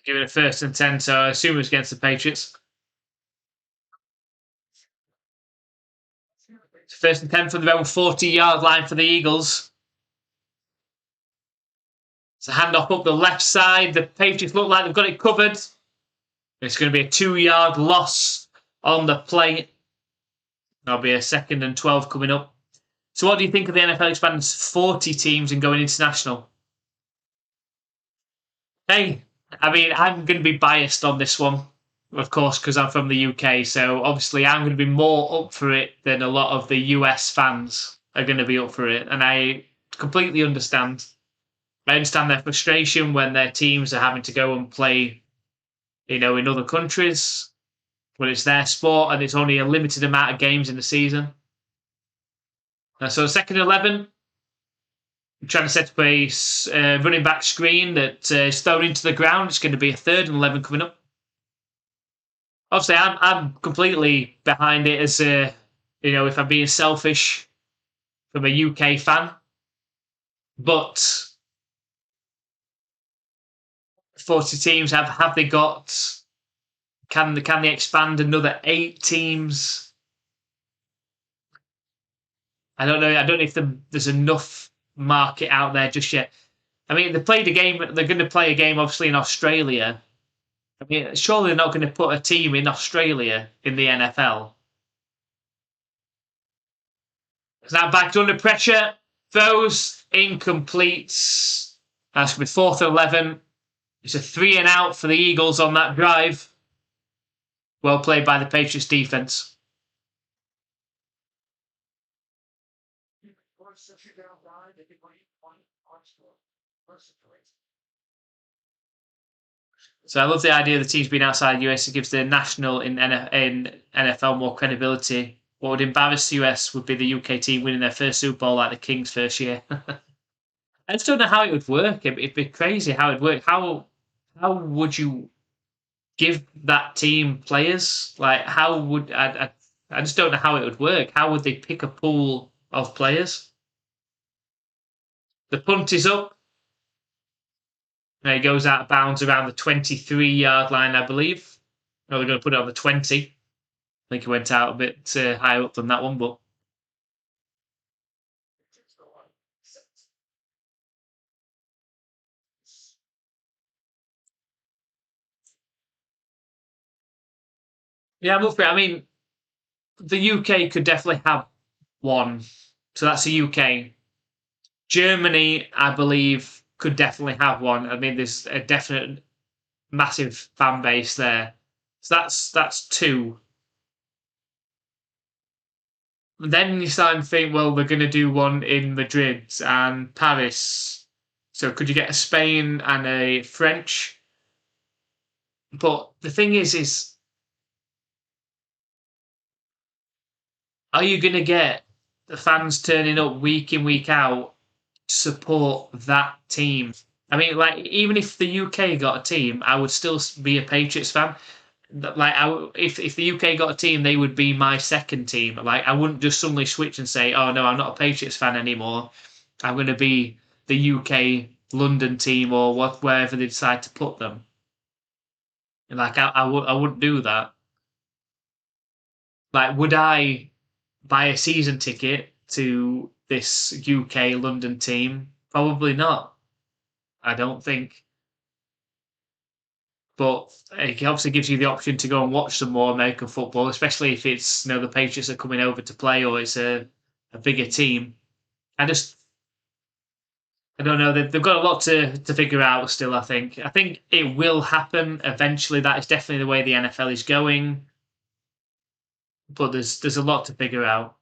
Give it a 1st and 10, so I assume it's against the Patriots. 1st and 10 from their own 40-yard line for the Eagles. It's a handoff up the left side. The Patriots look like they've got it covered. It's going to be a 2-yard loss on the play. There'll be a 2nd and 12 coming up. So what do you think of the NFL expanding to 40 teams and going international? Hey, I mean, I'm going to be biased on this one, of course, because I'm from the UK. So obviously I'm going to be more up for it than a lot of the US fans are going to be up for it. And I completely understand. I understand their frustration when their teams are having to go and play, in other countries when it's their sport and it's only a limited amount of games in the season. So 2nd and 11. I'm trying to set up a running back screen that is thrown into the ground. It's going to be a 3rd and 11 coming up. Obviously, I'm completely behind it as if I'm being selfish from a UK fan. But 40 teams, have they got? Can they expand another 8 teams? I don't know. I don't know if there's enough market out there just yet. I mean, they played a game. They're going to play a game, obviously, in Australia. I mean, surely they're not going to put a team in Australia in the NFL. Now back under pressure. Throws incomplete. That's going to be 4th and 11. It's a 3 and out for the Eagles on that drive. Well played by the Patriots defense. So I love the idea of the teams being outside the US. It gives the national in NFL more credibility. What would embarrass the US would be the UK team winning their first Super Bowl like the Kings' first year. I just don't know how it would work. It'd be crazy how it'd work. How would you give that team players? Like, how would I just don't know how it would work. How would they pick a pool of players? The punt is up. And it goes out of bounds around the 23-yard line, I believe. No, they're going to put it on the 20. I think it went out a bit higher up than that one, but yeah, I'm up for it. I mean, the UK could definitely have one. So that's the UK. Germany, I believe, could definitely have one. I mean, there's a definite massive fan base there. So that's 2. And then you start to think, well, they're going to do one in Madrid and Paris. So could you get a Spain and a French? But the thing is are you going to get the fans turning up week in, week out to support that team? I mean, like, even if the UK got a team, I would still be a Patriots fan. like if the UK got a team, they would be my second team. Like I wouldn't just suddenly switch and say, "Oh no, I'm not a Patriots fan anymore. I'm going to be the UK London team or wherever they decide to put them." Like I wouldn't do that. Like, would I buy a season ticket to this UK London team? Probably not. I don't think. But it obviously gives you the option to go and watch some more American football, especially if it's the Patriots are coming over to play or it's a bigger team. I don't know. They've got a lot to figure out still. I think it will happen eventually. That is definitely the way the NFL is going. But there's a lot to figure out.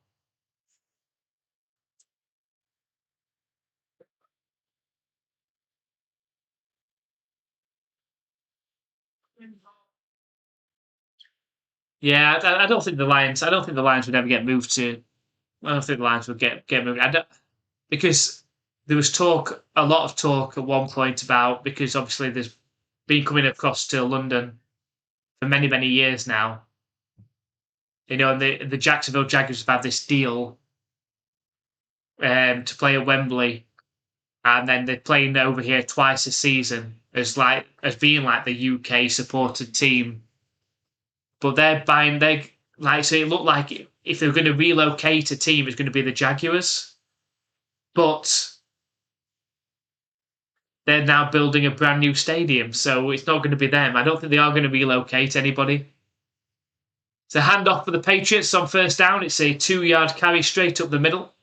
Yeah, I don't think the Lions. I don't think the Lions would ever get moved to. I don't think the Lions would get moved. Because there was a lot of talk at one point about because obviously there's been coming across to London for many years now. And the Jacksonville Jaguars have had this deal to play at Wembley, and then they're playing over here twice a season as being like the UK supported team. But they're buying so it looked like if they were going to relocate a team, it's going to be the Jaguars. But they're now building a brand new stadium, so it's not going to be them. I don't think they are going to relocate anybody. It's a handoff for the Patriots on first down. It's a 2-yard carry straight up the middle.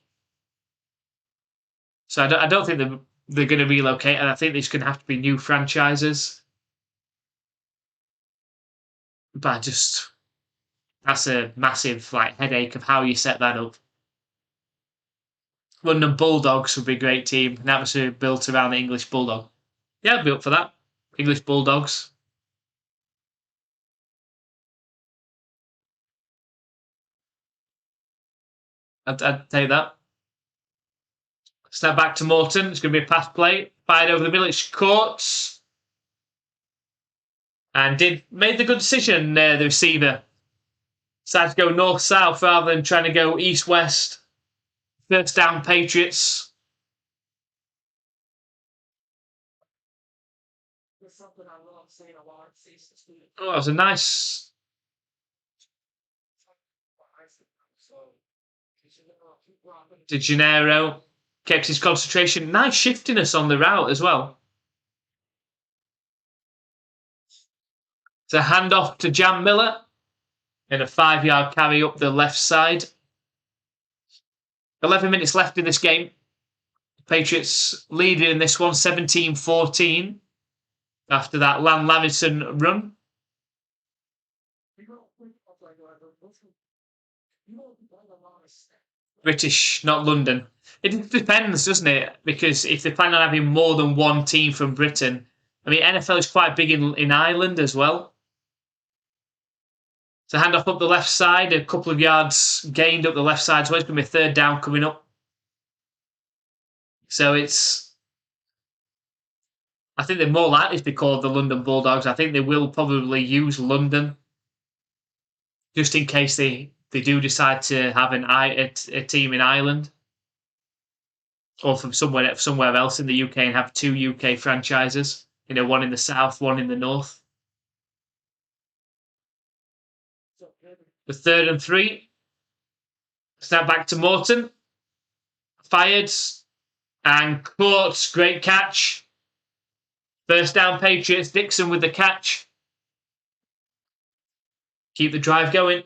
So I don't think they're going to relocate, and I think there's going to have to be new franchises. But that's a massive headache of how you set that up. London Bulldogs would be a great team. An atmosphere built around the English Bulldog. Yeah, I'd be up for that. English Bulldogs. I'd take that. Snap back to Morton. It's going to be a pass play. Fired over the middle. It's caught. And made the good decision, the receiver. Decided to go north-south rather than trying to go east-west. First down, Patriots. Oh, that was a nice. De Janeiro kept his concentration. Nice shiftiness on the route as well. It's a handoff to Jam Miller and a 5-yard carry up the left side. 11 minutes left in this game. Patriots leading in this one 17-14 after that Lavison run. British, not London. It depends, doesn't it? Because if they plan on having more than one team from Britain, I mean, NFL is quite big in Ireland as well. So handoff up the left side, a couple of yards gained up the left side. So it's going to be a third down coming up. So I think they're more likely to be called the London Bulldogs. I think they will probably use London just in case they do decide to have a team in Ireland or from somewhere else in the UK and have 2 UK franchises. One in the south, one in the north. The 3rd and 3. Snap back to Morton. Fired and caught. Great catch. First down, Patriots. Dixon with the catch. Keep the drive going.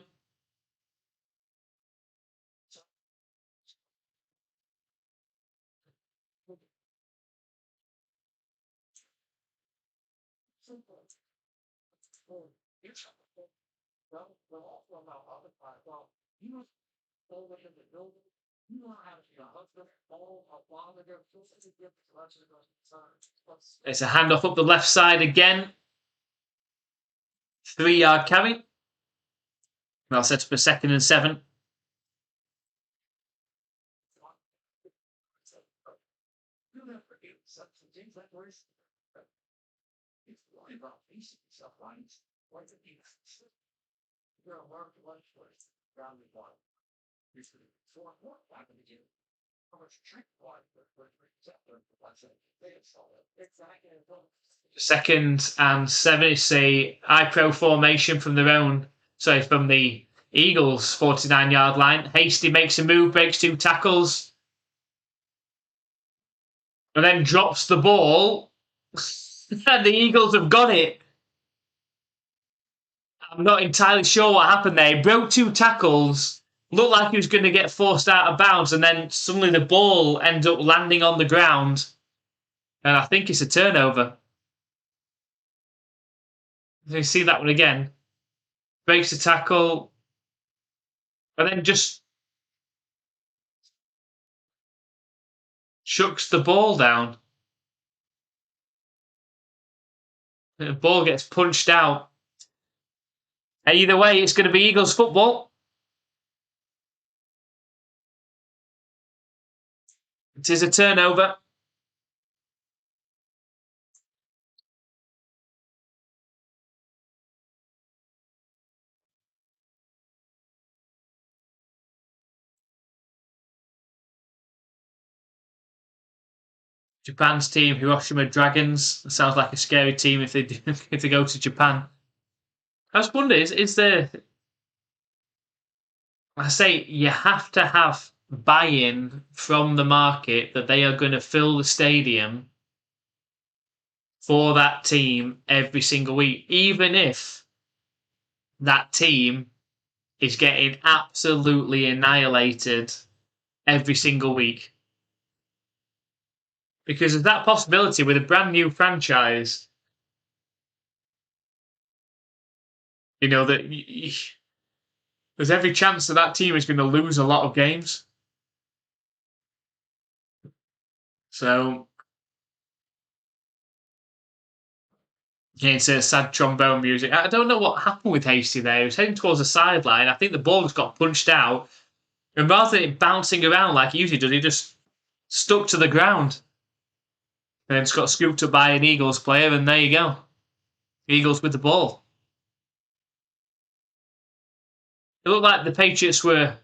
It's a handoff up the left side again. 3-yard carry. That'll set up a 2nd and 7. What's it mean? You're a mark lunch place. Round the one. You're four more back in the game. How much drink one for Second and 7 is a I-Pro formation from their own. Sorry, from the Eagles' 49-yard line. Hasty makes a move, breaks 2 tackles, and then drops the ball. And the Eagles have got it. I'm not entirely sure what happened there. He broke 2 tackles, looked like he was going to get forced out of bounds, and then suddenly the ball ends up landing on the ground. And I think it's a turnover. You see that one again. Breaks the tackle, and then just chucks the ball down. The ball gets punched out. Either way, it's going to be Eagles football. It is a turnover. Japan's team, Hiroshima Dragons. That sounds like a scary team if they if they go to Japan. I just wonder, is there? I say you have to have buy-in from the market that they are going to fill the stadium for that team every single week, even if that team is getting absolutely annihilated every single week. Because there's that possibility with a brand new franchise, you know, that there's every chance that that team is going to lose a lot of games. So, yeah, it's a sad trombone music. I don't know what happened with Hasty there. He was heading towards the sideline. I think the ball just got punched out. And rather than it bouncing around like he usually does, he just stuck to the ground. And then just got scooped up by an Eagles player, and there you go. Eagles with the ball. It looked like the Patriots were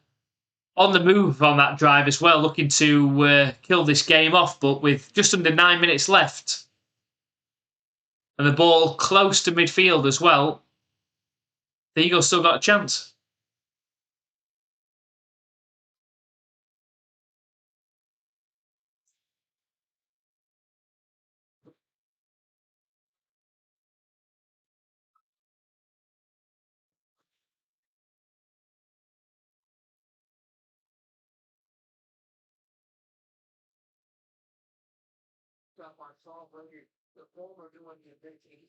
on the move on that drive as well, looking to kill this game off, but with just under 9 minutes left and the ball close to midfield as well, the Eagles still got a chance. Stuff I saw earlier, the former doing the big team.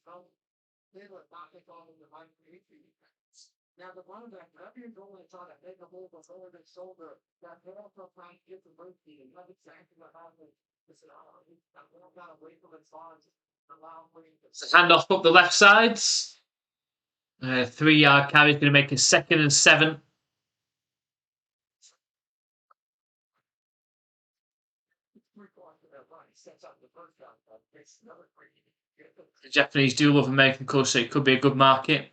They were not involved in the Mike defense. Now the one that Matthews only trying to make a move over the shoulder. That they also trying to get the mercy and not exactly what happened. This is that one got away from his bonds. Handoff up the left sides. 3-yard carry is going to make a 2nd and 7. The Japanese do love American colours, so it could be a good market.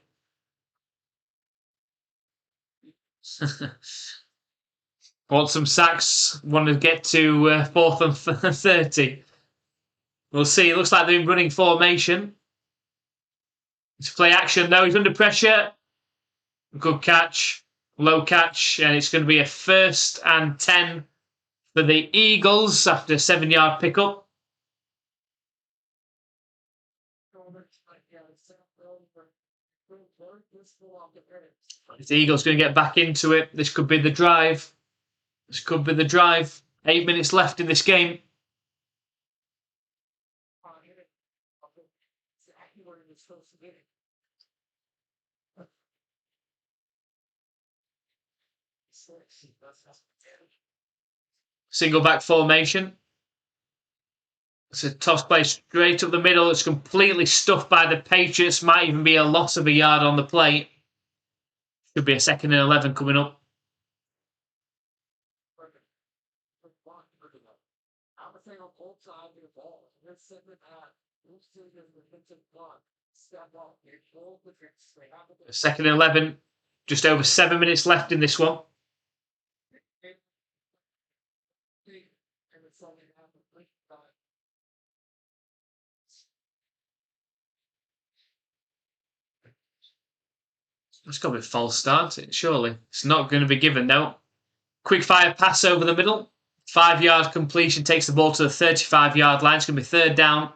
Want some sacks, want to get to 4th and 30. We'll see. It looks like they're in running formation. It's play action, though. He's under pressure. Good catch. Low catch. And it's going to be a 1st and 10 for the Eagles after a 7-yard pickup. If the Eagles going to get back into it, this could be the drive. This could be the drive. 8 minutes left in this game. Single back formation. It's a toss play straight up the middle. It's completely stuffed by the Patriots. Might even be a loss of a yard on the play. Should be a 2nd and 11 coming up. Second and 11. Just over 7 minutes left in this one. It's got to be a false start, surely. It's not going to be given, though. Quick fire pass over the middle. 5-yard completion takes the ball to the 35-yard line. It's going to be third down.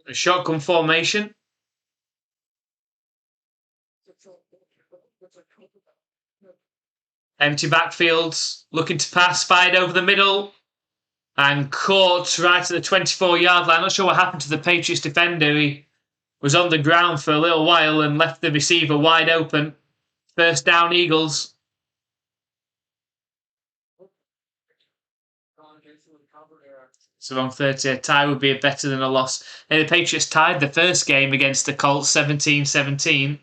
A shotgun formation. Empty backfields, looking to pass, fired over the middle, and caught right at the 24-yard line. Not sure what happened to the Patriots defender. He was on the ground for a little while and left the receiver wide open. First down, Eagles. So on 30, a tie would be better than a loss. And the Patriots tied the first game against the Colts 17-17.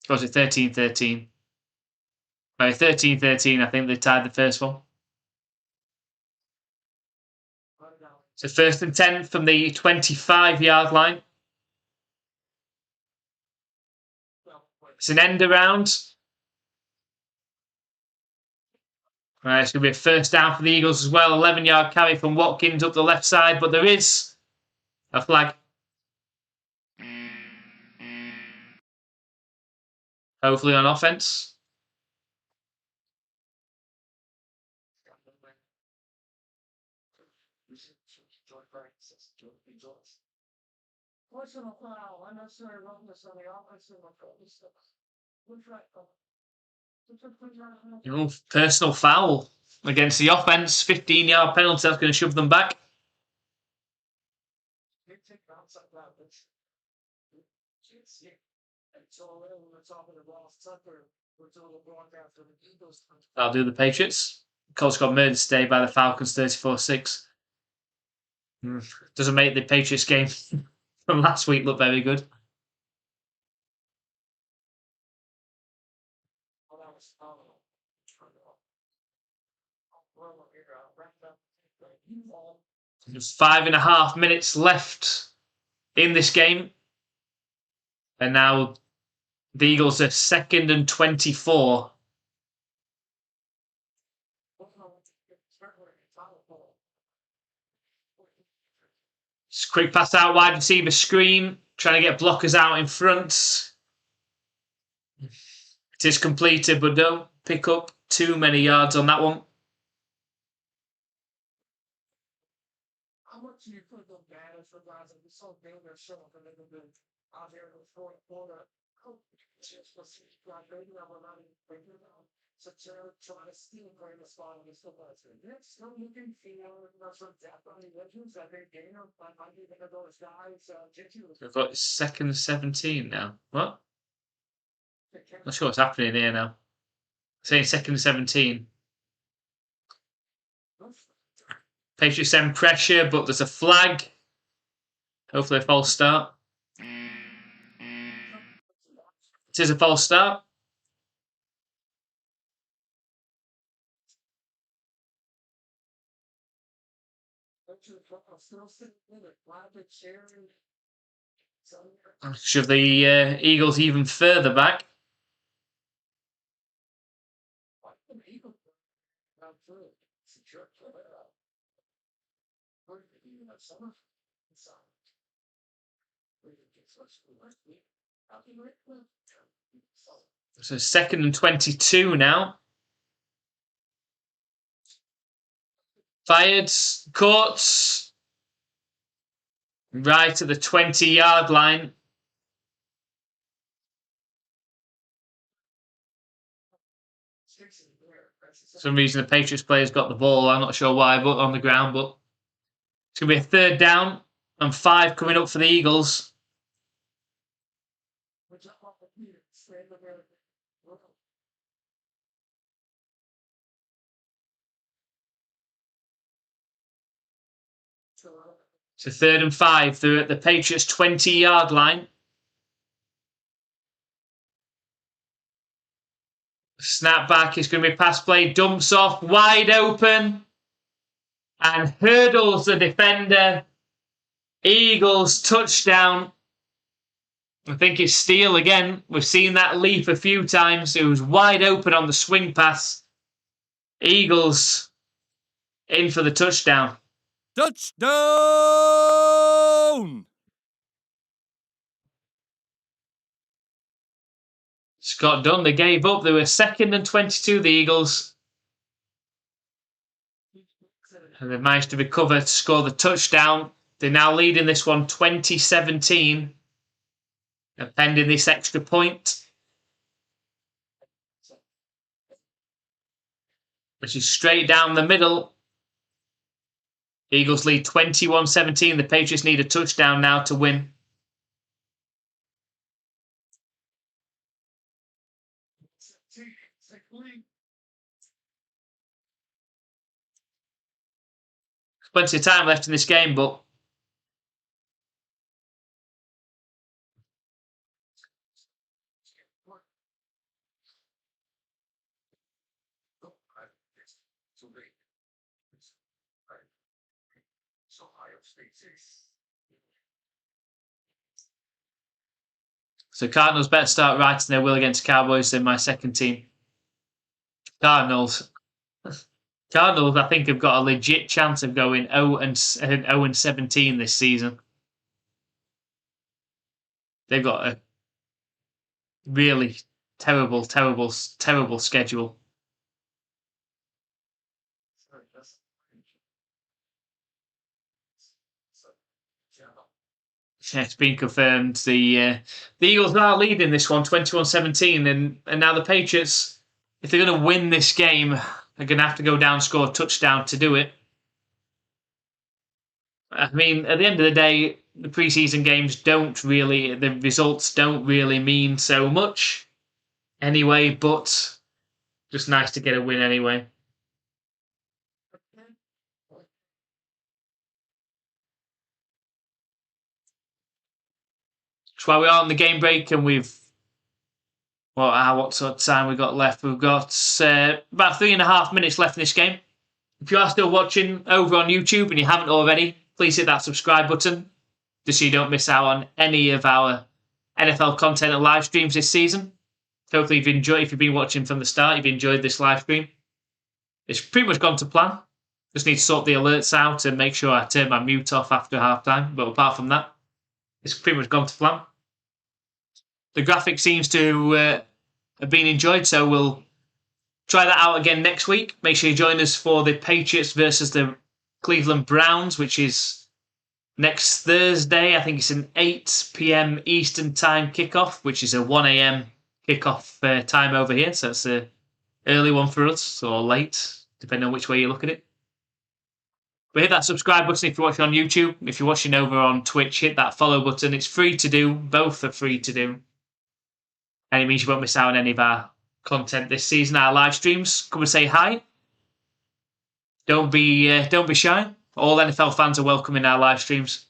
Or was it 13-13? No, 13-13, I think they tied the first one. So first and 10 from the 25-yard line. It's an end around. Right, it's going to be a first down for the Eagles as well. 11-yard carry from Watkins up the left side, but there is a flag. Hopefully on offense. Personal foul against the offense. 15-yard penalty. That's going to shove them back. That'll do the Patriots. Colts got murdered today by the Falcons 34-6. Doesn't make the Patriots game from last week look very good. There's 5.5 minutes left in this game. And now the Eagles are 2nd and 24. Just quick pass out wide receiver screen. Trying to get blockers out in front. It is completed, but don't pick up too many yards on that one. We've got 2nd and 17 now. What? Not sure what's happening here now. Saying 2nd and 17. Patriots send pressure, but there's a flag. Hopefully a false start. It is a false start. Shove the Eagles even further back. So 2nd and 22 now. Fired, caught. Right at the 20-yard line. For some reason, the Patriots players got the ball. I'm not sure why, but on the ground. But it's going to be a third down and 5 coming up for the Eagles. So 3rd and 5. They're at the Patriots' 20-yard line. Snap back. It's going to be pass play. Dumps off. Wide open. And hurdles the defender. Eagles touchdown. I think it's Steele again. We've seen that leap a few times. It was wide open on the swing pass. Eagles in for the touchdown. Touchdown! Scott Dunn, they gave up. They were 2nd and 22, the Eagles. And they managed to recover to score the touchdown. They're now leading this one 20-17. And pending this extra point, which is straight down the middle. Eagles lead 21-17. The Patriots need a touchdown now to win. Plenty of time left in this game, but so Cardinals better start writing their will against Cowboys than my second team. Cardinals, I think, have got a legit chance of going 0-17 this season. They've got a really terrible schedule. Yeah, it's been confirmed. The Eagles are leading this one 21-17, and now the Patriots, if they're going to win this game, they're going to have to go down, score a touchdown to do it. I mean, at the end of the day, the preseason games the results don't really mean so much anyway, but just nice to get a win anyway. That's why we are on the game break, and what sort of time we got left? We've got about 3.5 minutes left in this game. If you are still watching over on YouTube and you haven't already, please hit that subscribe button just so you don't miss out on any of our NFL content and live streams this season. Hopefully if you've been watching from the start, you've enjoyed this live stream. It's pretty much gone to plan. Just need to sort the alerts out and make sure I turn my mute off after halftime. But apart from that, it's pretty much gone to plan. The graphic seems to have been enjoyed, so we'll try that out again next week. Make sure you join us for the Patriots versus the Cleveland Browns, which is next Thursday. I think it's an 8 p.m. Eastern time kickoff, which is a 1 a.m. kickoff time over here. So it's an early one for us, or late, depending on which way you look at it. But hit that subscribe button if you're watching on YouTube. If you're watching over on Twitch, hit that follow button. It's free to do. Both are free to do. And it means you won't miss out on any of our content this season, our live streams. Come and say hi. Don't be shy. All NFL fans are welcome in our live streams.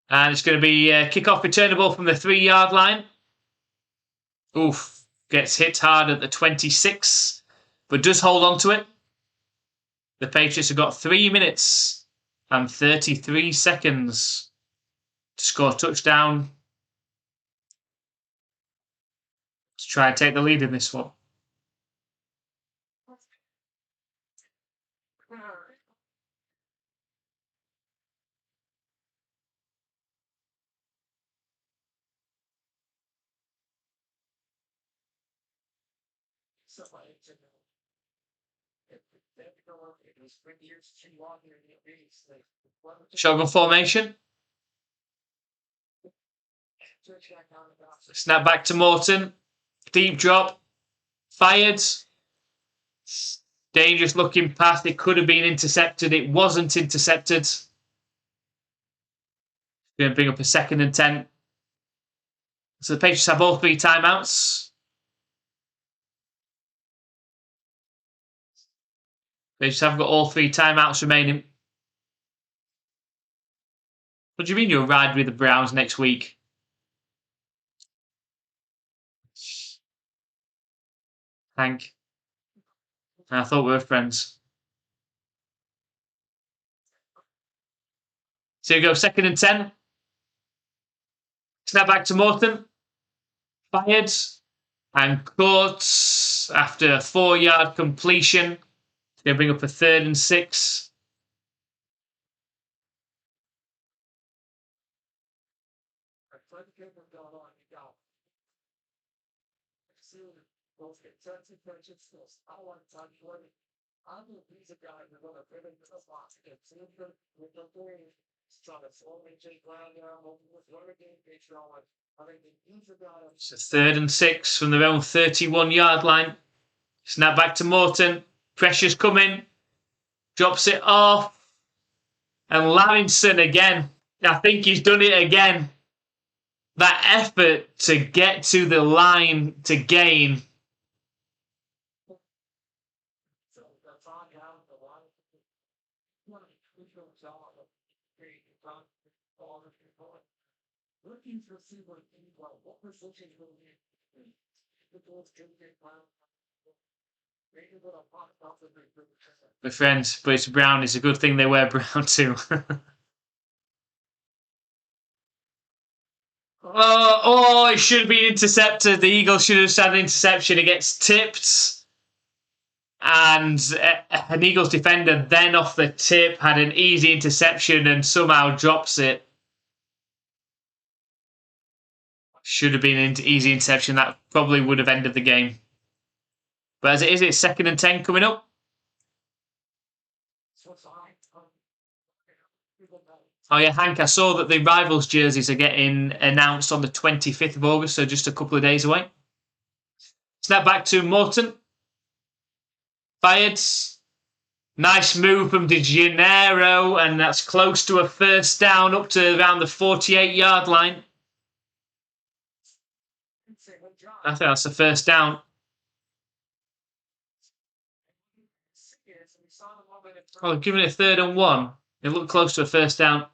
And it's going to be kickoff returnable from the 3-yard line. Oof. Gets hit hard at the 26, but does hold on to it. The Patriots have got 3 minutes and 33 seconds to score a touchdown to try and take the lead in this one. Shotgun formation. Snap back to Morton. Deep drop. Fired. Dangerous looking pass. It could have been intercepted. It wasn't intercepted. Going to bring up a 2nd and 10. So the Patriots have all 3 timeouts. Patriots have got all 3 timeouts remaining. What do you mean you'll ride with the Browns next week? Hank. I thought we were friends. So you go 2nd and 10. Snap back to Morton. Fired. And caught after a 4-yard completion. It's going to bring up a 3rd and 6. So 3rd and 6 from their own 31-yard line. Snap back to Morton. Pressure's coming. Drops it off. And Larrington again. I think he's done it again. That effort to get to the line to gain. My friends, but it's brown. It's a good thing they wear brown too. Oh, it should have been intercepted. The Eagles should have had an interception. It gets tipped. And an Eagles defender then off the tip had an easy interception and somehow drops it. Should have been an easy interception. That probably would have ended the game. But as it is, it's 2nd and 10 coming up. Oh yeah, Hank, I saw that the Rivals jerseys are getting announced on the 25th of August, so just a couple of days away. Snap back to Morton. Fired. Nice move from De Janeiro, and that's close to a 1st down up to around the 48-yard line. I think that's the 1st down. Oh, giving it 3rd and 1. It looked close to a 1st down.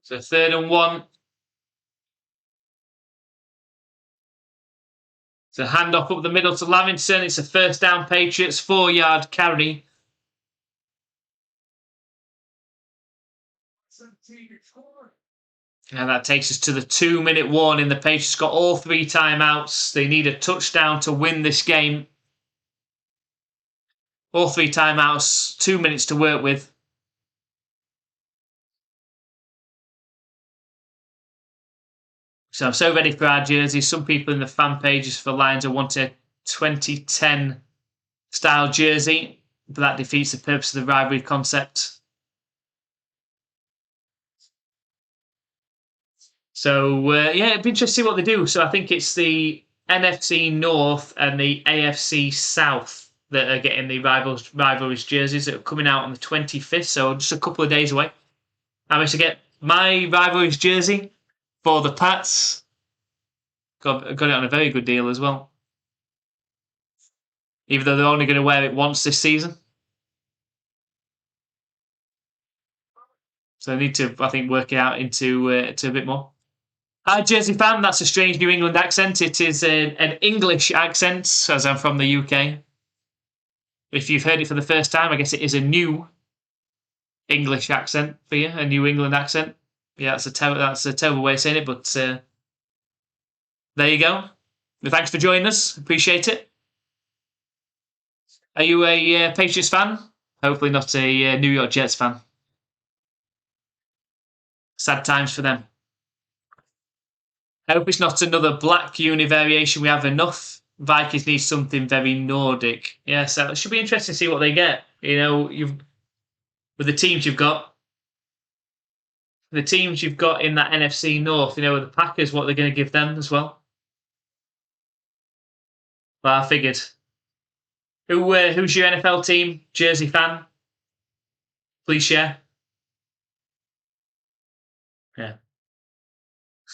So 3rd and 1. It's a handoff up the middle to Lavington. It's a 1st down Patriots, 4-yard carry. And that takes us to the 2-minute warning. The Patriots got all 3 timeouts. They need a touchdown to win this game. All 3 timeouts, 2 minutes to work with. So I'm so ready for our jerseys. Some people in the fan pages for Lions are wanting a 2010 style jersey, but that defeats the purpose of the rivalry concept. So, yeah, it'd be interesting to see what they do. So I think it's the NFC North and the AFC South that are getting the rivalries jerseys that are coming out on the 25th, so just a couple of days away. I managed to get my rivalries jersey for the Pats. Got it on a very good deal as well. Even though they're only going to wear it once this season. So I need to, I think, work it out into a bit more. Hi, Jersey fan. That's a strange New England accent. It is an English accent, as I'm from the UK. If you've heard it for the first time, I guess it is a new English accent for you, a New England accent. Yeah, that's a terrible way of saying it, but there you go. Well, thanks for joining us. Appreciate it. Are you a Patriots fan? Hopefully not a New York Jets fan. Sad times for them. I hope it's not another black uni variation. We have enough. Vikings need something very Nordic. Yeah, so it should be interesting to see what they get. You know, with the teams you've got in that NFC North, you know, with the Packers, what they're going to give them as well. Well, I figured. Who's your NFL team? Jersey fan? Please share. Yeah.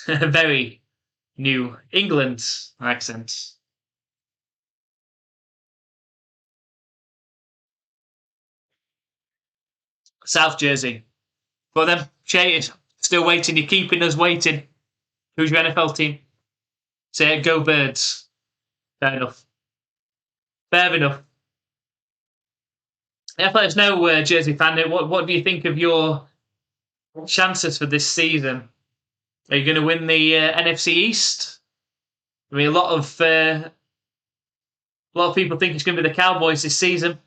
Very. New England accent. South Jersey. But then, Shay, still waiting. You're keeping us waiting. Who's your NFL team? Say it, go Birds. Fair enough. Fair enough. If there's no Jersey fan, what do you think of your chances for this season? Are you going to win the NFC East? I mean, a lot of people think it's going to be the Cowboys this season.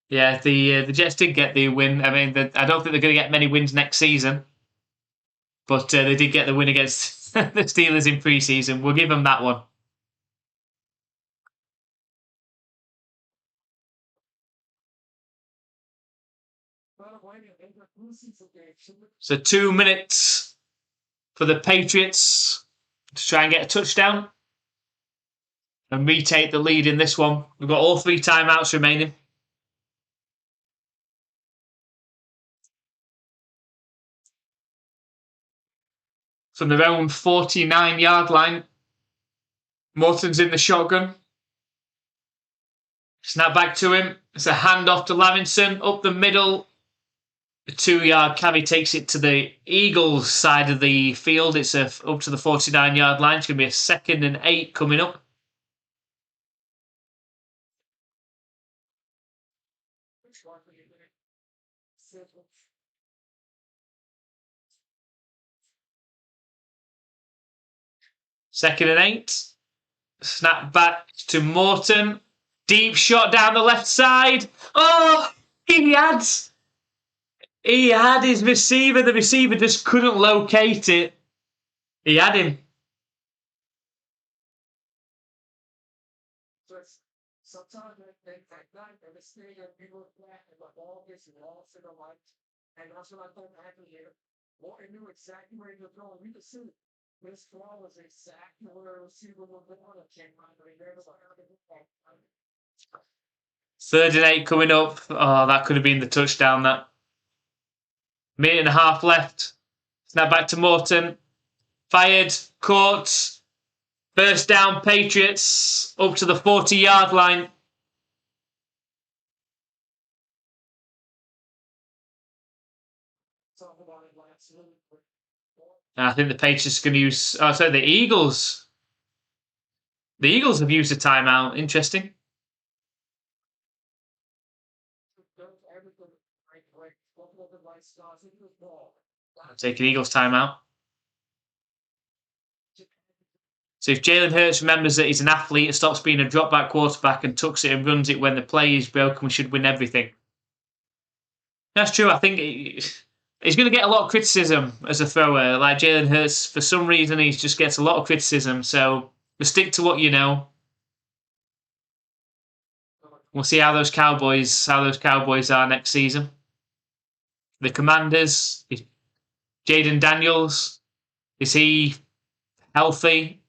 Yeah, the Jets did get the win. I mean, I don't think they're going to get many wins next season, but they did get the win against the Steelers in preseason. We'll give them that one. So 2 minutes for the Patriots to try and get a touchdown and retake the lead in this one. We've got all 3 timeouts remaining. From their own 49-yard line, Morton's in the shotgun. Snap back to him. It's a handoff to Lavinson up the middle. A 2-yard carry takes it to the Eagles side of the field. It's up to the 49-yard line. It's going to be a 2nd and 8 coming up. Second and 8. Snap back to Morton. Deep shot down the left side. Oh, he had his receiver. The receiver just couldn't locate it. He had him. Sometimes they think that night and the stadium people are flat and the ball gets lost in the light. And that's what I thought happened here. Morton knew exactly where he was going. We could see this ball was exactly where the receiver was going. Came right there. Third and 8 coming up. Oh, that could have been the touchdown. That 1.5 minutes left. Snap back to Morton. Fired. Caught. First down, Patriots. Up to the 40-yard line. I think the Patriots are going to use... Oh, sorry, the Eagles. The Eagles have used a timeout. Interesting. I'll take an Eagles timeout. So if Jalen Hurts remembers that he's an athlete and stops being a drop-back quarterback and tucks it and runs it when the play is broken, we should win everything. That's true. I think he's going to get a lot of criticism as a thrower. Like Jalen Hurts, for some reason, he just gets a lot of criticism. So stick to what you know. We'll see how those Cowboys are next season. The Commanders, Jaden Daniels, is he healthy?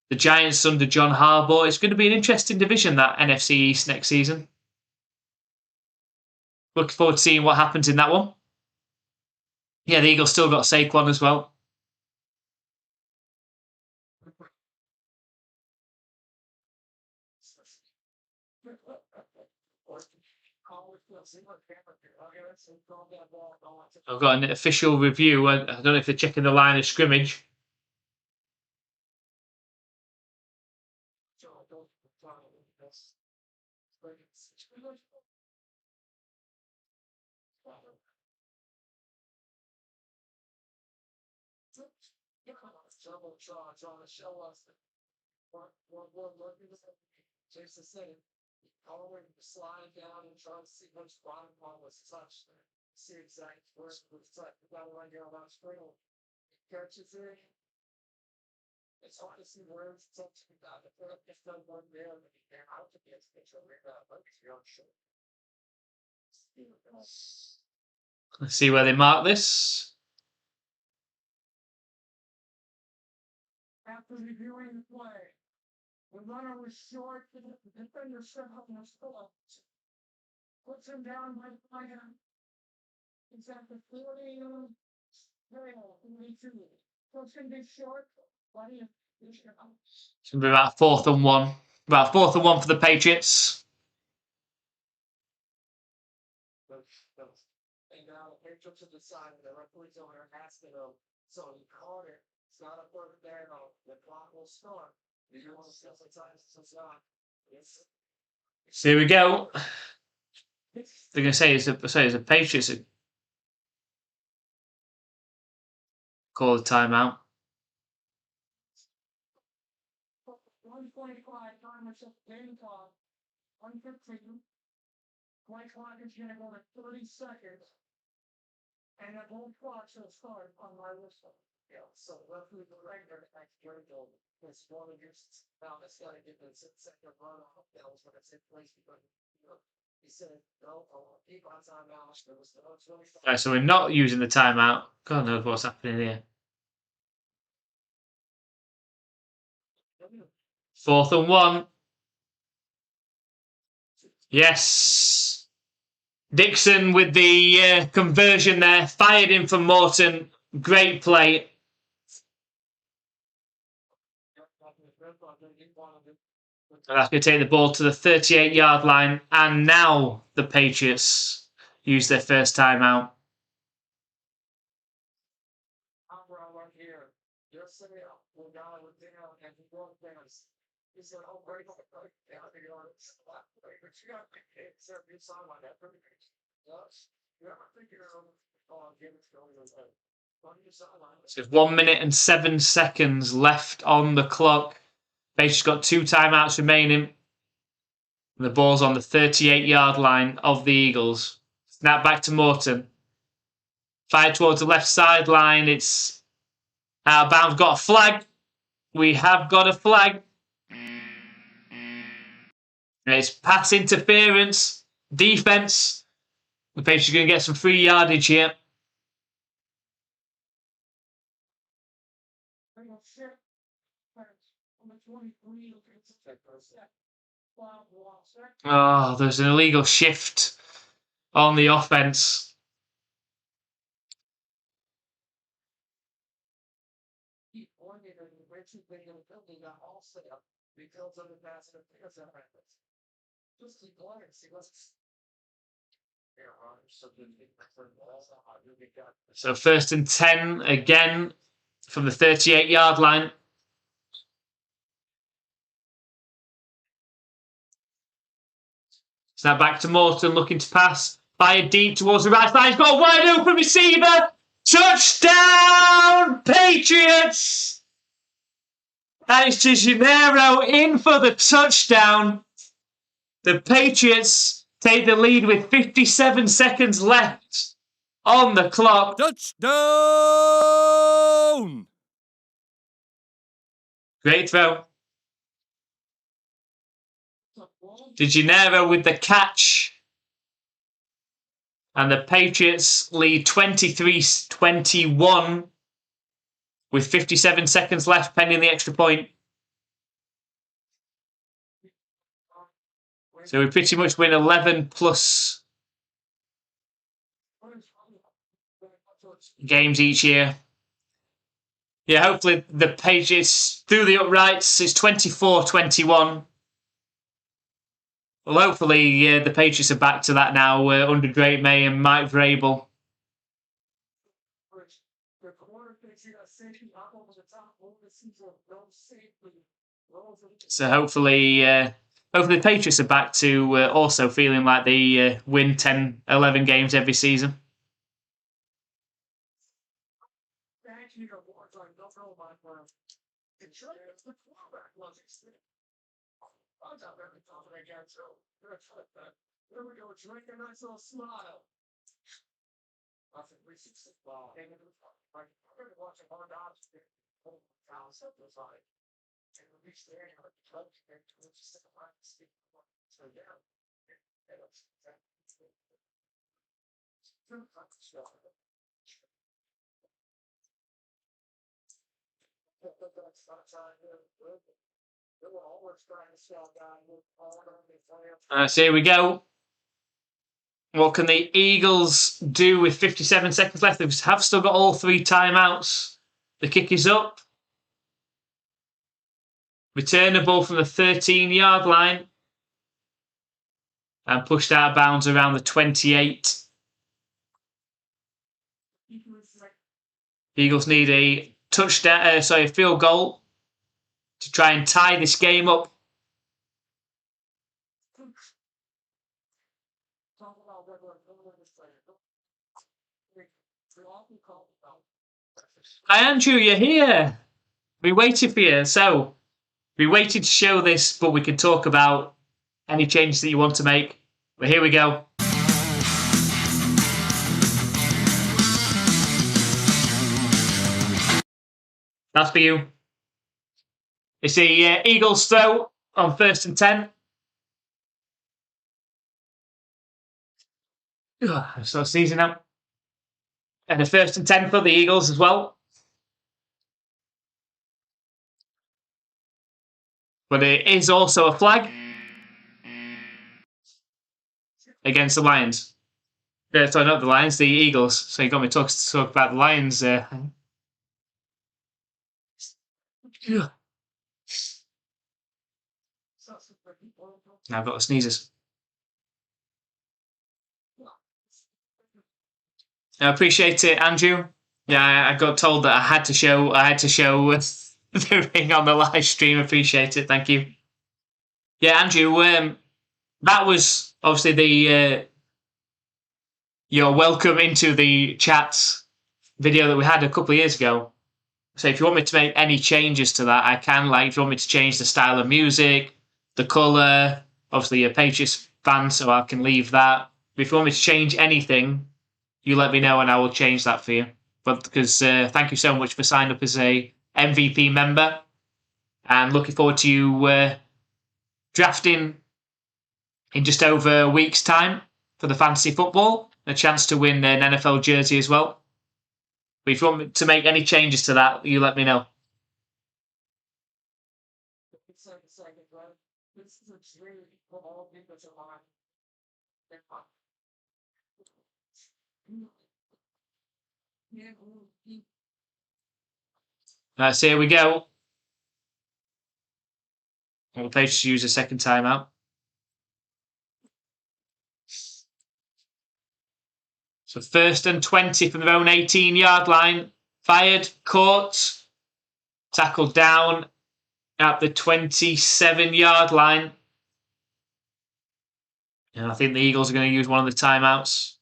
The Giants under John Harbaugh. It's going to be an interesting division, that NFC East next season. Looking forward to seeing what happens in that one. Yeah, the Eagles still got Saquon as well. I've got an official review. I don't know if they're checking the line of scrimmage. Jason said it. Always slide down and try to see which bottom one was touched. See exactly where it was touched. You gotta run down that sprinkle. Catches it. It's hard to see where it's touched. You got to put up just done one there. And you can't out to get it. But you're sure. Let's see where they mark this. After reviewing the play, the runner was short. The defender set up and was puts him down by the player. Exactly 40, 42. So it's going to be short. Plenty of. It's going to be about 4th and 1. About 4th and 1 for the Patriots. And now the Patriots have decided the referee's over there asking them, so you called it. It's not a third down. The clock will start. You want to see sometimes it's not. So here we go. They're going to say it's the Patriots who call the timeout. 1:25 time is up game clock. 1:15. My clock is going to go to 30 seconds. And the whole clock will start on my whistle. Yeah, so roughly the regular next year goal is one of your now it's got to get the second run off. That was when it's in place because he said, no, keep on timeout. There was no 25. Right, so we're not using the timeout. God knows what's happening here. 4th and 1. Yes. Dixon with the conversion there. Fired in from Morton. Great play. And that's going to take the ball to the 38-yard line. And now the Patriots use their first timeout. So it's 1 minute and 7 seconds left on the clock. Patriots got 2 timeouts remaining. The ball's on the 38-yard line of the Eagles. Snap back to Morton. Fired towards the left sideline. It's out of bounds. Got a flag. We have got a flag. It's pass interference. Defense. The Patriots are going to get some free yardage here. Oh, there's an illegal shift on the offense. So 1st and 10 again from the 38-yard line. Snap back to Morton, looking to pass. Fired deep towards the right side. He's got a wide open receiver. Touchdown, Patriots! And it's De Janeiro in for the touchdown. The Patriots take the lead with 57 seconds left on the clock. Touchdown! Great throw. De Janeiro with the catch. And the Patriots lead 23-21 with 57 seconds left pending the extra point. So we pretty much win 11 plus games each year. Yeah, hopefully the Patriots through the uprights. It's 24-21. Well, hopefully the Patriots are back to that now under Drake May and Mike Vrabel. So hopefully the Patriots are back to also feeling like they win 10, 11 games every season. There we go, drink a nice little smile. I think we should sit down. I'm going to watch a hard odds. And we stand here at the club and we'll just sit around and speak. So, yeah. So here we go. What can the Eagles do with 57 seconds left? They have still got all 3 timeouts. The kick is up. Return the ball from the 13-yard line. And pushed out of bounds around the 28. Eagles need a touchdown, a field goal to try and tie this game up. Hi Andrew, you're here. We waited for you. So we waited to show this, but we can talk about any changes that you want to make. But here we go. That's for you. It's the Eagles throw on 1st and 10. I'm so sneezing now. And a 1st and 10 for the Eagles as well. But it is also a flag against the Lions. Sorry, not the Lions, the Eagles. So you got me to talk about the Lions. Now I've got the sneezes. I appreciate it, Andrew. Yeah, I got told that I had to show the ring on the live stream. Appreciate it. Thank you. Yeah, Andrew, that was obviously the your welcome into the chats video that we had a couple of years ago. So if you want me to make any changes to that, I can. Like, if you want me to change the style of music, the colour, obviously you're a Patriots fan, so I can leave that. But if you want me to change anything, you let me know and I will change that for you. But because thank you so much for signing up as a MVP member, and looking forward to you drafting in just over a week's time for the fantasy football. A chance to win an NFL jersey as well. But if you want me to make any changes to that, you let me know. So here we go. The Patriots use a second timeout. So 1st and 20 from their own 18-yard line. Fired, caught, tackled down at the 27-yard line. And I think the Eagles are going to use one of the timeouts.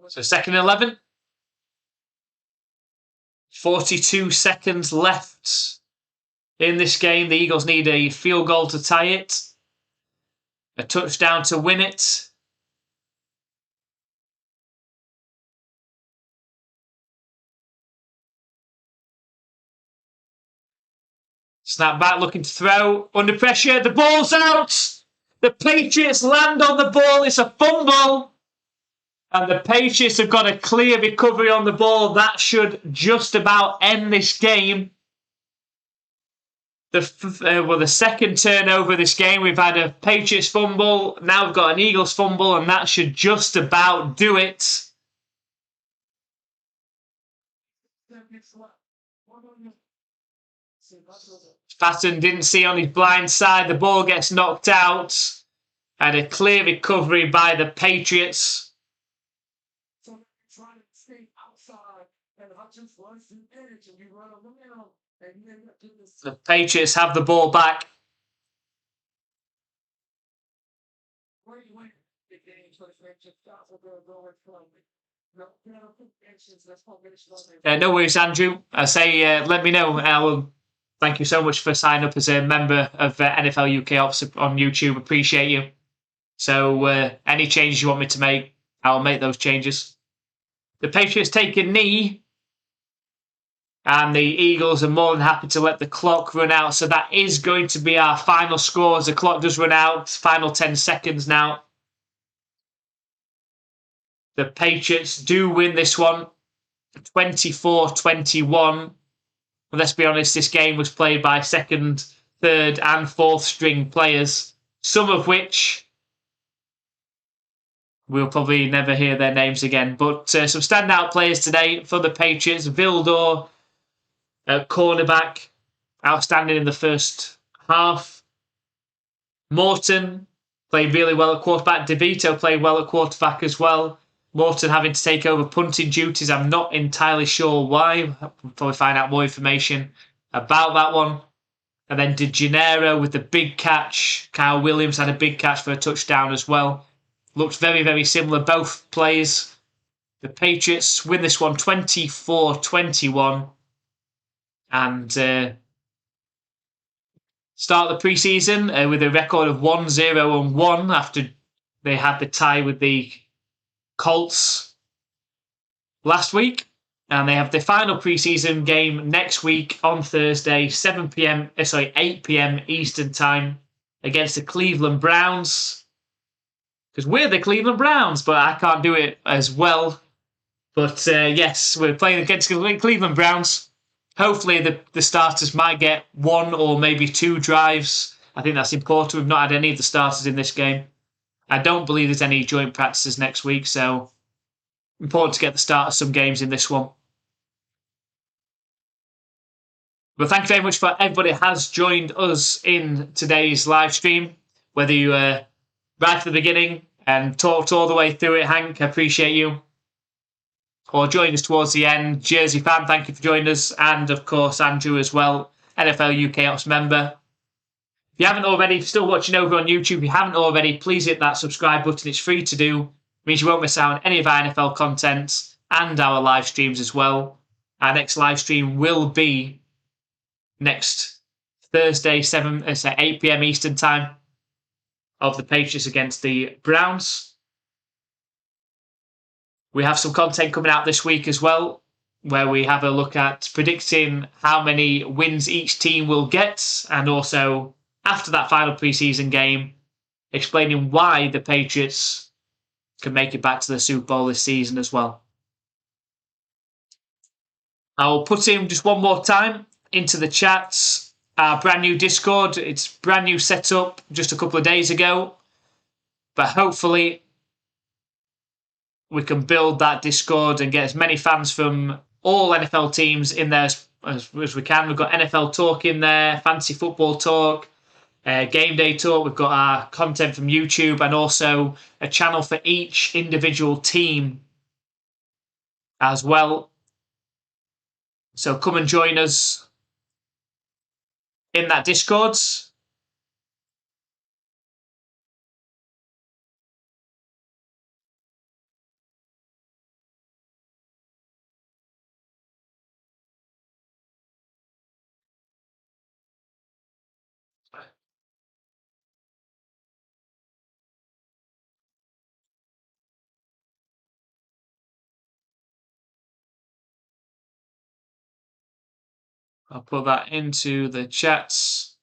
So 2nd and 11. 42 seconds left in this game. The Eagles need a field goal to tie it. A touchdown to win it. Snap back, looking to throw. Under pressure, the ball's out. The Patriots land on the ball. It's a fumble. And the Patriots have got a clear recovery on the ball. That should just about end this game. The second turnover of this game. We've had a Patriots fumble. Now we've got an Eagles fumble. And that should just about do it. Patton didn't see on his blind side. The ball gets knocked out. And a clear recovery by the Patriots. The Patriots have the ball back. No worries, Andrew. I say let me know. I will. Thank you so much for signing up as a member of NFL UKOps on YouTube. Appreciate you. So any changes you want me to make, I'll make those changes. The Patriots take a knee, and the Eagles are more than happy to let the clock run out. So that is going to be our final score as the clock does run out. Final 10 seconds now. The Patriots do win this one, 24-21. But let's be honest, this game was played by second, third, and fourth string players, some of which we'll probably never hear their names again. But some standout players today for the Patriots. Vildor, cornerback, outstanding in the first half. Morton played really well at quarterback. DeVito played well at quarterback as well. Morton having to take over punting duties. I'm not entirely sure why. We'll probably find out more information about that one. And then De Janeiro with the big catch. Kyle Williams had a big catch for a touchdown as well. Looked very, very similar, both plays. The Patriots win this one 24-21. And start the preseason with a record of 1-0-1 after they had the tie with the Colts last week. And they have the final preseason game next week on Thursday, 8 p.m. Eastern Time against the Cleveland Browns. Because we're the Cleveland Browns, but I can't do it as well. But yes, we're playing against the Cleveland Browns. Hopefully the starters might get one or maybe two drives. I think that's important. We've not had any of the starters in this game. I don't believe there's any joint practices next week, so important to get the start of some games in this one. But thank you very much for everybody who has joined us in today's live stream. Whether you right at the beginning and talked all the way through it, Hank, I appreciate you. Or join us towards the end. Jersey fan, thank you for joining us. And of course, Andrew as well, NFL UKOps member. If you haven't already, still watching over on YouTube, if you haven't already, please hit that subscribe button. It's free to do. It means you won't miss out on any of our NFL content and our live streams as well. Our next live stream will be next Thursday, 8 p.m. Eastern Time of the Patriots against the Browns. We have some content coming out this week as well, where we have a look at predicting how many wins each team will get, and also after that final preseason game, explaining why the Patriots can make it back to the Super Bowl this season as well. I'll put in just one more time into the chats our brand new Discord. It's brand new setup just a couple of days ago, but hopefully we can build that Discord and get as many fans from all NFL teams in there as we can. We've got NFL Talk in there, Fantasy Football Talk, Game Day Talk. We've got our content from YouTube and also a channel for each individual team as well. So come and join us in that Discord. I'll put that into the chats.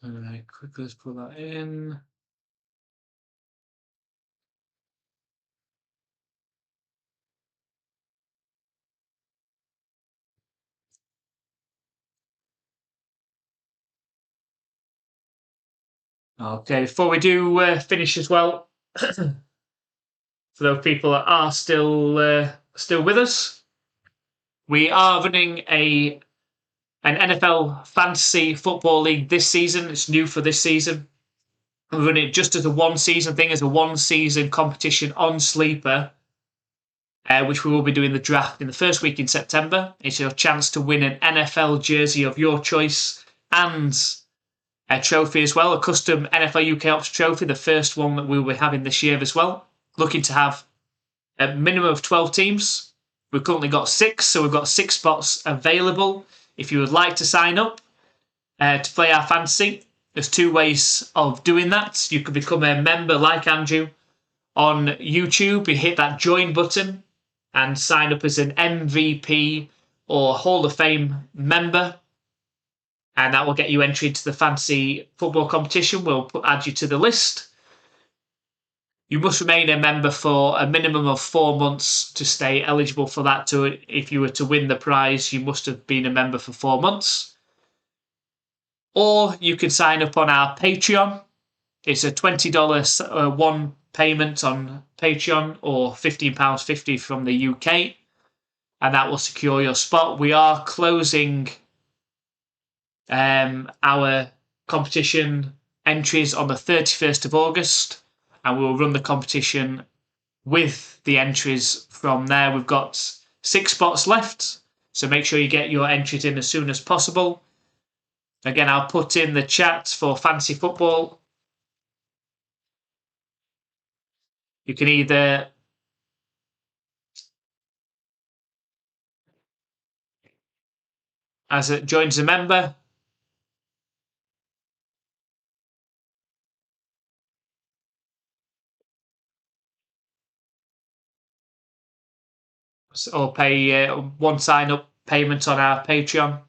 Alright, quickly let's put that in. Okay, before we do finish as well, for those people that are still with us, we are running an NFL Fantasy Football League this season. It's new for this season. We're running it just as a one-season thing, as a one-season competition on Sleeper, which we will be doing the draft in the first week in September. It's your chance to win an NFL jersey of your choice and a trophy as well, a custom NFL UKOPS trophy, the first one that we will be having this year as well. Looking to have a minimum of 12 teams. We've currently got 6, so we've got 6 spots available. If you would like to sign up to play our fantasy, there's 2 ways of doing that. You could become a member like Andrew on YouTube. You hit that join button and sign up as an MVP or Hall of Fame member. And that will get you entry into the fantasy football competition. We'll add you to the list. You must remain a member for a minimum of 4 months to stay eligible for that. If you were to win the prize, you must have been a member for 4 months. Or you can sign up on our Patreon. It's a $20 one payment on Patreon, or £15.50 from the UK. And that will secure your spot. We are closing our competition entries on the 31st of August, and we'll run the competition with the entries from there. We've got 6 spots left, so make sure you get your entries in as soon as possible. Again, I'll put in the chat for fantasy football. You can either join as a member, or pay one sign-up payment on our Patreon.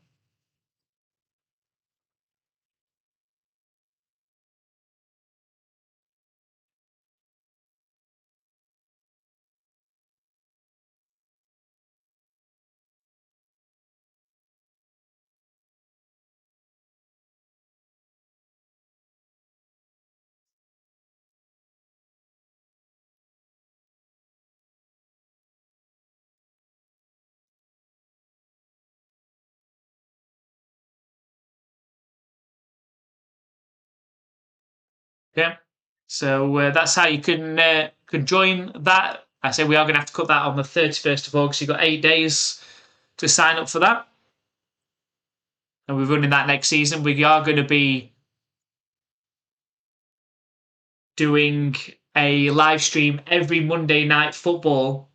Okay, so that's how you can join that. I say we are going to have to cut that on the 31st of August. You've got 8 days to sign up for that. And we're running that next season. We are going to be doing a live stream every Monday night football,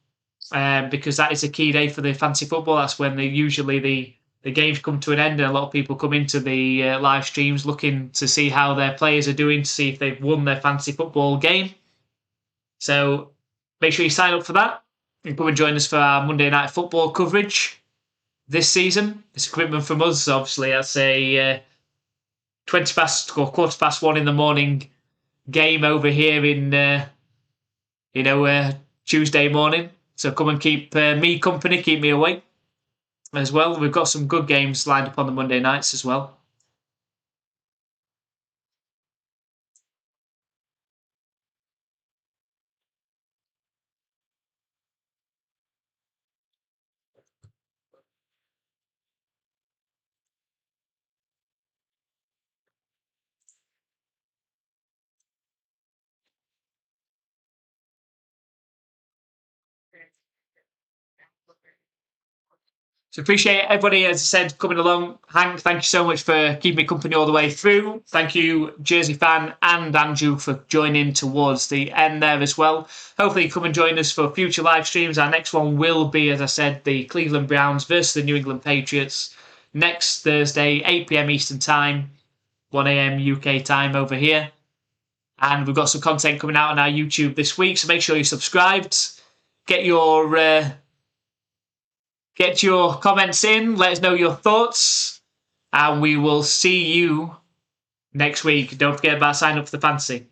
because that is a key day for the fantasy football. That's when usually the games come to an end, and a lot of people come into the live streams looking to see how their players are doing, to see if they've won their fantasy football game. So make sure you sign up for that and come and join us for our Monday night football coverage this season. It's a commitment from us, obviously. That's a 20 past or quarter past 1 in the morning game over here in Tuesday morning. So come and keep me company, keep me awake as well. We've got some good games lined up on the Monday nights as well. So appreciate everybody, as I said, coming along. Hank, thank you so much for keeping me company all the way through. Thank you, Jersey Fan and Andrew, for joining towards the end there as well. Hopefully you come and join us for future live streams. Our next one will be, as I said, the Cleveland Browns versus the New England Patriots next Thursday, 8 p.m. Eastern Time, 1 a.m. UK time over here. And we've got some content coming out on our YouTube this week, so make sure you're subscribed. Get your comments in. Let us know your thoughts. And we will see you next week. Don't forget about signing up for the fantasy.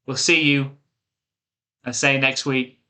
We'll see you, I say, next week.